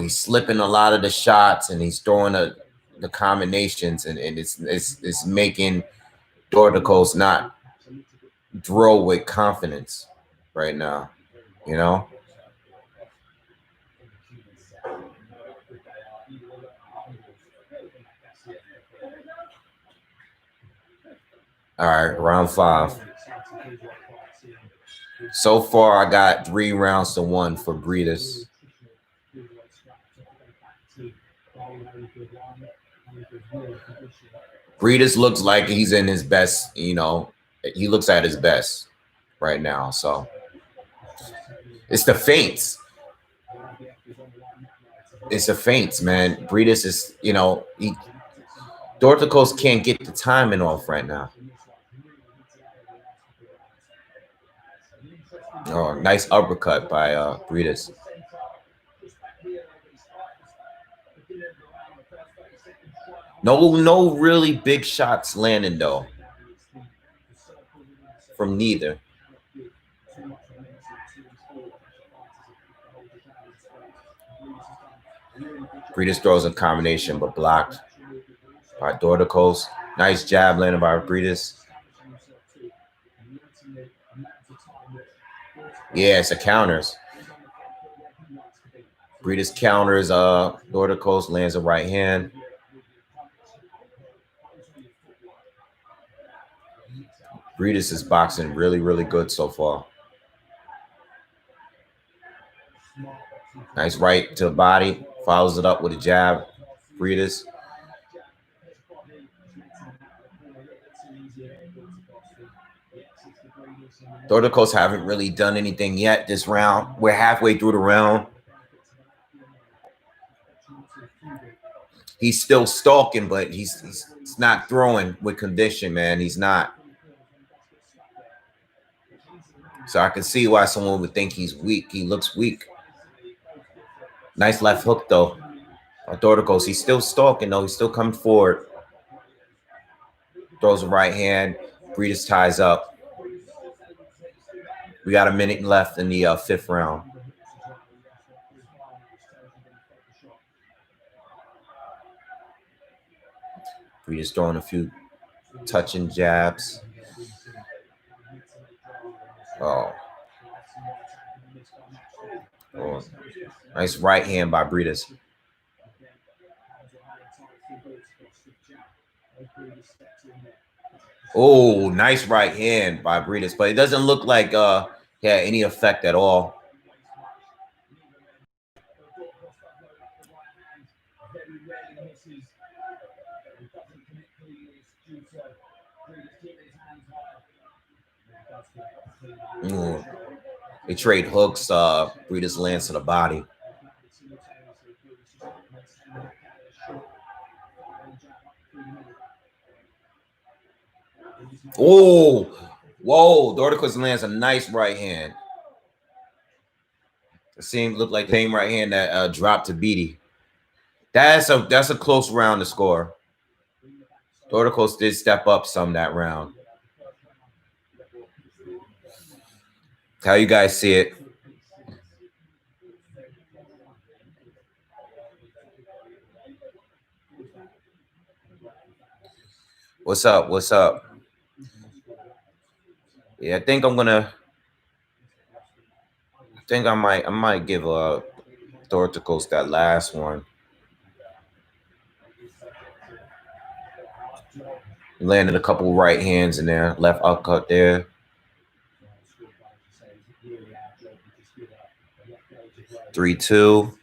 slipping a lot of the shots, and he's throwing the combinations, and it's making Dorticos not throw with confidence right now. You know. All right, round 5. So far, I got 3 rounds to 1 for Breidis. Breidis looks like he's in his best, you know, he looks at his best right now. So it's the feints. It's the feints, man. Breidis is, you know, Dorticos can't get the timing off right now. Oh, nice uppercut by Breidis. No really big shots landing though from neither. Breidis throws a combination but blocked by Dorticos. Nice jab landed by Breidis. Yeah, it's a counters. Breidis counters Dorticos, lands a right hand. Breidis is boxing really, really good so far. Nice right to the body. Follows it up with a jab. Breidis. Dorticos haven't really done anything yet this round. We're halfway through the round. He's still stalking, but he's not throwing with conviction, man. He's not. So I can see why someone would think he's weak. He looks weak. Nice left hook, though. Dorticos, he's still stalking, though. He's still coming forward. Throws a right hand. Breidis ties up. We got a minute left in the 5th round. Breidis throwing a few touching jabs. Oh, nice right hand by Breidis. Oh, nice right hand by Breidis, but it doesn't look like yeah, any effect at all. They trade hooks. Breidis lands to the body. Oh, whoa! Dorticos lands a nice right hand. Looked like the same right hand that dropped to Beatty. That's a close round to score. Dorticos did step up some that round. How you guys see it? What's up? What's up? Yeah, I think I might give Dorticos that last one. Landed a couple right hands in there, left uppercut there. Three, 2.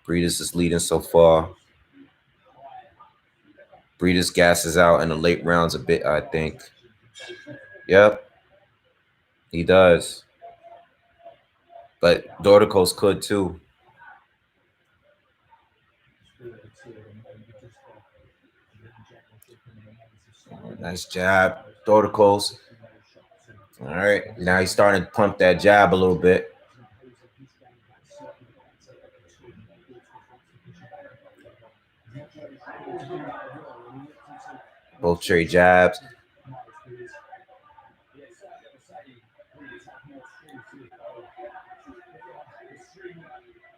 Breedis is leading so far. Breedis gasses out in the late rounds a bit, I think. Yep, he does. But Dorticos could too. Nice jab, Dorticos. All right, now he's starting to pump that jab a little bit. Both trade jabs.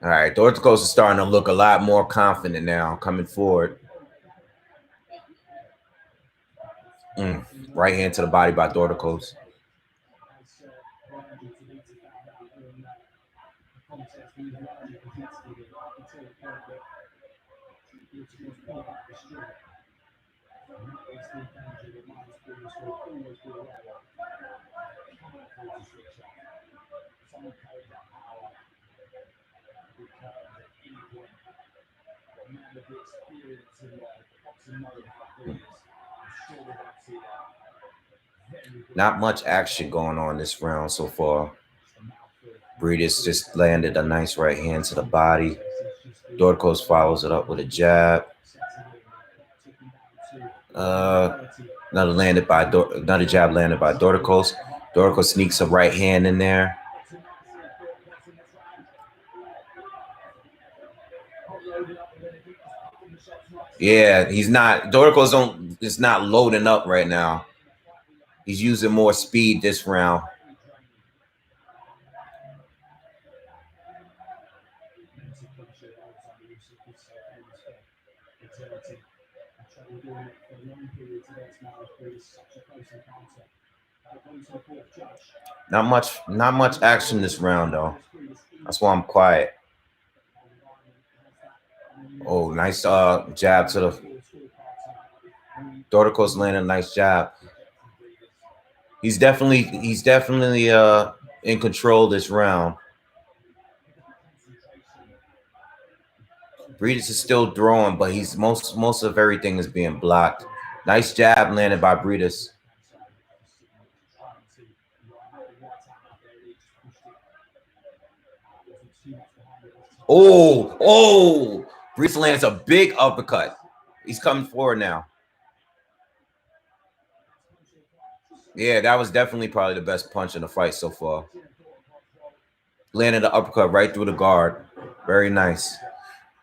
All right, Dorticos is starting to look a lot more confident now, coming forward. Right hand to the body by Dorticos. Not much action going on this round so far. Breedis just landed a nice right hand to the body. Dorticos follows it up with a jab. Another jab landed by Dorticos. Dorticos sneaks a right hand in there. Yeah, Dorticos is not loading up right now. He's using more speed this round. Not much action this round though. That's why I'm quiet. Oh, nice jab to the Dorticos landed a nice jab. He's definitely in control this round. Breedis is still throwing, but he's most of everything is being blocked. Nice jab landed by Breedis. Oh! Breedis lands a big uppercut. He's coming forward now. Yeah, that was definitely probably the best punch in the fight so far. Landed the uppercut right through the guard. Very nice.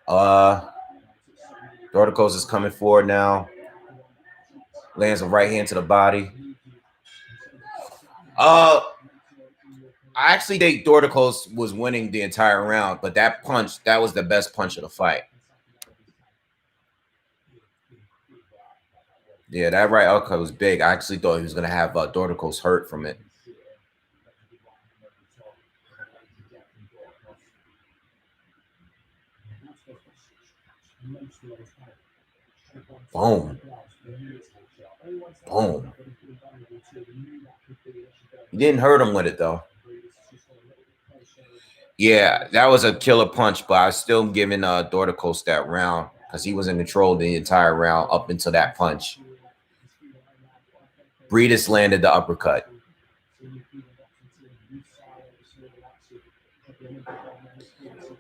Dorticos is coming forward now. Lands a right hand to the body. I actually think Dorticos was winning the entire round, but that was the best punch of the fight. Yeah, that right uppercut was big. I actually thought he was going to have Dorticos hurt from it. Boom. Boom. He didn't hurt him with it, though. Yeah, that was a killer punch, but I was still giving Dorticos that round because he was in control the entire round up until that punch. Breedis landed the uppercut.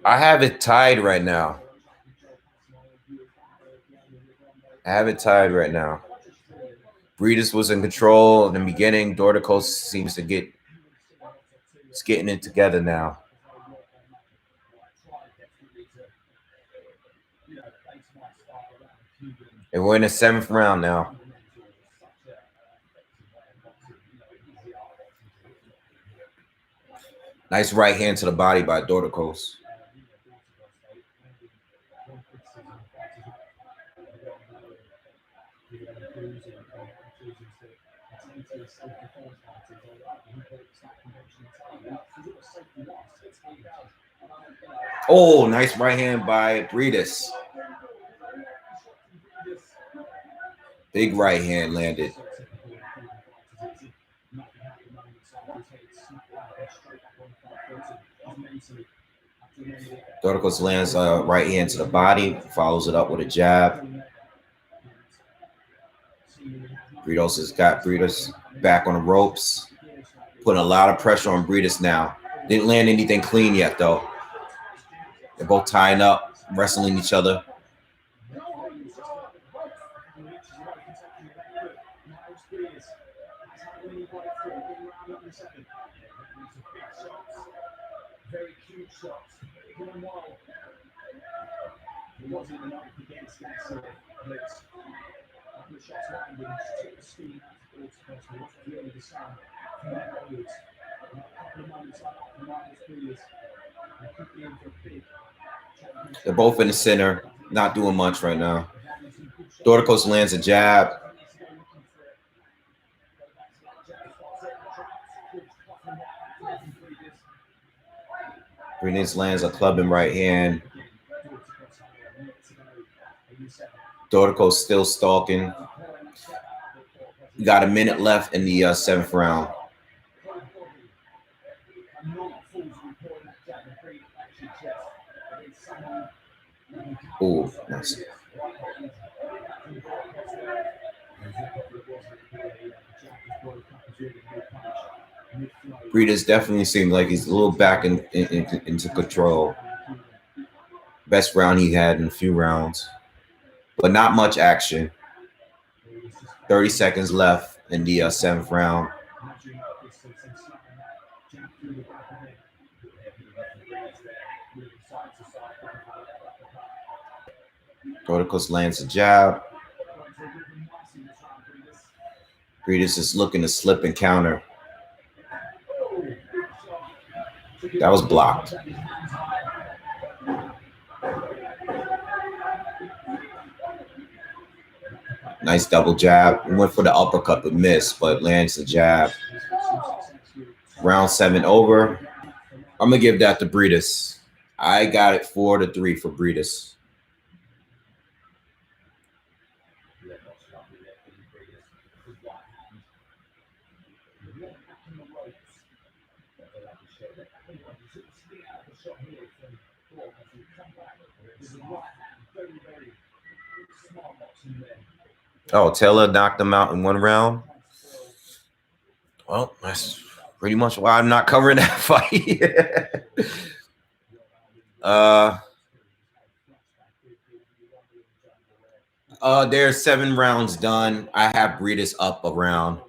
I have it tied right now. Breedis was in control in the beginning. Dorticos seems to getting it together now. And we're in the 7th round now. Nice right hand to the body by Dorticos. Oh, nice right hand by Breidis. Big right hand landed. Dorticos lands a right hand to the body, follows it up with a jab. Breidis has got Breidis back on the ropes, putting a lot of pressure on Breidis now. Didn't land anything clean yet, though. They're both tying up, wrestling each other. Very cute shots. Going well. It wasn't enough against Garcia, but a couple of shots landed and just took the steam out of Dorticos. It wasn't really the same from that onwards. A couple of moments like that from Breedis. They could be in for a big. They're both in the center, not doing much right now. Dorticos lands a jab. Breidis lands a clubbing right hand. Dorticos still stalking. You got a minute left in the 7th round. Oh, nice. Breedis definitely seems like he's a little back into control. Best round he had in a few rounds, but not much action. 30 seconds left in the 7th round. Dorticos lands a jab. Breidis is looking to slip and counter. That was blocked. Nice double jab. Went for the uppercut but missed, but lands the jab. Round 7 over. I'm going to give that to Breidis. I got it 4-3 for Breidis. Oh, Taylor knocked him out in 1 round. Well, that's pretty much why I'm not covering that fight. There's 7 rounds done. I have Breidis up a round.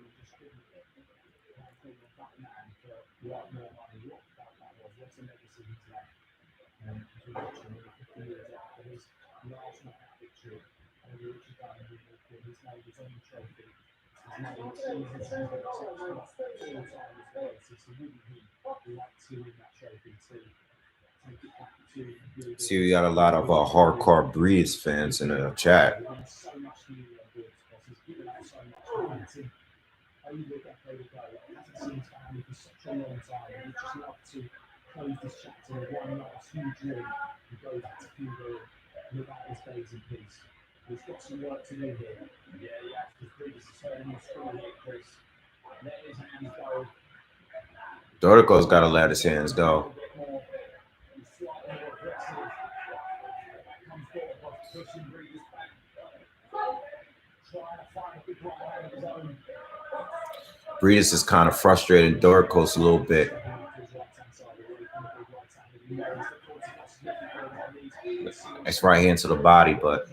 See, we got a lot of hardcore Breedis fans in the chat. He's got some work to do here. Yeah, because Breedis is hurting his strong here, Chris. Let his hands go. Dorticos got to let his hands go. Breedis is kind of frustrating Dorticos a little bit. Nice right hand to the body, but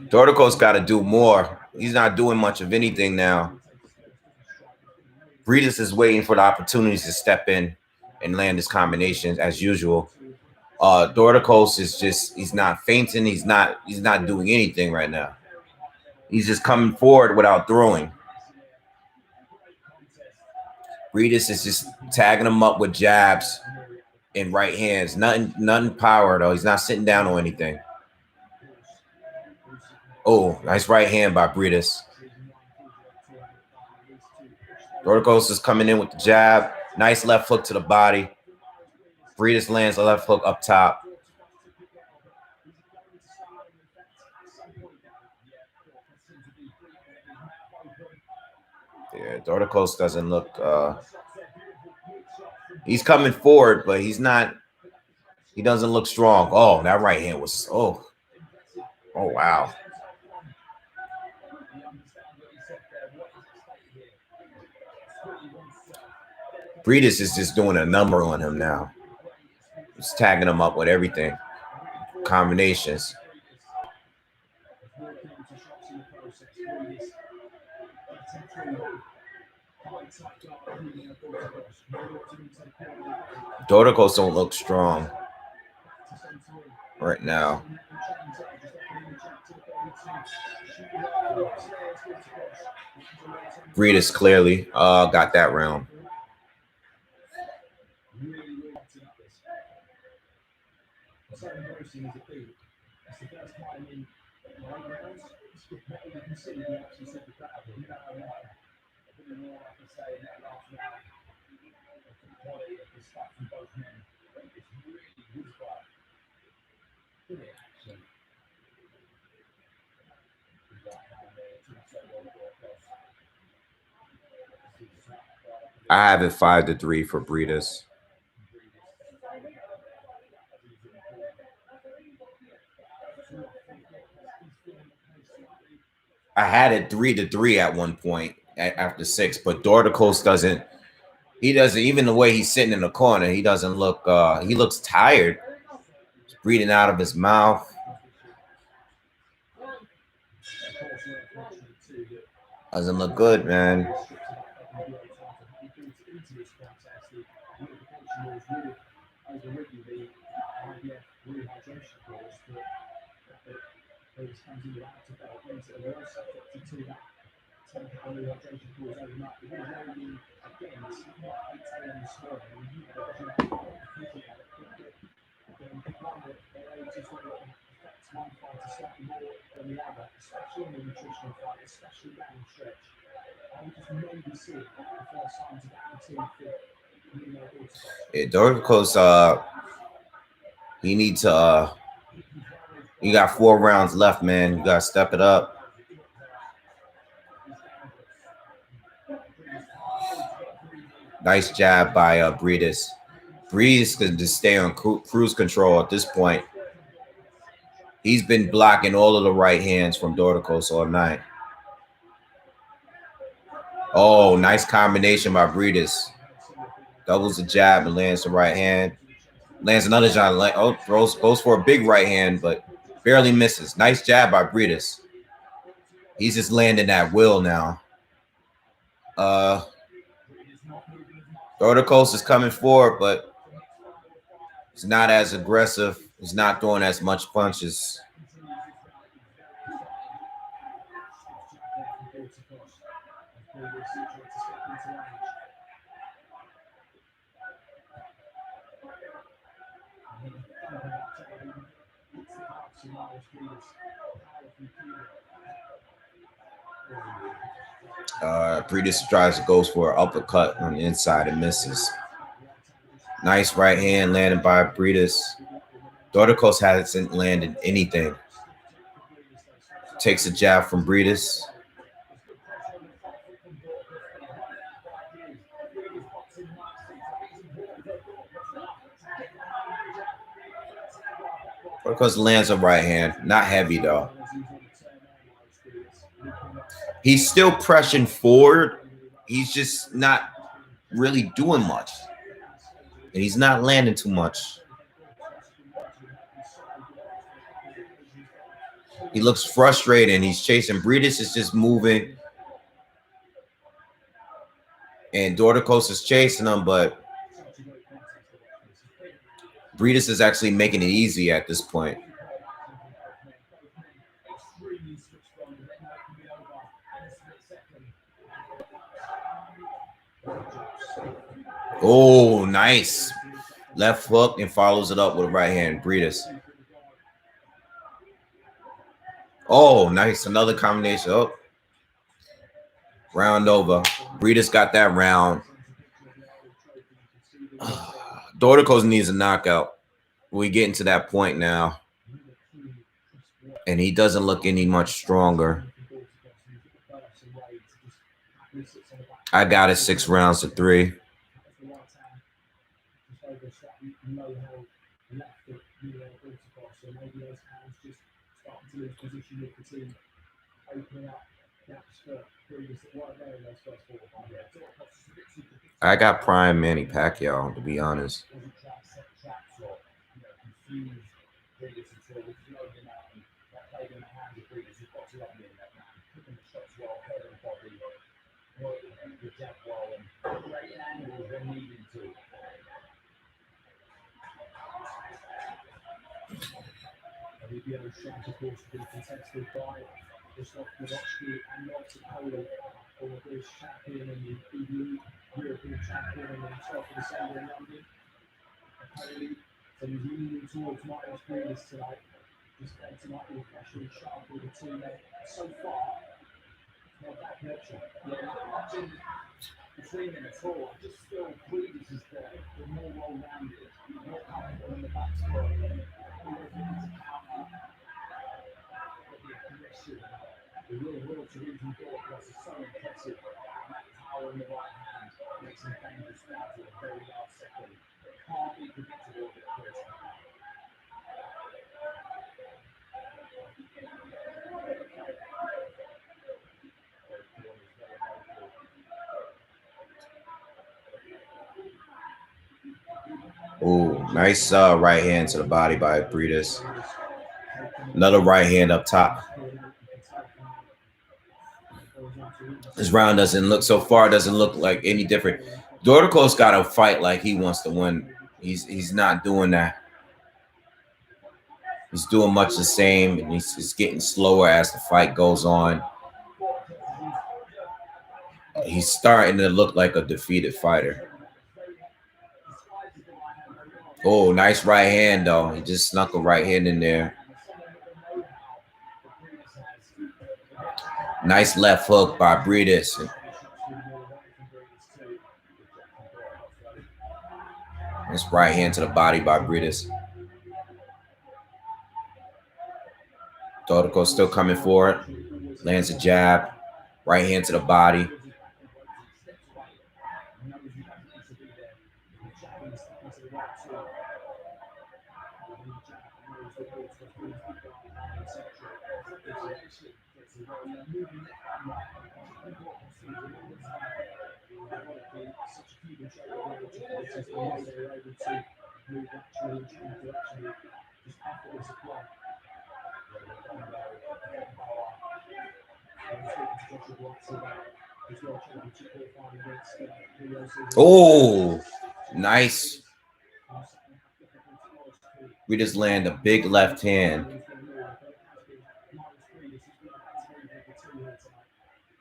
Dorticos got to do more. He's not doing much of anything now. Breidis is waiting for the opportunities to step in and land his combinations as usual. Dorticos is he's not fainting, he's not doing anything right now. He's just coming forward without throwing. Breidis is just tagging him up with jabs and right hands. Nothing power though. He's not sitting down or anything. Oh, nice right hand by Breidis. Dorticos is coming in with the jab. Nice left hook to the body. Breidis lands a left hook up top. Yeah, Dorticos doesn't look he's coming forward, but he doesn't look strong. Oh, that right hand was oh wow. Breidis is just doing a number on him now. He's tagging him up with everything. Combinations. Dorticos don't look strong right now. Breidis clearly got that round. I have it 5-3 for Breidis. I had it 3-3 at one point after 6, but Dorticos doesn't. He doesn't, even the way he's sitting in the corner, he doesn't look. He looks tired. He's breathing out of his mouth. Doesn't look good, man. Yeah, Dorticos, he needs to. You got 4 rounds left, man. You gotta step it up. Nice jab by Breidis. Breidis can just stay on cruise control at this point. He's been blocking all of the right hands from Dorticos all night. Oh, nice combination by Breidis. Doubles the jab and lands the right hand. Lands another jab. Oh, goes for a big right hand, but barely misses. Nice jab by Breidis. He's just landing that will now. Dorticos is coming forward, but he's not as aggressive. He's not throwing as much punches. Breidis tries to go for an uppercut on the inside and misses. Nice right hand landed by Breidis. Dorticos hasn't landed anything. Takes a jab from Breidis. Dorticos lands a right hand. Not heavy, though. He's still pressing forward. He's just not really doing much. And he's not landing too much. He looks frustrated and he's chasing. Breidis is just moving. And Dorticos is chasing him, but Breidis is actually making it easy at this point. Oh, nice. Left hook and follows it up with a right hand. Breidis. Oh, nice. Another combination. Oh. Round over. Breidis got that round. Dorticos needs a knockout. We're getting to that point now. And he doesn't look any much stronger. I got it 6 rounds to 3. I got prime Manny Pacquiao, to be honest. Oh, nice right hand to the body by Breidis. Another right hand up top. This round doesn't look so far. Doesn't look like any different. Dorticos got to fight like he wants to win. He's not doing that. He's doing much the same, and he's getting slower as the fight goes on. He's starting to look like a defeated fighter. Oh, nice right hand, though. He just snuck a right hand in there. Nice left hook by Breidis. Nice right hand to the body by Breidis. Dorticos still coming for it. Lands a jab. Right hand to the body. Oh, nice. We just land a big left hand.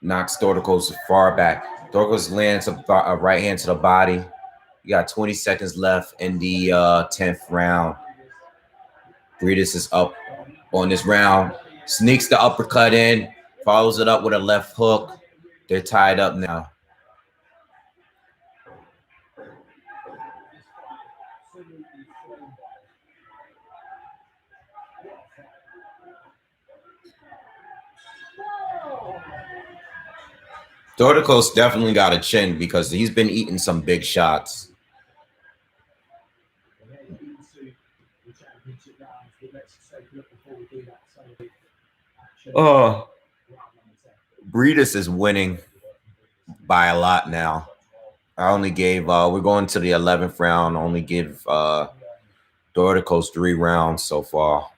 Knocks Dorticos far back. Dorticos lands a right hand to the body. You got 20 seconds left in the 10th round. Breidis is up on this round. Sneaks the uppercut in. Follows it up with a left hook. They're tied up now. Dorticos definitely got a chin because he's been eating some big shots. Oh, Breidis is winning by a lot now. I only gave we're going to the 11th round. Only give Dorticos 3 rounds so far.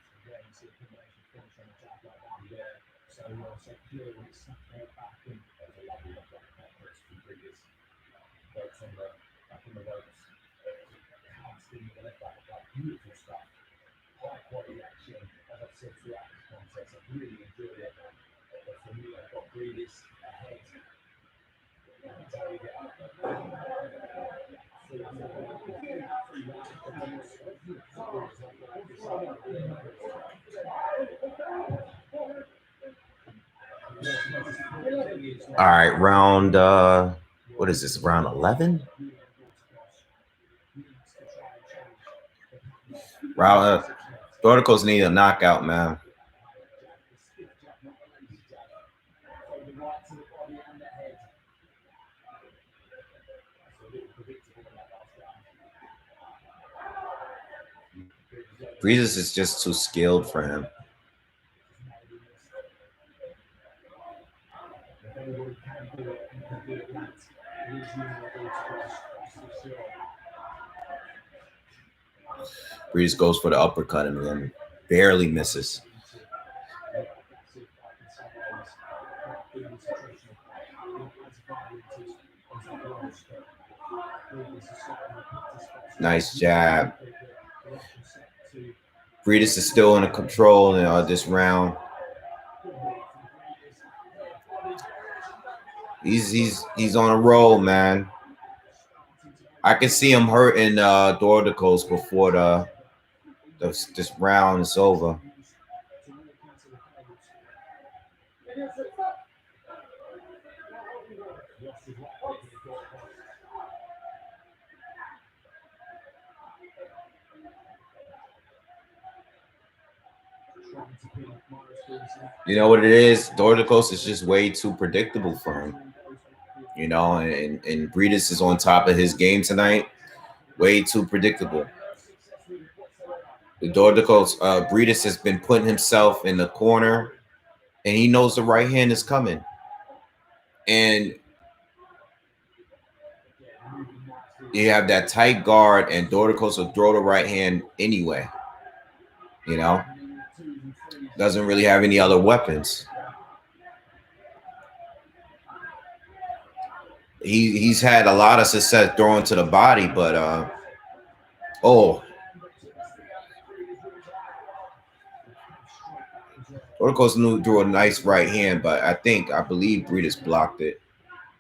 All right, round what is this? Round 11? Round Dorticos need a knockout, man. Breedis is just too skilled for him. Breedis goes for the uppercut and then barely misses. Nice jab. Breedis is still in control in this round. He's on a roll, man. I can see him hurting Dorticos before this round is over. You know what it is? Dorticos is just way too predictable for him. You know, and Breidis is on top of his game tonight. Way too predictable. The Dorticos, Breidis has been putting himself in the corner, and he knows the right hand is coming. And you have that tight guard, and Dorticos will throw the right hand anyway. You know, doesn't really have any other weapons. He's had a lot of success throwing to the body, but Dorticos threw a nice right hand, but I believe Breidis blocked it.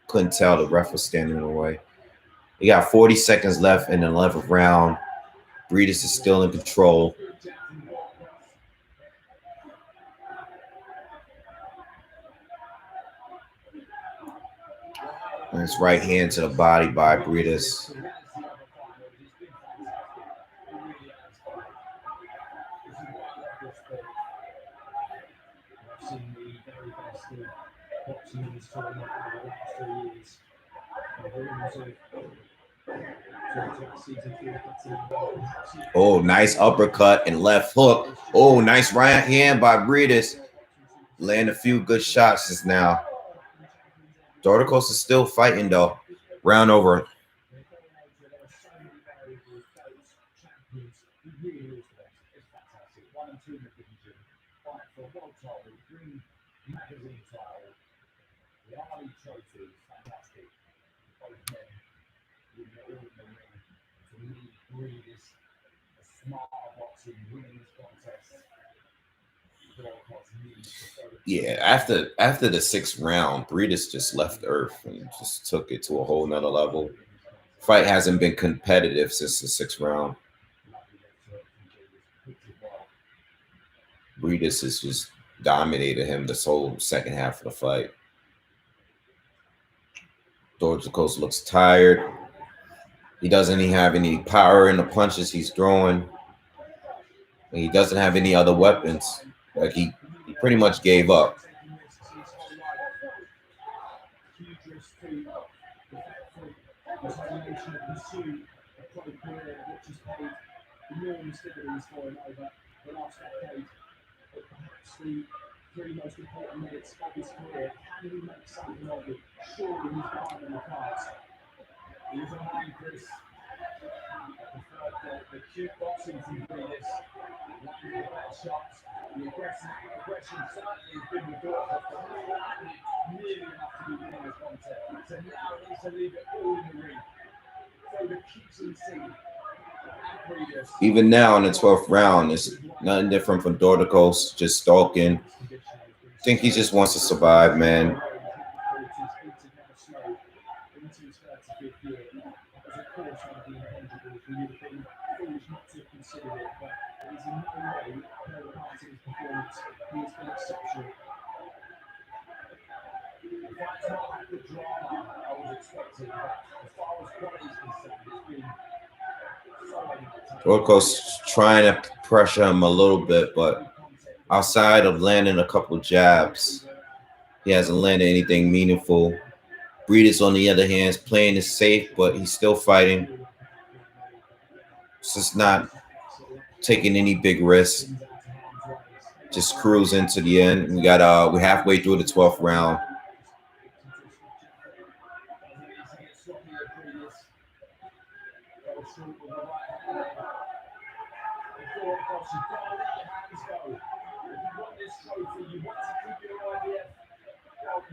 Couldn't tell, the ref was standing in the way. You got 40 seconds left in the 11th round. Breidis is still in control. Nice right hand to the body by Breidis. Oh, nice uppercut and left hook. Oh, nice right hand by Breidis. Land a few good shots just now. Dorticos is still fighting though. Round over. Yeah, after the 6th round, Breidis just left Earth and just took it to a whole nother level. Fight hasn't been competitive since the 6th round. Breidis has just dominated him this whole second half of the fight. Dorticos looks tired. He doesn't even have any power in the punches he's throwing. And he doesn't have any other weapons. Like he pretty much gave up. Three most important minutes of his career. Can he make something of it? Surely he's behind in the cards. He was on anchors. The cute boxing from Breidis. Landing the better shots. The aggression certainly has been with Dorticos, but nearly enough to be winning this contest. So now he needs to leave it all in the ring. Throw the kitchen sink. Even now in the 12th round, it's nothing different from Dorticos, just stalking. I think he just wants to survive, man. into his 35th year. That was, of course, one of the intangibles. We would have been foolish not to have considered it, but it is in no way no part of his performance. He has been exceptional. The fight's not had the drama I was expecting, but as far as quality is concerned, it's been so entertaining. Dorticos trying to pressure him a little bit, but outside of landing a couple jabs, he hasn't landed anything meaningful. Breedis, on the other hand, is playing it safe, but he's still fighting. It's just not taking any big risks. Just cruising to the end. We're halfway through the 12th round.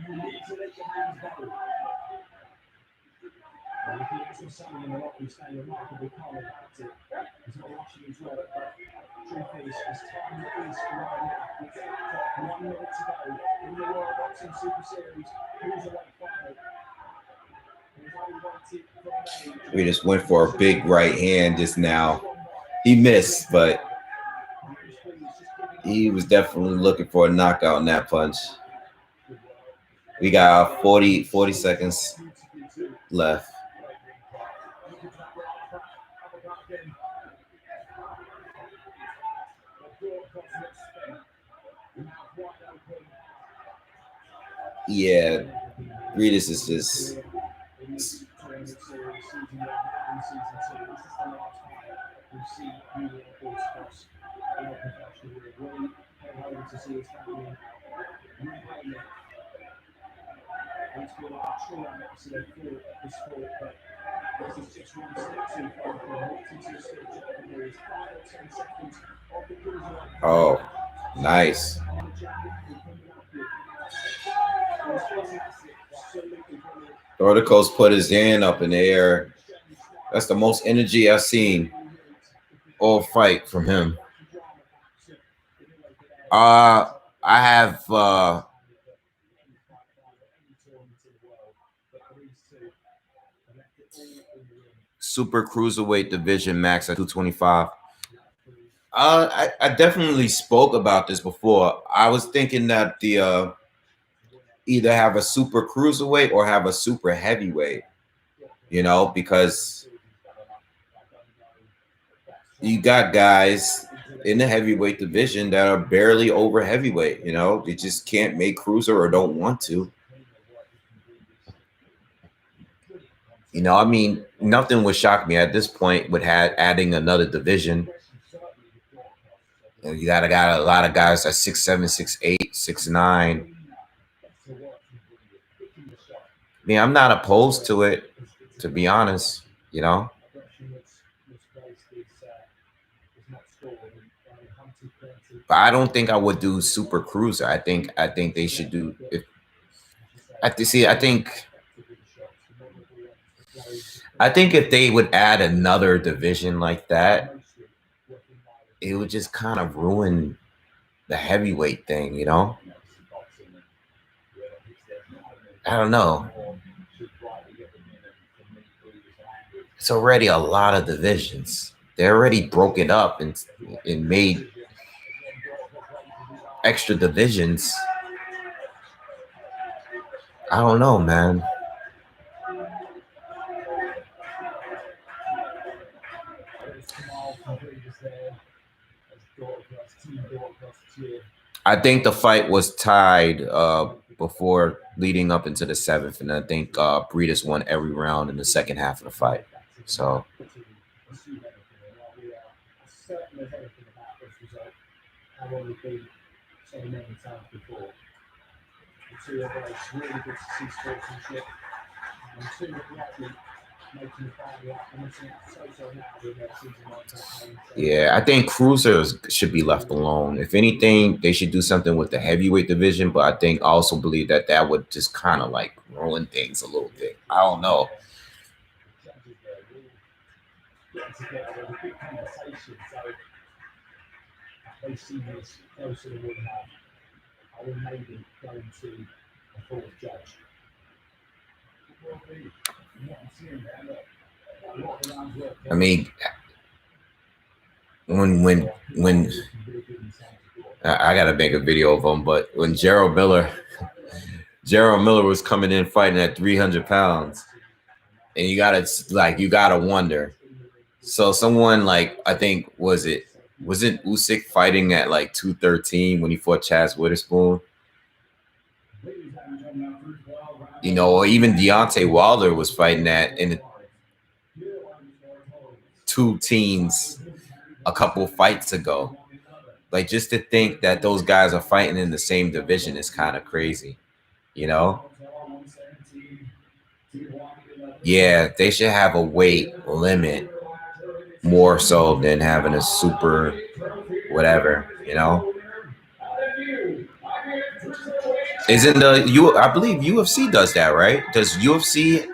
You need to let your hands go. And if he actually something in the lock, he's staying remarkably calm about it. He's not rushing his work, but truth is, as time is running out, with 1 minute to go in the World Boxing Super Series, cruiserweight final. We just went for a big right hand just now. He missed, but he was definitely looking for a knockout in that punch. We got 40 seconds left. Yeah, Breidis is just. Oh, nice. Dorticos put his hand up in the air. That's the most energy I've seen all fight from him. I have super cruiserweight division max at 225. I definitely spoke about this before. I was thinking that the either have a super cruiserweight or have a super heavyweight, you know, because you got guys in the heavyweight division that are barely over heavyweight, you know, they just can't make cruiser or don't want to. You know, I mean, nothing would shock me at this point with adding another division. You got a lot of guys at 6'7", 6'8", 6'9". I mean, I'm not opposed to it, to be honest, you know. But I don't think I would do super cruiser. I think they should do it. I think if they would add another division like that, it would just kind of ruin the heavyweight thing, you know? I don't know. It's already a lot of divisions. They're already broken up and made extra divisions. I don't know, man. I think the fight was tied before leading up into the 7th, and I think Breidis won every round in the second half of the fight. So. Yeah, I think cruisers should be left alone. If anything, they should do something with the heavyweight division, but I think I also believe that that would just kind of like ruin things a little bit. I don't know. I mean, when I gotta make a video of him, but when Gerald Miller was coming in fighting at 300 pounds, and you gotta wonder. So someone like, I think wasn't Usyk fighting at like 213 when he fought Chaz Witherspoon? You know, or even Deontay Wilder was fighting that in 2 teens a couple fights ago. Like, just to think that those guys are fighting in the same division is kind of crazy, you know? Yeah, they should have a weight limit more so than having a super whatever, you know? Isn't I believe UFC does that, right? Does UFC?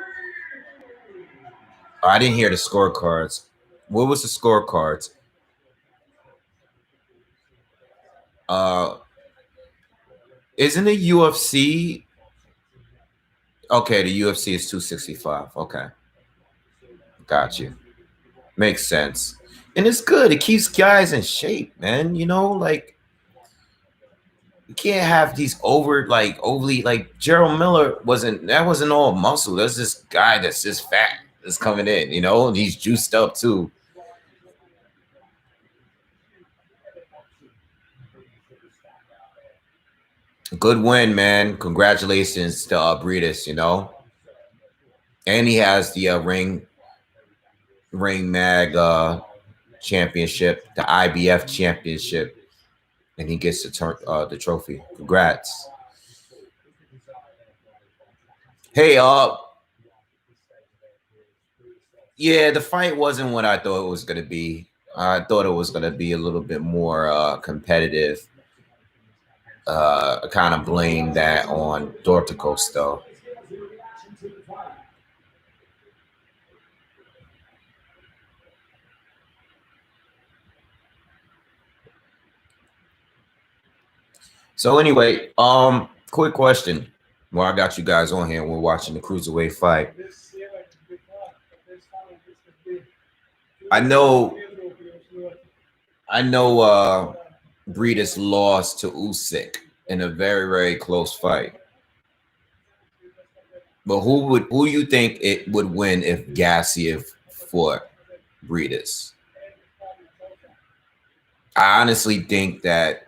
Oh, I didn't hear the scorecards. What was the scorecards? Isn't the UFC? Okay, the UFC is 265. Okay, got you. Makes sense, and it's good. It keeps guys in shape, man. You know, like, you can't have these overly like Gerald Miller wasn't all muscle. There's this guy that's just fat that's coming in, you know, and he's juiced up too. Good win, man. Congratulations to Breedis, you know. And he has the ring mag championship, the IBF championship, and he gets the trophy. Congrats. Hey, yeah, the fight wasn't what I thought it was going to be. I thought it was going to be a little bit more competitive. I kind of blame that on Dorticos, though. So anyway, quick question. Well, I got you guys on here. We're watching the cruiserweight fight. I know Breidis lost to Usyk in a very, very close fight. But who you think it would win if Garcia fought Breidis? I honestly think that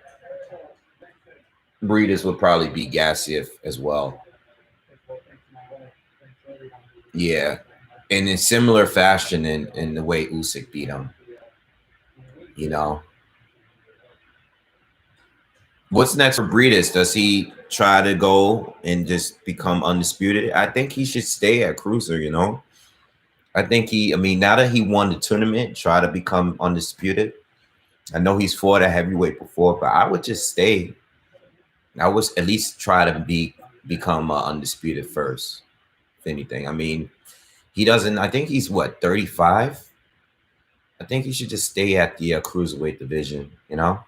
Breidis would probably beat Garcia as well. Yeah. And in similar fashion in the way Usyk beat him. You know. What's next for Breidis? Does he try to go and just become undisputed? I think he should stay at cruiser, you know. I think now that he won the tournament, try to become undisputed. I know he's fought at heavyweight before, but I would just stay. I would at least try to become undisputed first, if anything. I mean, he doesn't. I think he's what, 35. I think he should just stay at the cruiserweight division. You know,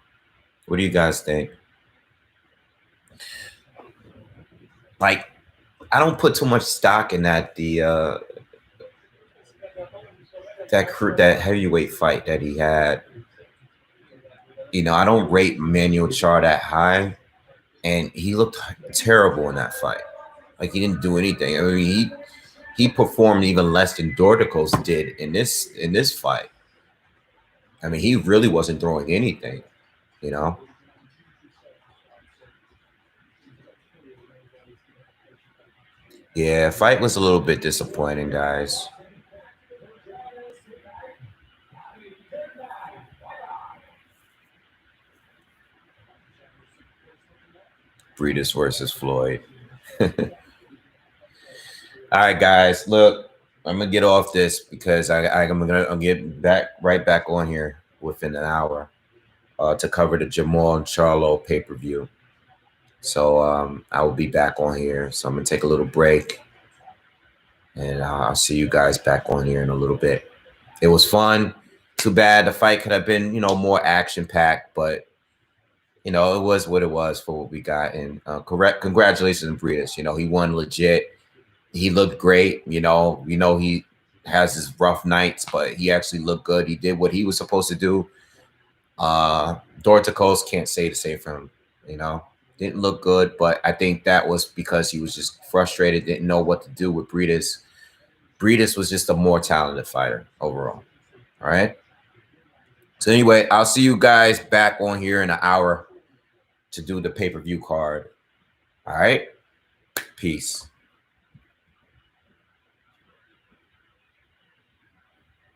what do you guys think? Like, I don't put too much stock in that that heavyweight fight that he had. You know, I don't rate Manuel Char that high, and he looked terrible in that fight. Like, he didn't do anything. I mean, he performed even less than Dorticos did in this fight. I mean, he really wasn't throwing anything, you know. Yeah, fight was a little bit disappointing, guys. Breedis versus Floyd. All right, guys. Look, I'm gonna get off this because I'm gonna get right back on here within an hour to cover the Jamal and Charlo pay-per-view. So I will be back on here. So I'm gonna take a little break, and I'll see you guys back on here in a little bit. It was fun. Too bad the fight could have been, more action-packed, but it was what it was for what we got. And congratulations to Breedis. He won legit. he looked great. You know, he has his rough nights, but he actually looked good. He did what he was supposed to do. Dorticos, can't say the same for him. You know, didn't look good, but I think that was because he was just frustrated, didn't know what to do with Breidis. Breidis was just a more talented fighter overall. All right. So anyway, I'll see you guys back on here in an hour to do the pay-per-view card. All right. Peace.